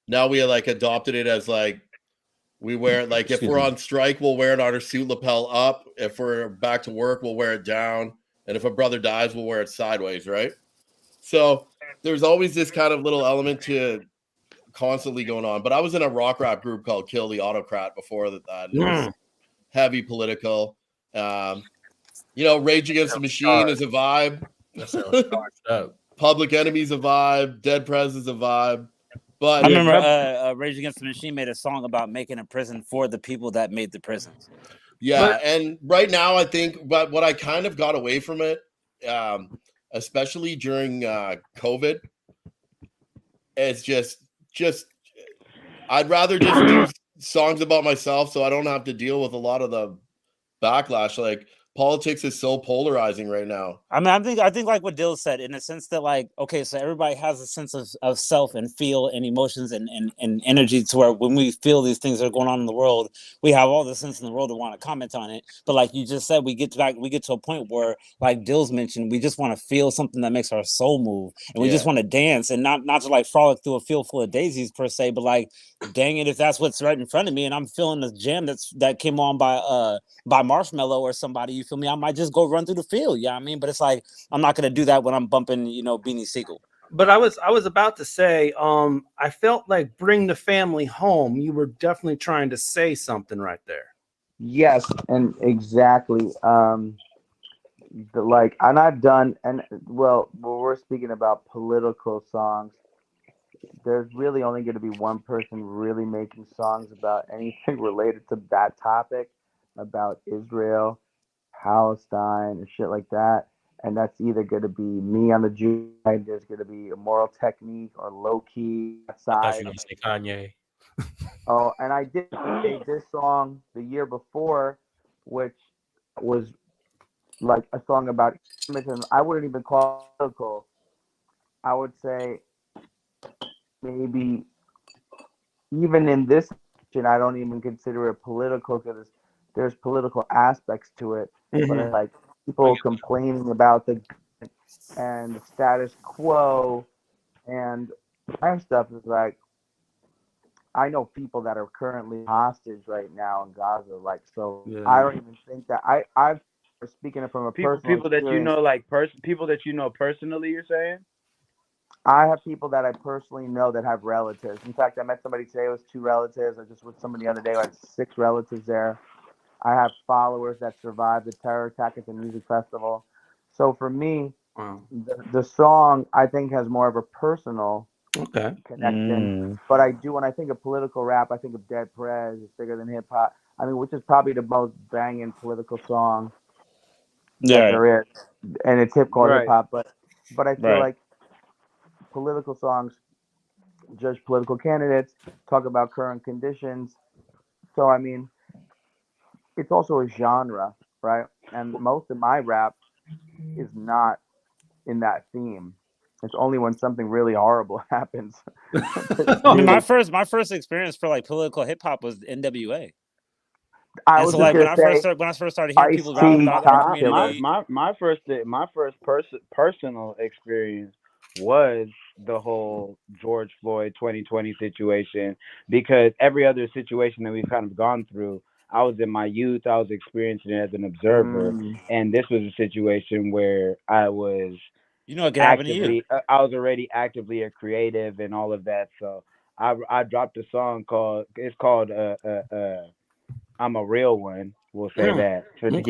now we adopted it as we wear it if we're on strike, we'll wear it on our suit lapel up. If we're back to work, we'll wear it down, and if a brother dies, we'll wear it sideways, right? So there's always this kind of little element to constantly going on. But I was in a rock rap group called Kill the Autocrat before that. It was heavy political. Rage Against the Machine is a vibe. Public Enemy's a vibe. Dead Prez is a vibe. But I remember Rage Against the Machine made a song about making a prison for the people that made the prisons. Yeah, and right now I think, but what I kind of got away from it, especially during COVID, is just I'd rather just do songs about myself so I don't have to deal with a lot of the backlash. Like politics is so polarizing right now. I mean, I think like what Dill said, in the sense that, like, okay, so everybody has a sense of self and feel and emotions and energy, to where when we feel these things that are going on in the world, we have all the sense in the world to want to comment on it. But like you just said, we get to a point where, like Dill's mentioned, we just want to feel something that makes our soul move, and we just want to dance, and not to like frolic through a field full of daisies per se, but like, dang it, if that's what's right in front of me and I'm feeling the jam that came on by Marshmello or somebody, you feel me, I might just go run through the field. Yeah, I mean, but it's like, I'm not gonna do that when I'm bumping, Beanie Siegel. But I was about to say, I felt like Bring the Family Home. You were definitely trying to say something right there. Yes, and exactly. And I've done, and well, when we're speaking about political songs, there's really only going to be one person really making songs about anything related to that topic, about Israel, Palestine, and shit like that. And that's either going to be me on the Jew side, there's going to be Immoral Technique or Low Key side. I thought you were going to say Kanye. Oh, and I did this song the year before, which was like a song about Islam. I wouldn't even call it political. I would say maybe even in this section, I don't even consider it political, because there's political aspects to it. But it's like people complaining about the status quo and my stuff is like, I know people that are currently hostage right now in Gaza. Like, so I don't even think that I've speaking from a personal people that you know, like people that you know personally. You're saying? I have people that I personally know that have relatives. In fact, I met somebody today with 2 relatives. I just with somebody the other day, like 6 relatives there. I have followers that survived the terror attack at the music festival. So for me, the song I think has more of a personal connection. But I do, when I think of political rap, I think of Dead Prez, It's Bigger Than Hip Hop. I mean, which is probably the most banging political song that there is, and it's hip hop. But I feel like political songs judge political candidates, talk about current conditions. So I mean, it's also a genre, right? And most of my rap is not in that theme. It's only when something really horrible happens. I mean, my first experience for like political hip hop was NWA. I was so like when I first started hearing people rapping about their community, my first personal experience was the whole George Floyd 2020 situation, because every other situation that we've kind of gone through, I was in my youth, I was experiencing it as an observer, and this was a situation where I was, I was already actively a creative and all of that. So I dropped a song called I'm a Real One. We'll say that to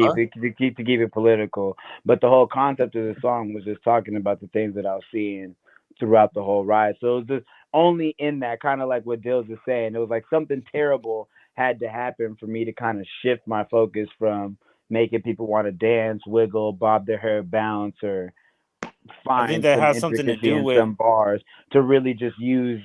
keep it political. But the whole concept of the song was just talking about the things that I was seeing throughout the whole ride. So it was just only in that, kind of like what Dillz was saying. It was like something terrible had to happen for me to kind of shift my focus from making people want to dance, wiggle, bob their hair, bounce, or find, I think that has something to do with some bars, to really just use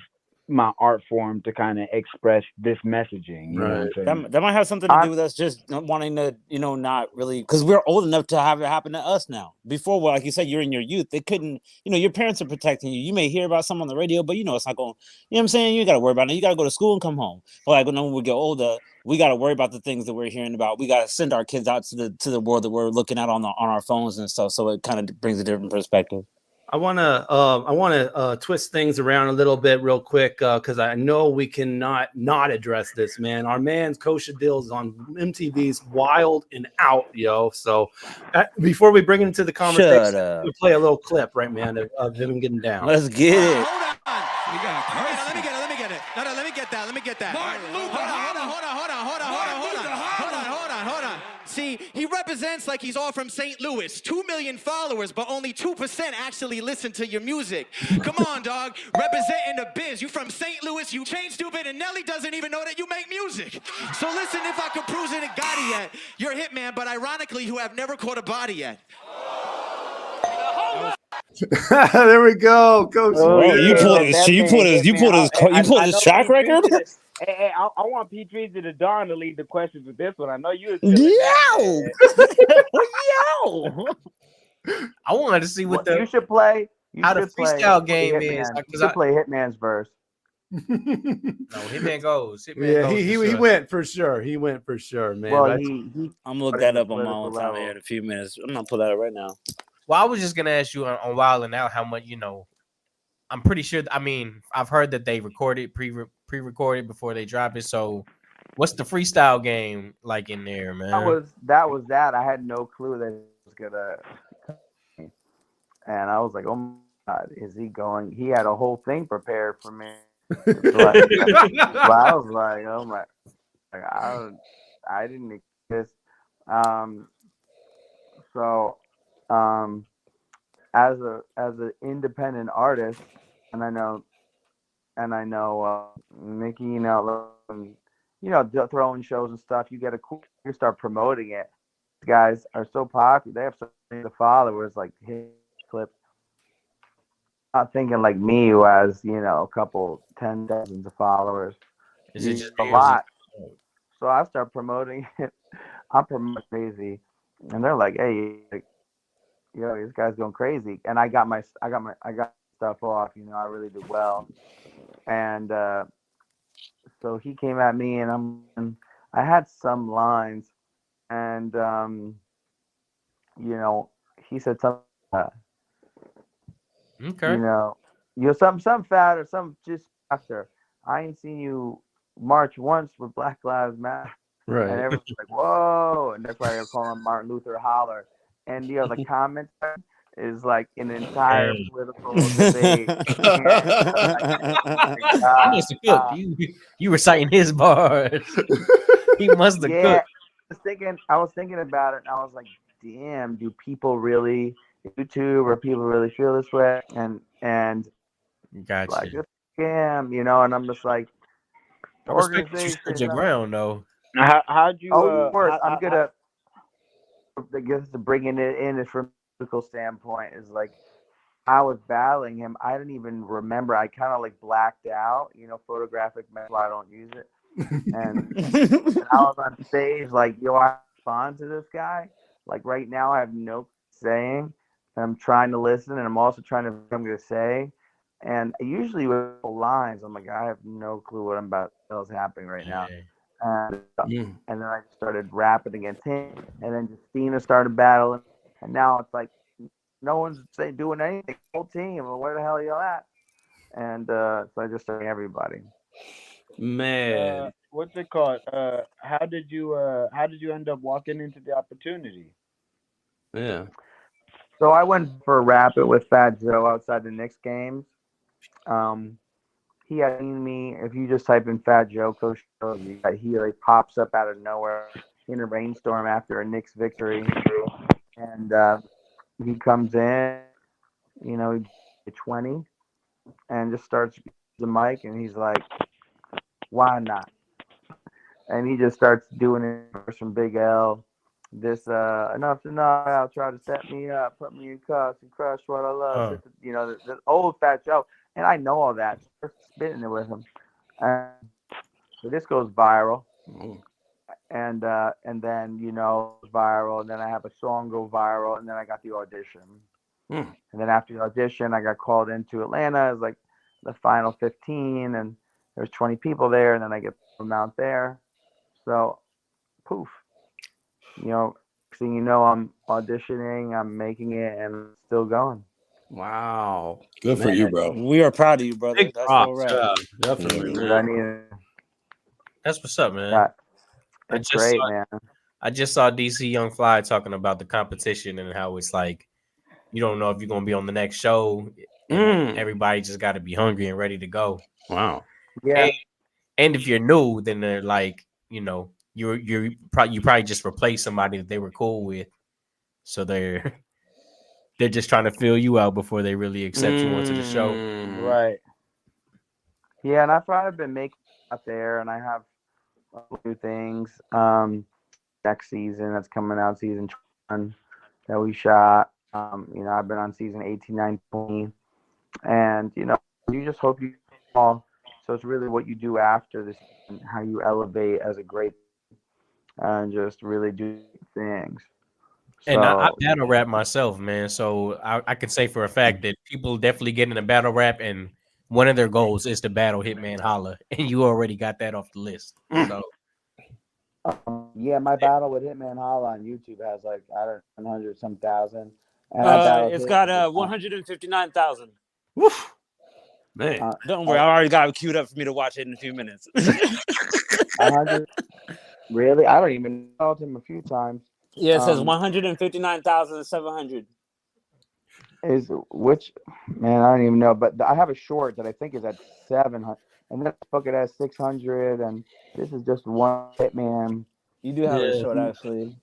my art form to kind of express this messaging. You know what I'm saying? That might have something to do with us just wanting to, not really, because we're old enough to have it happen to us now. Before, well, like you said, you're in your youth. They couldn't, your parents are protecting you. You may hear about something on the radio, but it's not going, you know what I'm saying? You got to worry about it. You got to go to school and come home. But like when we get older, we got to worry about the things that we're hearing about. We got to send our kids out to the world that we're looking at on our phones and stuff. So it kind of brings a different perspective. I want to twist things around a little bit real quick, because I know we cannot not address this, man. Our man's Kosha Dillz on MTV's Wild and Out, yo. So before we bring it into the conversation, we'll play a little clip, right, man, of him getting down. Let's get it. Hold on. Let me get it. No, let me get that. Hold on. See, he represents like he's all from St. Louis. 2 million followers, but only 2% actually listen to your music. Come on, dog. Representing the biz. You from St. Louis, you Chain Stupid, and Nelly doesn't even know that you make music. So listen, if I could prove it, got it yet. You're a hitman, but ironically, who have never caught a body yet. There we go, Coach. Well, you pulled his track record. Hey, I want P. Treasy the Dawn to lead the questions with this one. I know you was Yo. I wanted to see what you should play. How the freestyle game is. You should play Hitman's verse. No, Hitman goes. He went for sure. He went for sure, man. Well, I'm gonna look that up on my own time here in a few minutes. I'm gonna pull that up right now. Well, I was just gonna ask you on Wild 'N Out how much, I'm pretty sure. I mean, I've heard that they recorded pre-recorded before they drop it. So, what's the freestyle game like in there, man? That was that. I had no clue that it was gonna. And I was like, oh my God, is he going? He had a whole thing prepared for me. But I was like, oh my, I didn't exist. So, as an independent artist, and I know Mickey, throwing shows and stuff. You start promoting it. These guys are so popular. They have so many followers, like hit clip. Not thinking like me, who has a couple 10 dozens of followers. Is it just a lot? So I start promoting it. I'm promoting crazy, and they're like, "Hey, this guy's going crazy." And I got stuff off. I really did well, and so he came at me, and I had some lines, and he said something. Okay. Some fat or some just after. I ain't seen you march once with Black Lives Matter. Right. And everyone's like, whoa. And that's why they're calling Martin Luther Holler. And the comment is like an entire political debate. You reciting his bars. He must have cooked. I was thinking about it, and I was like, damn, do people really YouTube or people really feel this way? And gotcha. Like this scam, and I'm just like, organization. Your ground though. How'd you? Of course, I'm gonna. I guess to bringing it in from a political standpoint is like, I was battling him. I didn't even remember. I kind of like blacked out. Photographic metal. I don't use it. And I was on stage like, I respond to this guy. Like right now, I have no saying. I'm trying to listen, and I'm also trying to what I'm going to say. And usually with lines, I'm like, I have no clue what what's happening right now. And then I started rapping against him, and then Justina started battling, and now it's like no one's doing anything. The whole team, well, where the hell are y'all at? And so I just started everybody. Man, what's it called? How did you end up walking into the opportunity? Yeah. So I went for a rapid with Fat Joe outside the Knicks games. He had seen me. If you just type in Fat Joe, Kosha Dillz, he like pops up out of nowhere in a rainstorm after a Knicks victory, and he comes in, he's 20, and just starts the mic, and he's like, "Why not?" And he just starts doing it from Big L. This enough's enough. I'll try to set me up, put me in cuffs, and crush what I love. The old Fat Joe, and I know all that. So spitting it with him, so this goes viral, and then viral, and then I have a song go viral, and then I got the audition, and then after the audition, I got called into Atlanta as like the final 15, and there's 20 people there, and then I get them out there, so poof. Next thing you know, I'm auditioning, I'm making it, and I'm still going. Wow. Good for you, bro. We are proud of you, brother. Big That's props, so right. Definitely. That's what's up, man. It's great, man. I just saw DC Young Fly talking about the competition and how it's like you don't know if you're gonna be on the next show. Everybody just got to be hungry and ready to go. Wow. Yeah. And if you're new, then they're like, you probably just replace somebody that they were cool with, so they're just trying to fill you out before they really accept you onto the show. Right. Yeah, and I've probably been making out there, and I have a few things. Next season that's coming out, season 1 that we shot. I've been on season 18, 19, 20, and you just hope you all. So it's really what you do after this, and how you elevate as a great, and just really do things. And I So battle rap myself, man. So I can say for a fact that people definitely get into battle rap, and one of their goals is to battle Hitman Holla, and you already got that off the list. So yeah, my battle with Hitman Holla on YouTube has like 100 some thousand, and I battled It's him. got 159,000. Woof. Man, don't worry, I already got it queued up for me to watch it in a few minutes. 100. Really? I don't even know him a few times. Yeah, it says 159,700. Is which man? I don't even know. But I have a short that I think is at 700, and that fucking has 600, and this is just one Hitman. You do have a short, actually.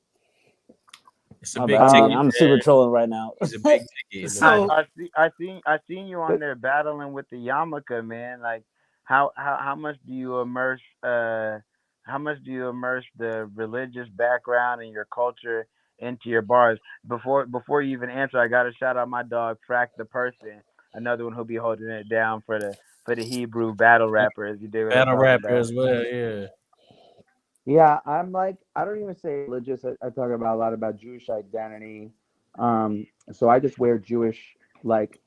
It's a big ticket. I'm super trolling right now. It's a big ticket. So I seen you on there battling with the yarmulke, man. Like how much do you immerse the religious background and your culture into your bars? Before you even answer, I gotta shout out my dog Frack the Person, another one who'll be holding it down for the Hebrew battle rappers. You do Battle rapper as well, yeah. Yeah, I'm like, I don't even say religious. I talk about a lot about Jewish identity. So I just wear Jewish like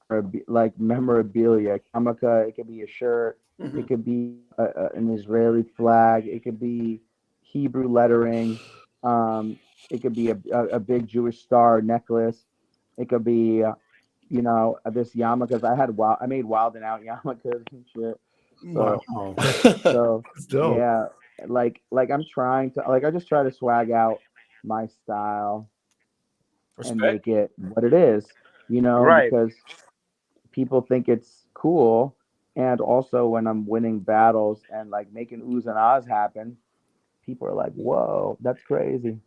memorabilia. Yarmulke, it could be a shirt, it could be an Israeli flag, it could be Hebrew lettering, it could be a big Jewish star necklace, it could be this yarmulke. I made Wild and Out yarmulkes and shit. So, wow. So That's dope. yeah, like I'm trying to I just try to swag out my style and make it what it is, Right. because people think it's cool. And also when I'm winning battles and like making oohs and ahs happen, people are like, whoa, that's crazy.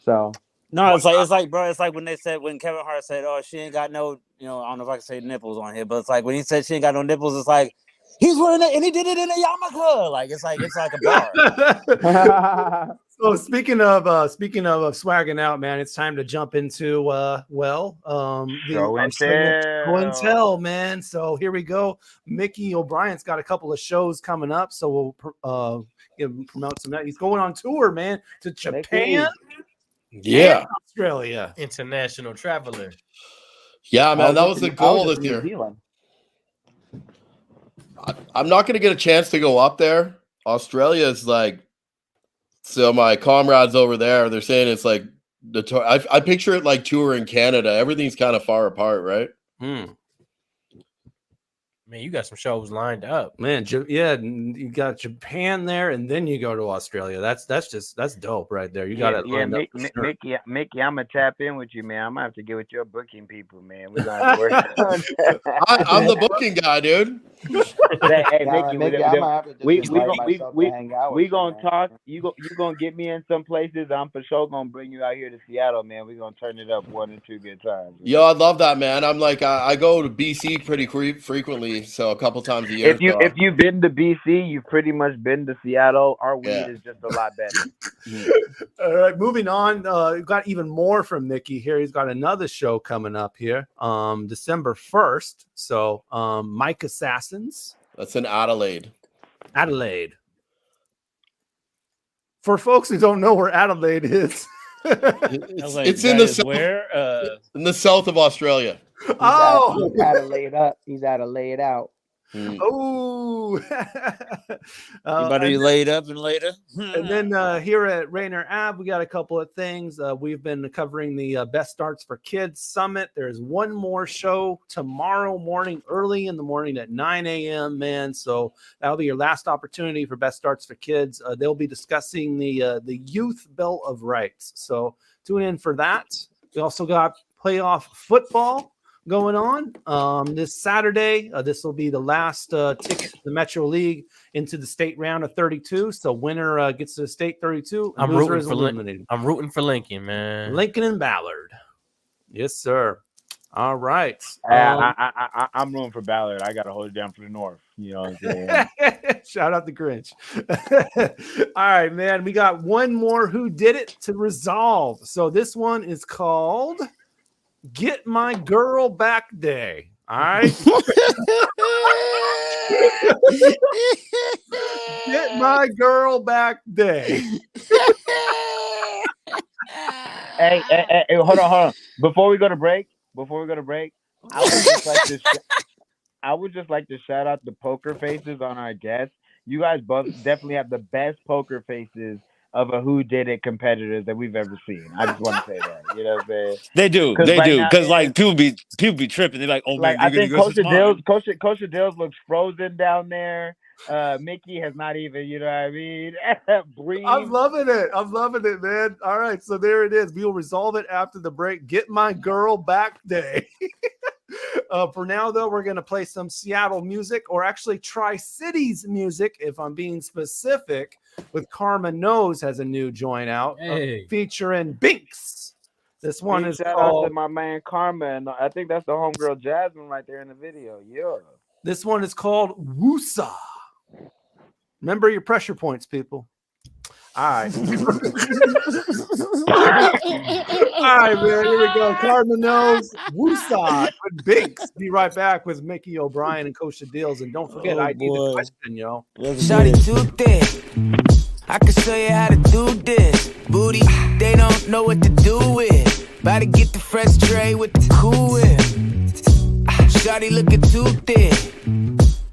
So No, it's like, bro, it's like when Kevin Hart said, "Oh, she ain't got no," I don't know if I can say nipples on here, but it's like when he said she ain't got no nipples, it's like he's wearing it and he did it in a yarmulke. Like it's like a bar. So speaking of swagging out, man, it's time to jump into Show and Show and Tell, man. So here we go. Mickey O'Brien's got a couple of shows coming up, so we'll promote some. He's going on tour, man, to Japan. Yeah. And Australia. International traveler. Yeah, man, that was the goal this year. I'm not going to get a chance to go up there. Australia is like, so my comrades over there, they're saying it's like the tour. I picture it like tour in Canada. Everything's kind of far apart, right? Man, you got some shows lined up, man. Yeah, you got Japan there, and then you go to Australia. That's dope right there. You got it. Yeah, Mickey, I'm gonna tap in with you, man. I'm gonna have to get with your booking people, man. We're gonna have to work on that. I'm the booking guy, dude. Hey, Mickey, I'm gonna have to we gonna talk. You gonna get me in some places. I'm for sure gonna bring you out here to Seattle, man. We're gonna turn it up 1 or 2 good times. Yo, I love that, man. I'm like, I go to BC pretty frequently, so a couple times a year. If you've been to BC, you've pretty much been to Seattle. Our weed is just a lot better. All right, moving on. We've got even more from Mickey here. He's got another show coming up here, December 1st. So, Mike Assassins. That's in Adelaide. Adelaide. For folks who don't know where Adelaide is, it's in the south, in the south of Australia. He's out to lay it up. He's out to lay it out. Oh, you better be laid up and later. And then here at Rainier Ave, we got a couple of things. We've been covering the Best Starts for Kids Summit. There's one more show tomorrow morning, early in the morning at 9 a.m., man. So that'll be your last opportunity for Best Starts for Kids. They'll be discussing the Youth Bill of Rights. So tune in for that. We also got playoff football going on this Saturday. This will be the last ticket to the Metro League into the state round of 32. So winner gets to the state 32. I'm rooting for Lincoln, man. Lincoln and Ballard. Yes, sir. All right. I'm rooting for Ballard. I got to hold it down for the North. You know what I'm saying? Shout out the Grinch. All right, man. We got one more Who Did It to resolve. So this one is called Get My Girl Back Day. All right. Get My Girl Back Day. Hey, hold on. Before we go to break, I would just like to shout out the poker faces on our guests. You guys both definitely have the best poker faces of a Who Did It competitors that we've ever seen. I just want to say that. You know what I'm saying? They do. Because like people be tripping. They're like, oh like man, I think Kosha Dillz looks frozen down there. Mickey has not even, you know what I mean? Breathe. I'm loving it, man. All right, so there it is. We'll resolve it after the break. Get My Girl Back Day. For now, though, we're going to play some Seattle music, or actually Tri-Cities music, if I'm being specific, with Karma Knows has a new joint out featuring Binks. This one is shout called... out to my man Karma, and I think that's the homegirl Jasmine right there in the video. Yeah. This one is called Woosa. Remember your pressure points, people. All right. All right, man. Here we go. Karma Knows, Woosa, with Binks. Be right back with Mickey O'Brien and Kosha Dillz. And don't forget, I need the question, yo. Shawty too thick. I can show you how to do this. Booty, they don't know what to do with. About to get the fresh tray with the cool whip. Shawty looking too thick.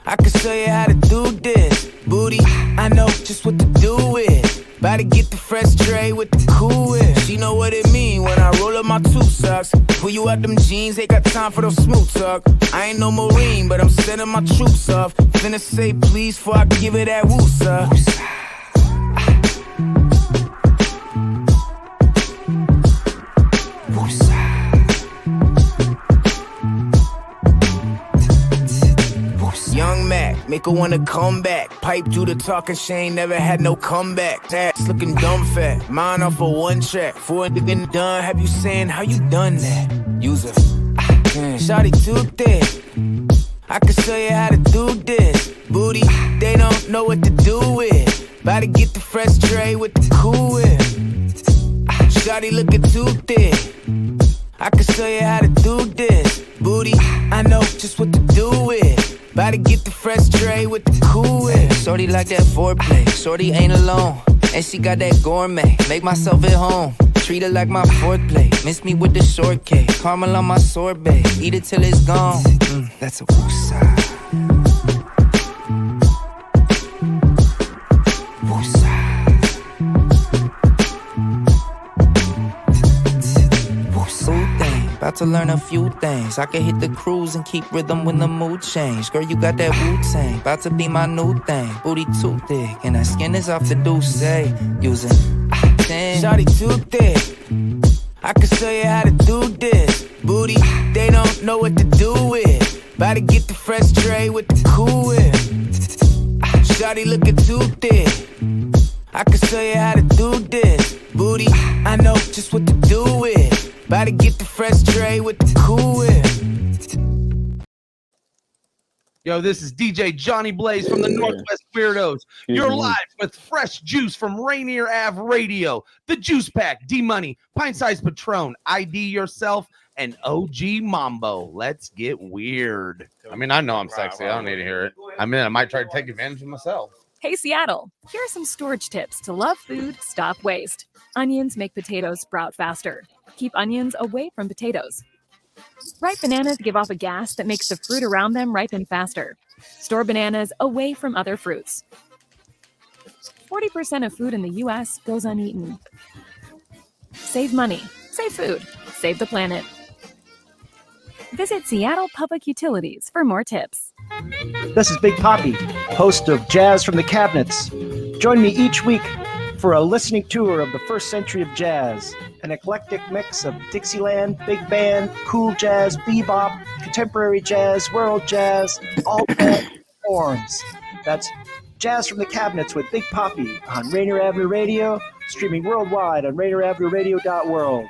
I can show you how to do this. Booty, I know just what to do with. About to get the fresh tray with the cool whip. She know what it mean when I roll up my two socks. Pull you out them jeans, ain't got time for those smooth talk. I ain't no Marine, but I'm sending my troops off. Finna say please before I give it that woosa. Young Mac, make her wanna come back. Pipe through the talking, she ain't never had no comeback. Ass looking dumb fat, mine off of one track. For a nigga done, have you saying how you done that? Use a shawty too thick. I can show you how to do this. Booty, they don't know what to do with. About to get the fresh tray with the cool whip. Shawty looking too thick. I can show you how to do this. Booty, I know just what to do with. About to get the fresh tray with the cool whip. Shorty like that foreplay. Shorty ain't alone. And she got that gourmet. Make myself at home. Treat her like my fourth plate. Miss me with the shortcake. Caramel on my sorbet. Eat it till it's gone. That's a woosah. About to learn a few things. I can hit the cruise and keep rhythm when the mood change. Girl, you got that Wu-Tang. About to be my new thing. Booty too thick and that skin is off the douce. Using shawty too thick. I can show you how to do this. Booty, they don't know what to do with. About to get the fresh tray with the cool whip. Shawty looking too thick. I can show you how to do this. Booty, I know just what to do with. About to get the fresh tray with the cool whip. Yo, this is DJ Johnny Blaze from the Northwest Weirdos. You're live with fresh juice from Rainier Ave Radio, the Juice Pack, D-Money, Pint Size Patron, ID Yourself, and OG Mambo. Let's get weird. I mean, I know I'm sexy. I don't need to hear it. I mean, I might try to take advantage of myself. Hey, Seattle, here are some storage tips to love food, stop waste. Onions make potatoes sprout faster. Keep onions away from potatoes. Ripe bananas give off a gas that makes the fruit around them ripen faster. Store bananas away from other fruits. 40% of food in the U.S. goes uneaten. Save money, save food, save the planet. Visit Seattle Public Utilities for more tips. This is Big Poppy, host of Jazz from the Cabinets. Join me each week for a listening tour of the first century of jazz, an eclectic mix of Dixieland, big band, cool jazz, bebop, contemporary jazz, world jazz, all forms. That's Jazz from the Cabinets with Big Poppy on Rainier Avenue Radio, streaming worldwide on RainierAvenueRadio.world.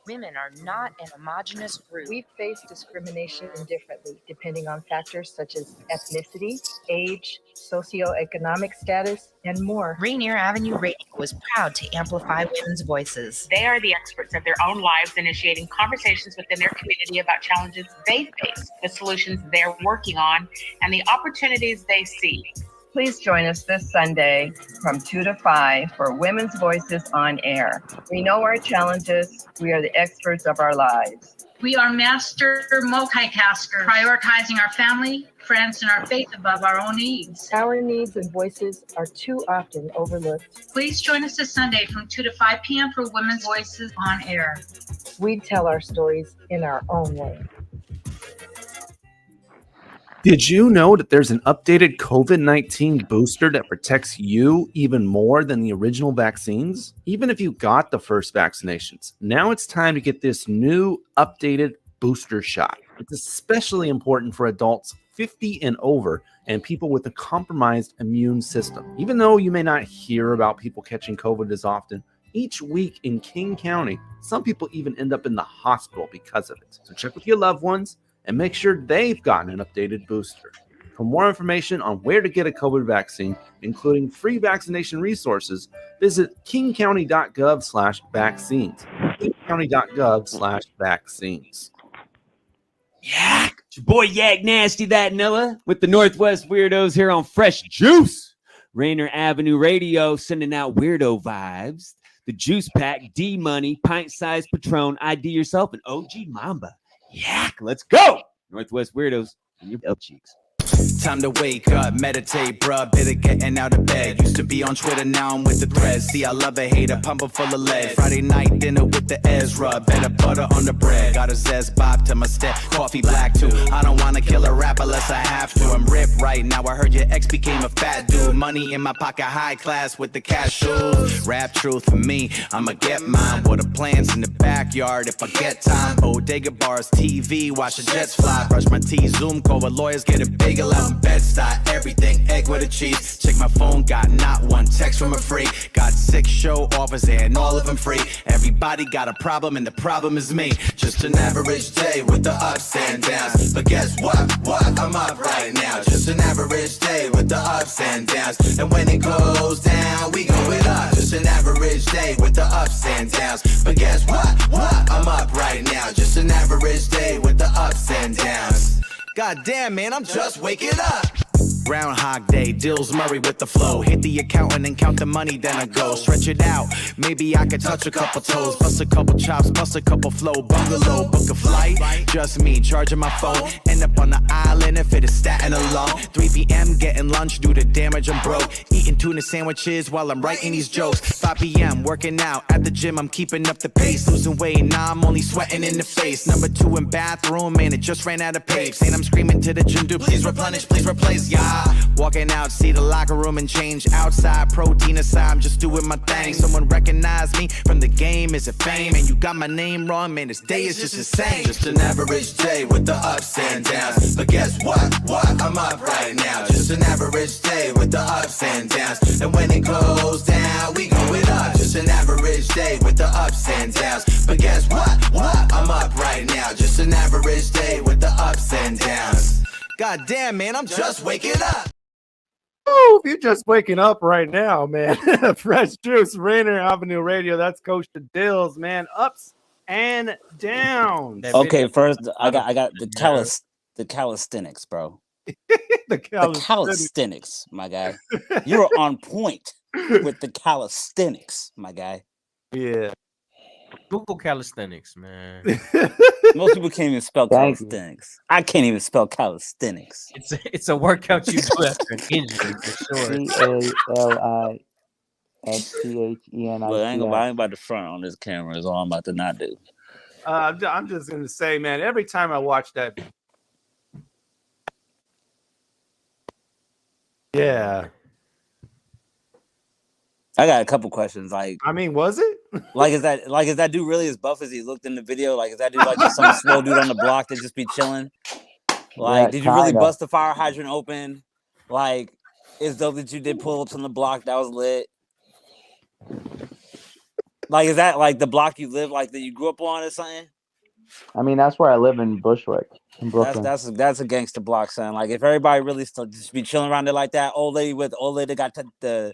Women are not an homogenous group. We face discrimination differently depending on factors such as ethnicity, age, socioeconomic status, and more. Rainier Avenue Radio was proud to amplify women's voices. They are the experts of their own lives, initiating conversations within their community about challenges they face, the solutions they're working on, and the opportunities they see. Please join us this Sunday from 2 to 5 for Women's Voices on Air. We know our challenges. We are the experts of our lives. We are master multitaskers, prioritizing our family, friends, and our faith above our own needs. Our needs and voices are too often overlooked. Please join us this Sunday from 2 to 5 p.m. for Women's Voices on Air. We tell our stories in our own way. Did you know that there's an updated COVID-19 booster that protects you even more than the original vaccines? Even if you got the first vaccinations, now it's time to get this new updated booster shot. It's especially important for adults 50 and over and people with a compromised immune system. Even though you may not hear about people catching COVID as often, each week in King County, some people even end up in the hospital because of it. So check with your loved ones and make sure they've gotten an updated booster. For more information on where to get a COVID vaccine, including free vaccination resources, visit kingcounty.gov/vaccines. kingcounty.gov/vaccines. Yak! It's your boy Yak Nasty That Noah with the Northwest Weirdos here on Fresh Juice. Rainier Avenue Radio sending out weirdo vibes. The Juice Pack, D Money, Pint Size Patron, ID Yourself, and OG Mambo. Yak, let's go! Northwest Weirdos and your butt cheeks. Time to wake up, meditate, bruh. Better getting out of bed. Used to be on Twitter, now I'm with the threads. See, I love a hater, pumper full of lead. Friday night dinner with the Ezra. Better butter on the bread. Got a zest bob to my step. Coffee black too. I don't wanna kill a rap unless I have to. I'm ripped right now. I heard your ex became a fat dude. Money in my pocket, high class with the cashews. Rap truth for me, I'ma get mine. With the plants in the backyard if I get time. Bodega bars, TV, watch the jets fly. Brush my teeth, Zoom call with lawyers, get a big allowance. Bed-Stuy, everything, egg with a cheese. Check my phone, got not one text from a freak. Got 6 show offers and all of them free. Everybody got a problem and the problem is me. Just an average day with the ups and downs. But guess what? I'm up right now. Just an average day with the ups and downs. And when it goes down, we go it up. Just an average day with the ups and downs. But guess what? I'm up right now. Just an average day with the ups and downs. God damn, man, I'm just waking up. Groundhog Day, Dillz Murray with the flow. Hit the accountant and count the money, then I go. Stretch it out, maybe I could touch a couple toes. Bust a couple chops, bust a couple flow. Bungalow, book a flight, just me, charging my phone. End up on the island if it is Staten alone. 3 p.m. getting lunch due to damage, I'm broke. Eating tuna sandwiches while I'm writing these jokes. 5 p.m. working out at the gym, I'm keeping up the pace. Losing weight, now I'm only sweating in the face. Number 2 in bathroom, man, it just ran out of pace. And I'm screaming to the gym, dude, please replenish, please replace, yeah. Walking out, see the locker room and change. Outside, protein aside, I'm just doing my thing. Someone recognize me from the game, is it fame? And you got my name wrong, man, this day is just insane. Just an average day with the ups and downs. But guess what? I'm up right now. Just an average day with the ups and downs. And when it goes down, we go it up. Just an average day with the ups and downs. But guess what? I'm up right now. Just an average day with the ups and downs. God damn, man, I'm just waking up. Oh, if you're just waking up right now, man. Fresh Juice, Rainier Avenue Radio. That's Kosha Dillz, man. Ups and downs. Okay, first I got the calisthenics, bro. the calisthenics, my guy. You were on point with the calisthenics, my guy. Yeah. Google calisthenics, man. Most people can't even spell calisthenics. I can't even spell calisthenics. It's a workout you do after an injury for sure. CALISTHENICS. Well, I ain't about to front on this camera. Is all I'm about to not do. I'm just gonna say, man. Every time I watch that, yeah. I got a couple questions. Like, I mean, was it? is that dude really as buff as he looked in the video? Like, is that dude like just some slow dude on the block that just be chilling? Like, Yeah, did you really kinda. bust the fire hydrant open? Like, it's dope that you did pull ups on the block. That was lit. Like, is that like the block you live, like that you grew up on or something? I mean, that's where I live in Bushwick, in Brooklyn. That's a gangster block, son. Like, if everybody really still just be chilling around there like that, old lady got the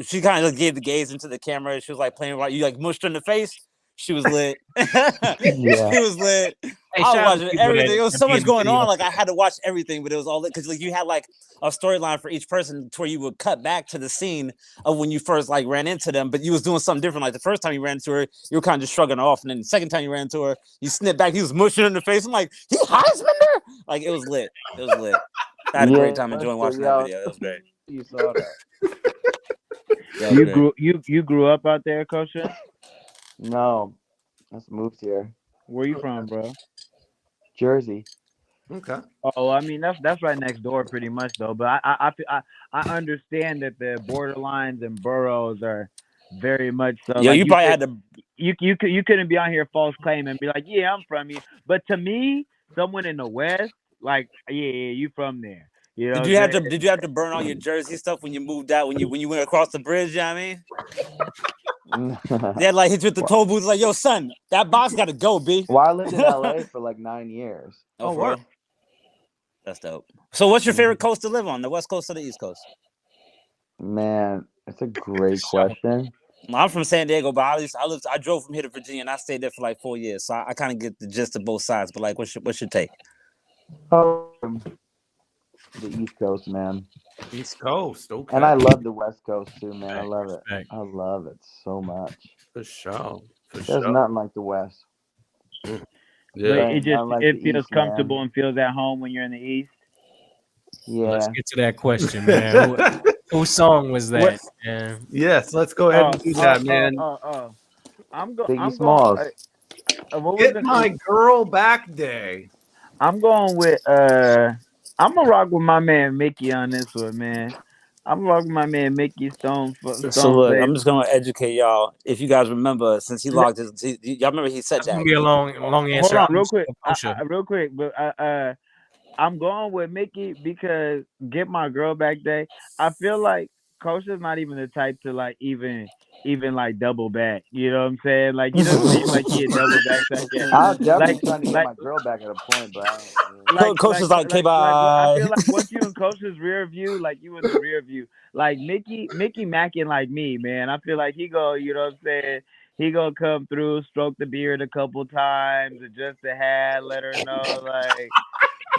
she kind of gave the gaze into the camera. She was like playing right. You like mushed her in the face. She was lit. She was lit. Hey, I was shout out to watching people everything. that It was so be much in the going on. video. Like I had to watch everything, but it was all lit because like you had like a storyline for each person to where you would cut back to the scene of when you first like ran into them, but you was doing something different. Like the first time you ran into her, you were kind of just shrugging her off, and then the second time you ran into her, you snipped back. He was mushing her in the face. I'm like, he Heisman. Like it was lit. It was lit. I had a great time enjoying watching that video. It was great. You saw that. You grew up out there, Kosha? No, I just moved here. Where you from, bro? Jersey. Okay. Oh, I mean that's right next door, pretty much though. But I understand that the borderlines and boroughs are very much so. Yeah, like, you probably had to. You couldn't be on here false claim and be like, yeah, I'm from here. But to me, someone in the West, like, yeah, you from there. You know Did you have to burn all your Jersey stuff when you moved out when you went across the bridge? You know what I mean? They had like hit you with the toll booth, like, yo, son, that box gotta go, B. Well, I lived in LA for like 9 years. Oh, for real? That's dope. So what's your favorite coast to live on? The West Coast or the East Coast? Man, it's a great question. I'm from San Diego, but I drove from here to Virginia and I stayed there for like 4 years. So I kind of get the gist of both sides. But like what's your take? The East Coast, man. East Coast, okay. And I love the West Coast too, man. I love it. Respect. I love it so much. For sure. There's nothing like the West. But it feels comfortable and feels at home when you're in the East. Yeah. Let's get to that question, man. Whose song was that? Yeah. Yes, let's go ahead and do that, man. I'm Biggie Smalls. Get My Girl Back Day. I'm going with I'm gonna rock with my man Mickey on this one, man. I'm rocking my man Mickey Stone. So look, I'm just gonna educate y'all. If you guys remember, since he logged his, y'all remember he said that. Gonna be a long answer. Hold on, real quick, real quick. But I'm going with Mickey because Get My Girl Back Day. I feel like Kosha's not even the type to like even like double back. You know what I'm saying? Like, you don't seem like he a double back. I'll definitely trying to get my girl back at a point, but Coach is like, okay, bye. I feel like once you in Coach's rear view, like you in the rear view, like Mickey macking like me, man. I feel like he go, you know what I'm saying? He gonna come through, stroke the beard a couple times, adjust the hat, let her know, like,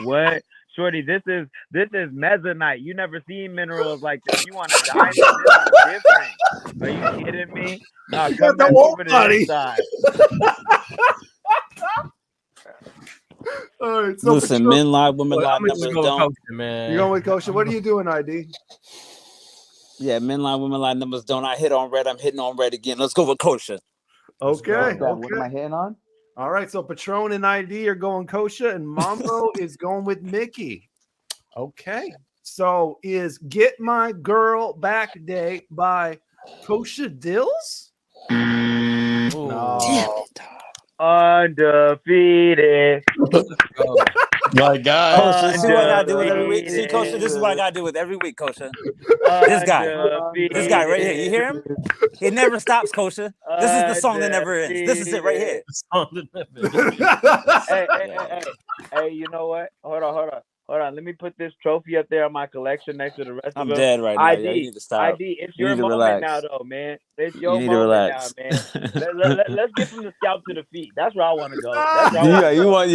what? Shorty, this is mezzanite. You never seen minerals like this. You want a diamond? This is different. Are you kidding me? No, come back over to this side. All right, so listen, men lie, women lie, numbers don't. You going with Kosha? What are you doing, ID? Yeah, men lie, women lie, numbers don't. I hit on red. I'm hitting on red again. Let's go with Kosha. Okay. What am I hitting on? All right, so Patron and ID are going Kosha, and Mambo is going with Mickey. Okay, so is Get My Girl Back Day by Kosha Dillz? No. Damn it, undefeated. My God. Kosha, this is what I gotta do with every week. See, Kosha, this is what I gotta do with every week, Kosha. This guy right here. You hear him? He never stops, Kosha. This is the song that never ends. This is it right here. Hey, you know what? Hold on. Let me put this trophy up there on my collection next to the rest of them. I'm dead right now. ID, you need to stop. ID, it's your moment relax. now, though, man. It's your You need to moment relax. now, man. Let's get from the scalp to the feet. That's where I want to go. You want.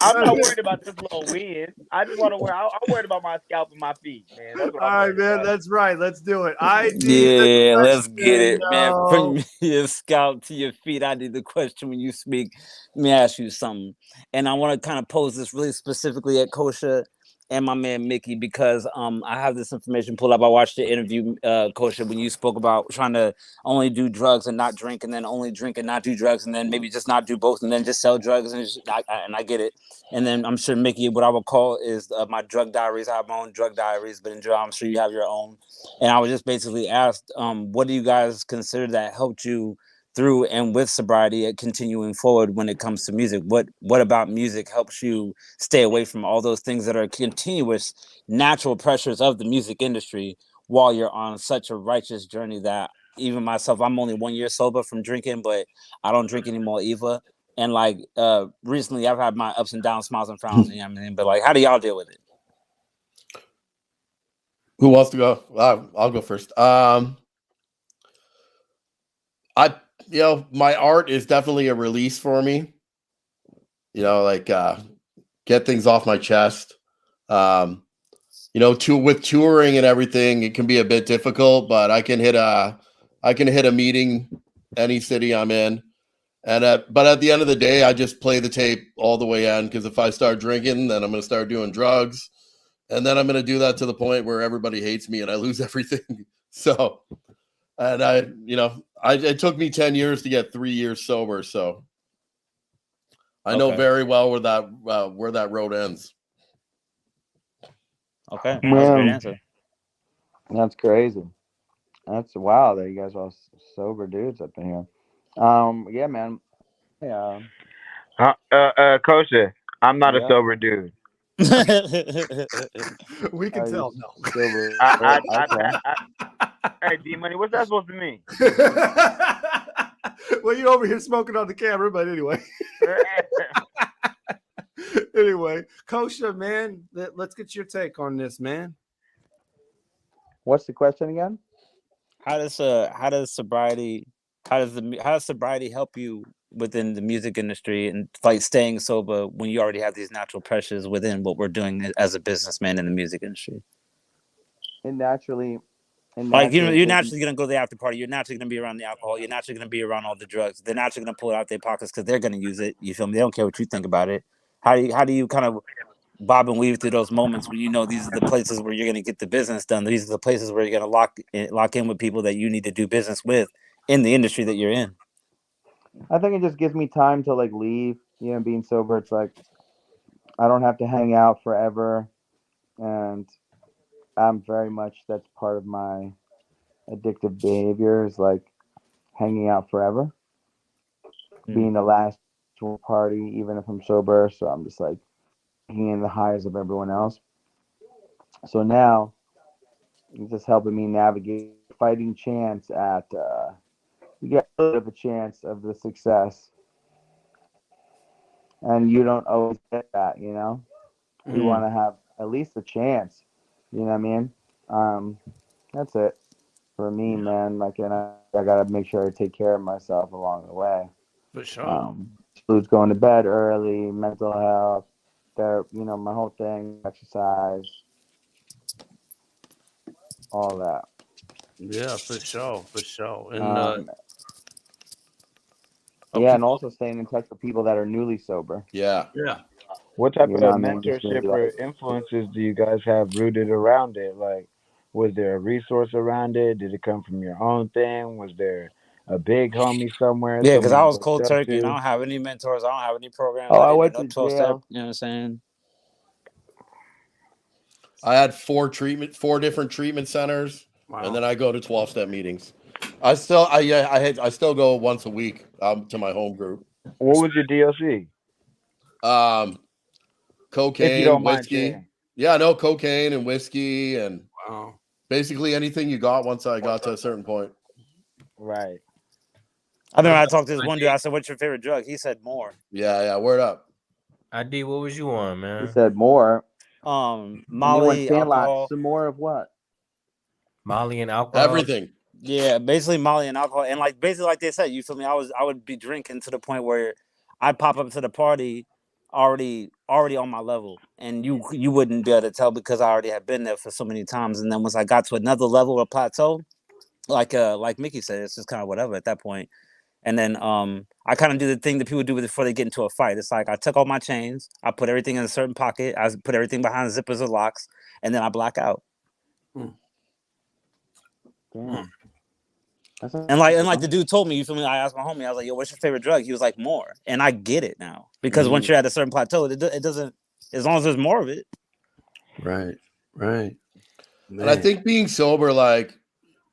I'm not worried about this little win. I just want to wear. I'm worried about my scalp and my feet, man. That's what All right, man. about. That's right. Let's do it. Yeah, let's get it, man. From your scalp to your feet. I need the question when you speak. Let me ask you something, and I want to kind of pose this really specifically at Kosha and my man Mickey because I have this information pulled up. I watched the interview, Kosha, when you spoke about trying to only do drugs and not drink, and then only drink and not do drugs, and then maybe just not do both, and then just sell drugs. And I get it. And then I'm sure Mickey, what I would call is my drug diaries. I have my own drug diaries, but I'm sure you have your own. And I was just basically asked, what do you guys consider that helped you through and with sobriety and continuing forward when it comes to music? What about music helps you stay away from all those things that are continuous natural pressures of the music industry while you're on such a righteous journey that even myself, I'm only 1 year sober from drinking, but I don't drink anymore either. And like recently, I've had my ups and downs, smiles and frowns. You know what I mean? But like, how do y'all deal with it? Who wants to go? I'll go first. My art is definitely a release for me. Like get things off my chest. With touring and everything, it can be a bit difficult, but I can hit a meeting any city I'm in. But at the end of the day, I just play the tape all the way in, because if I start drinking, then I'm going to start doing drugs. And then I'm going to do that to the point where everybody hates me and I lose everything. So, and it took me 10 years to get 3 years sober. So I know very well where that road ends. Okay. That's a great answer. That's crazy. That's wow that you guys are all sober dudes up in here. Yeah, man. Yeah. Kosha, I'm not a sober dude. We can tell. No. Hey, D-Money, what's that supposed to mean? Well, you're over here smoking on the camera, but anyway. Anyway, Kosha, man, let's get your take on this, man. What's the question again? How does sobriety help you within the music industry and like staying sober when you already have these natural pressures within what we're doing as a businessman in the music industry? You're naturally gonna go to the after party. You're naturally gonna be around the alcohol. You're naturally gonna be around all the drugs. They're naturally gonna pull it out their pockets because they're gonna use it. You feel me? They don't care what you think about it. How do you kind of bob and weave through those moments when you know these are the places where you're gonna get the business done? These are the places where you're gonna lock in with people that you need to do business with in the industry that you're in. I think it just gives me time to like leave. Being sober, it's like I don't have to hang out forever, and I'm very much that's part of my addictive behavior is like hanging out forever, being the last to a party, even if I'm sober. So I'm just like taking in the highs of everyone else. So now it's just helping me navigate fighting chance at you get a little bit of a chance of the success, and you don't always get that. You want to have at least a chance. You know what I mean? That's it for me, man. Like, and I gotta make sure I take care of myself along the way. For sure. Includes going to bed early, mental health, my whole thing, exercise, all that. Yeah, for sure. And and also staying in touch with people that are newly sober. Yeah. What type of mentorship or influences do you guys have rooted around it? Like, was there a resource around it? Did it come from your own thing? Was there a big homie somewhere? Yeah, because I was cold turkey and I don't have any mentors. I don't have any programs. I went to 12 step. You know what I'm saying? I had four different treatment centers, and then I go to 12-step meetings. I still go once a week to my home group. What was your DLC? Cocaine, whiskey. Yeah, no, cocaine and whiskey and basically anything you got once I got to a certain point. Right. I remember I talked to this one dude. I said, "What's your favorite drug?" He said, "More." Yeah, word up. ID, what was you on, man? He said more. Molly, alcohol. Some more of what? Molly and alcohol. Everything. Yeah, basically Molly and alcohol, and like basically like they said, you feel me? I would be drinking to the point where I'd pop up to the party already on my level, and you wouldn't be able to tell because I already had been there for so many times. And then once I got to another level or plateau, like Mickey said, it's just kind of whatever at that point. And then I kind of do the thing that people do before they get into a fight. It's like I took all my chains, I put everything in a certain pocket, I put everything behind zippers or locks, and then I black out. Damn. And like the dude told me, you feel me? I asked my homie, I was like, "Yo, what's your favorite drug?" He was like, "More." And I get it now because once you're at a certain plateau, it doesn't. As long as there's more of it. Right. Man. And I think being sober, like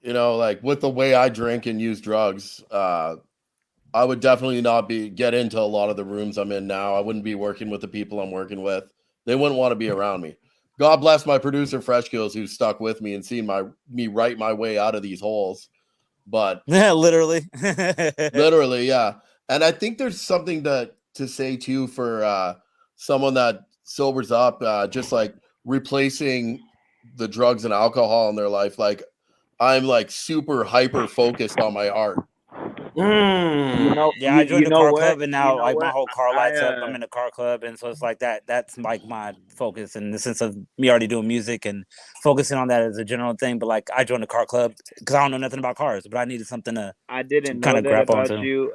with the way I drink and use drugs, I would definitely not get into a lot of the rooms I'm in now. I wouldn't be working with the people I'm working with. They wouldn't want to be around me. God bless my producer, Fresh Kills, who's stuck with me and seen me write my way out of these holes. but Yeah, literally. literally, yeah. And I think there's something to say too for someone that sobers up, just like replacing the drugs and alcohol in their life. Like I'm like super hyper focused on my art. Yeah, I joined the car club, and now like my what? whole car lights up. I'm in the car club, and so it's like that. That's like my focus in the sense of me already doing music and focusing on that as a general thing. But like I joined the car club because I don't know nothing about cars, but I needed something to I didn't kind know of that grab about onto. you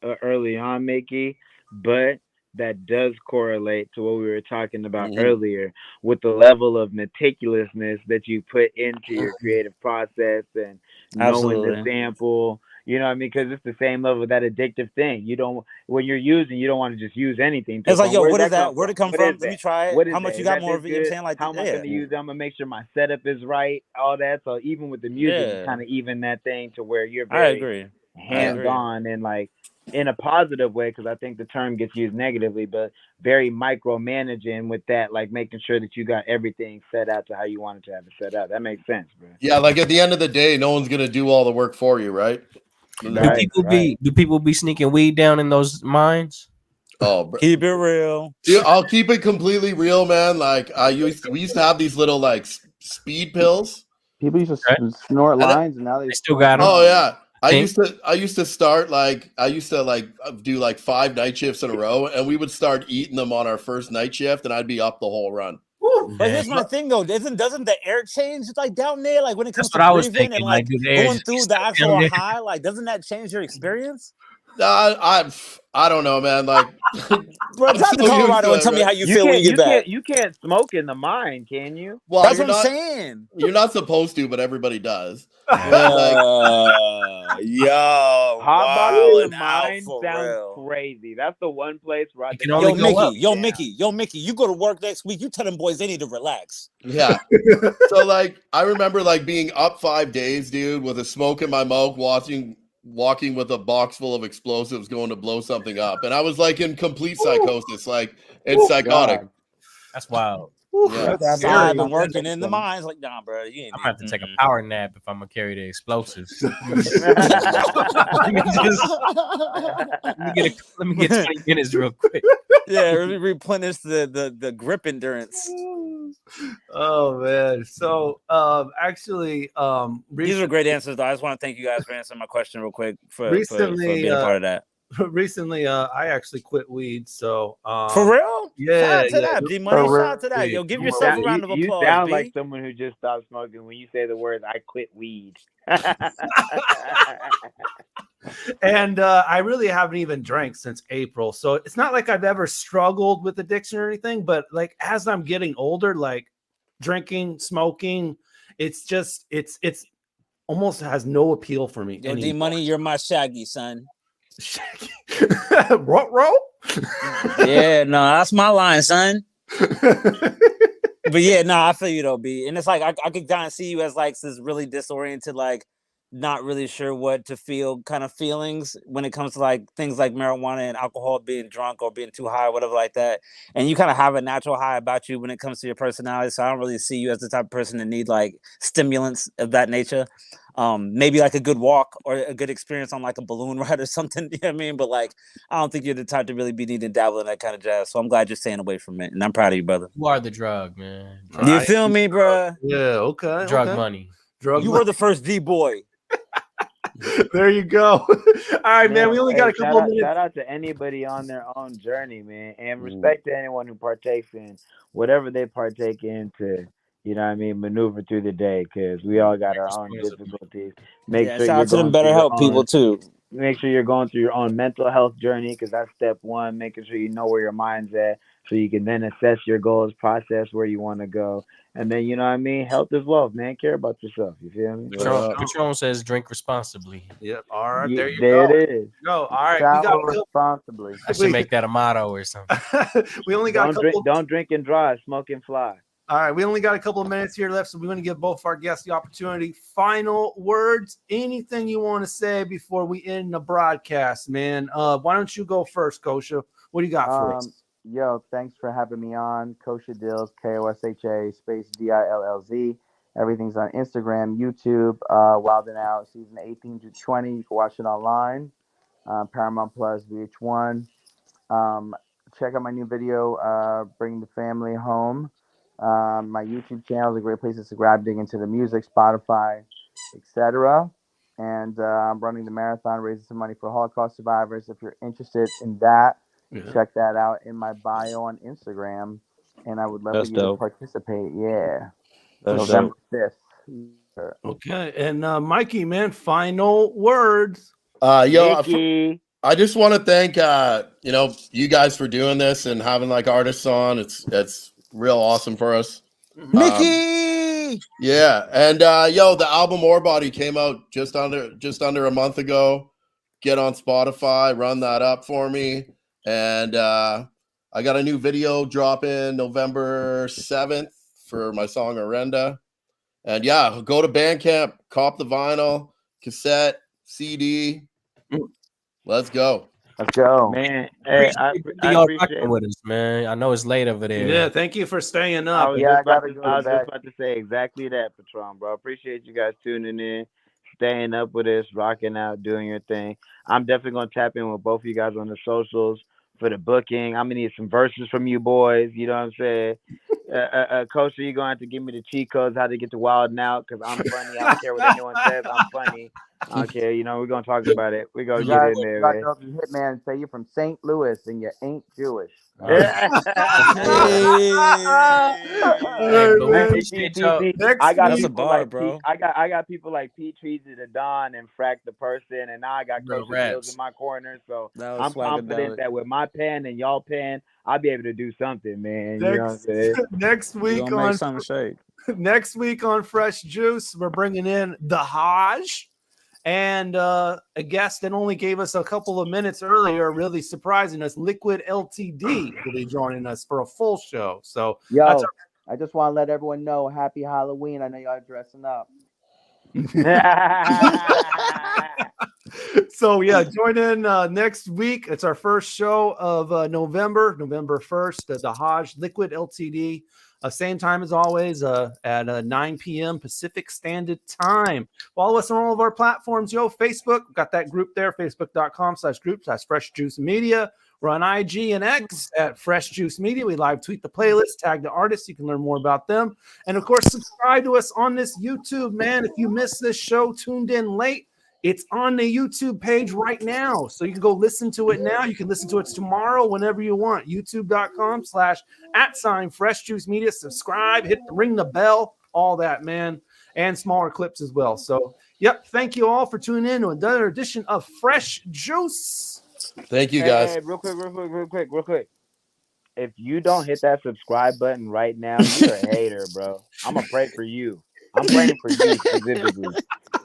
early on, Mickey, but that does correlate to what we were talking about earlier with the level of meticulousness that you put into your creative process and knowing the Absolutely. sample. You know what I mean? Because it's the same level of that addictive thing. You don't, when you're using, you don't want to just use anything. It's like, yo, Where'd what is that? come Where'd it come What from? is Let me that? try it. What is How much that? you Is got that more? this You know what I'm good? saying? Like, How am I yeah. going to use it? I'm going to make sure my setup is right, all that. So even with the music, you kind of even that thing to where you're I very agree. hands-on and like in a positive way, because I think the term gets used negatively, but very micromanaging with that, like making sure that you got everything set out to how you wanted to have it set out. That makes sense, bro. Yeah, like at the end of the day, no one's gonna do all the work for you, right? Do people be sneaking weed down in those mines? Oh, bro. Keep it real. Dude, I'll keep it completely real, man. Like we used to have these little like speed pills. People used to snort lines, and now they still got 'em. Oh yeah, I Pink? used to start like I used to like do like 5 night shifts in a row, and we would start eating them on our first night shift, and I'd be up the whole run. But here's my thing though, doesn't the air change like down there? Like when it comes That's what to I was breathing thinking, and like, like do the air going just through stay the down actual there? high, like doesn't that change your experience? I don't know, man. Like, Bro, drive to Colorado and tell me how you feel when you get back. You can't smoke in the mine, can you? Well, That's you're what I'm not, saying. You're not supposed to, but everybody does. Yo, Hot box in the wildin' out mine for sounds real. crazy. That's the one place where I can Yo, Mickey, you go to work next week. You tell them boys they need to relax. Yeah. So like I remember like being up 5 days, dude, with a smoke in my mouth, walking with a box full of explosives going to blow something up. And I was like in complete psychosis. Like it's psychotic. God. That's wild. Yeah. I've been working in the mines. Like, nah, bro, you ain't. I'm gonna have to take a power nap if I'm gonna carry the explosives. let me get 20 minutes real quick. Yeah, replenish the grip endurance. Oh man. So actually these are great answers though. I just want to thank you guys for answering my question real quick for recently being a part of that. Recently, I actually quit weed. So for real? Yeah, Shout out to that, D Money. Shout out to that. Yo, give yourself a round of applause. You sound B. like someone who just stopped smoking when you say the words "I quit weed." And I really haven't even drank since April. So it's not like I've ever struggled with addiction or anything, but like as I'm getting older, like drinking, smoking, it's just it's almost has no appeal for me. Yo, D Money, you're my Shaggy, son. Bro? Yeah, no, that's my line, son. But yeah, no, I feel you though, B. And it's like I could kind of see you as like this really disoriented, like not really sure what to feel kind of feelings when it comes to like things like marijuana and alcohol, being drunk or being too high or whatever like that. And you kind of have a natural high about you when it comes to your personality. So I don't really see you as the type of person that need like stimulants of that nature. Maybe like a good walk or a good experience on like a balloon ride or something. You know what I mean? But like, I don't think you're the type to really be needing to dabble in that kind of jazz. So I'm glad you're staying away from it. And I'm proud of you, brother. You are the drug, man. You feel me, bro? Yeah, okay. Drug money. You were the first D-boy. There you go. All right, man. We only got a couple minutes. Shout out to anybody on their own journey, man, and respect to anyone who partakes in whatever they partake in to, you know what I mean, maneuver through the day, because we all got our own difficulties. Make sure shout out to you're them going through your BetterHelp people own- too. Make sure you're going through your own mental health journey, because that's step one. Making sure you know where your mind's at, so you can then assess your goals, process where you want to go, and then, you know what I mean, health is wealth, man. Care about yourself. You feel me? Patron says drink responsibly. Yep. All right. Yeah, There you there go. it is. Go. All right. Travel We got a couple, responsibly. I should make that a motto or something. we only got Don't drink and drive. Smoke and fly. All right, we only got a couple of minutes here left, so we want to give both our guests the opportunity. Final words, anything you want to say before we end the broadcast, man. Why don't you go first, Kosha? What do you got for us? Yo, thanks for having me on. Kosha Dillz, Kosha space Dillz. Everything's on Instagram, YouTube, Wild 'N Out, season 18 to 20. You can watch it online, Paramount Plus, VH1. Check out my new video, Bring the Family Home. My YouTube channel is a great place to subscribe, dig into the music, Spotify, etc. And I'm running the marathon, raising some money for Holocaust survivors. If you're interested in that, check that out in my bio on Instagram. And I would love for you to participate. Yeah. November 5th. Okay. And Mikey, man, final words. Yo, I just want to thank you guys for doing this and having like artists on. It's real awesome for us. Mickey. Yeah, and the album Ore Body came out just under a month ago. Get on Spotify, run that up for me, and I got a new video dropping November 7th for my song Arenda. And yeah, go to Bandcamp, cop the vinyl, cassette, CD. Let's go. Let's go, man. Hey, I appreciate with us, man. I know it's late over there. Yeah, thank you for staying up. I was just about to say exactly that, Patron, bro. Appreciate you guys tuning in, staying up with us, rocking out, doing your thing. I'm definitely gonna tap in with both of you guys on the socials for the booking. I'm gonna need some verses from you boys. You know what I'm saying? Kosha, you're gonna have to give me the cheat codes how to get to Wild 'N Out because I'm funny. I don't care what anyone says. I'm funny. I don't care. You know, we're gonna talk about it. We're gonna get in there, man. You got to Hitman and say you're from St. Louis and you ain't Jewish. I got people like Pete Treasy the Don and Frack the Person, and now I got Kosha Dillz in my corner. So I'm confident that with my pen and y'all pen, I'll be able to do something, man. You know what I'm saying? Next week on Fresh Juice, we're bringing in the Hajj. And a guest that only gave us a couple of minutes earlier, really surprising us, Liquid LTD will be joining us for a full show. So, I just want to let everyone know, happy Halloween. I know y'all dressing up. So, yeah, join in next week. It's our first show of November 1st, the Hajj Liquid LTD. Same time as always at 9 p.m. Pacific Standard Time. Follow us on all of our platforms. Facebook, got that group there, facebook.com/group/Fresh Juice Media. We're on IG and X at Fresh Juice Media. We live tweet the playlist, tag the artists. You can learn more about them. And, of course, subscribe to us on this YouTube, man. If you missed this show, tuned in late, it's on the YouTube page right now. So you can go listen to it now. You can listen to it tomorrow whenever you want. YouTube.com/@Fresh Juice Media. Subscribe, ring the bell, all that, man. And smaller clips as well. So, thank you all for tuning in to another edition of Fresh Juice. Thank you, guys. Hey, real quick. If you don't hit that subscribe button right now, you're a hater, bro. I'm going to pray for you. I'm praying for you specifically.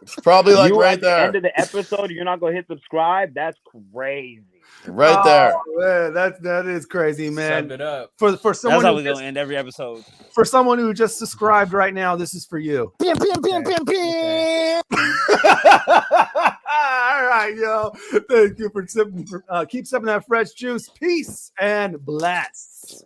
It's probably like right at there. the end of the episode, you're not gonna hit subscribe. That's crazy. Right there. Man, that is crazy, man. Sum it up. For someone That's how we're gonna end every episode. For someone who just subscribed right now, this is for you. All right, yo. Thank you for sipping. Keep sipping that fresh juice. Peace and bless.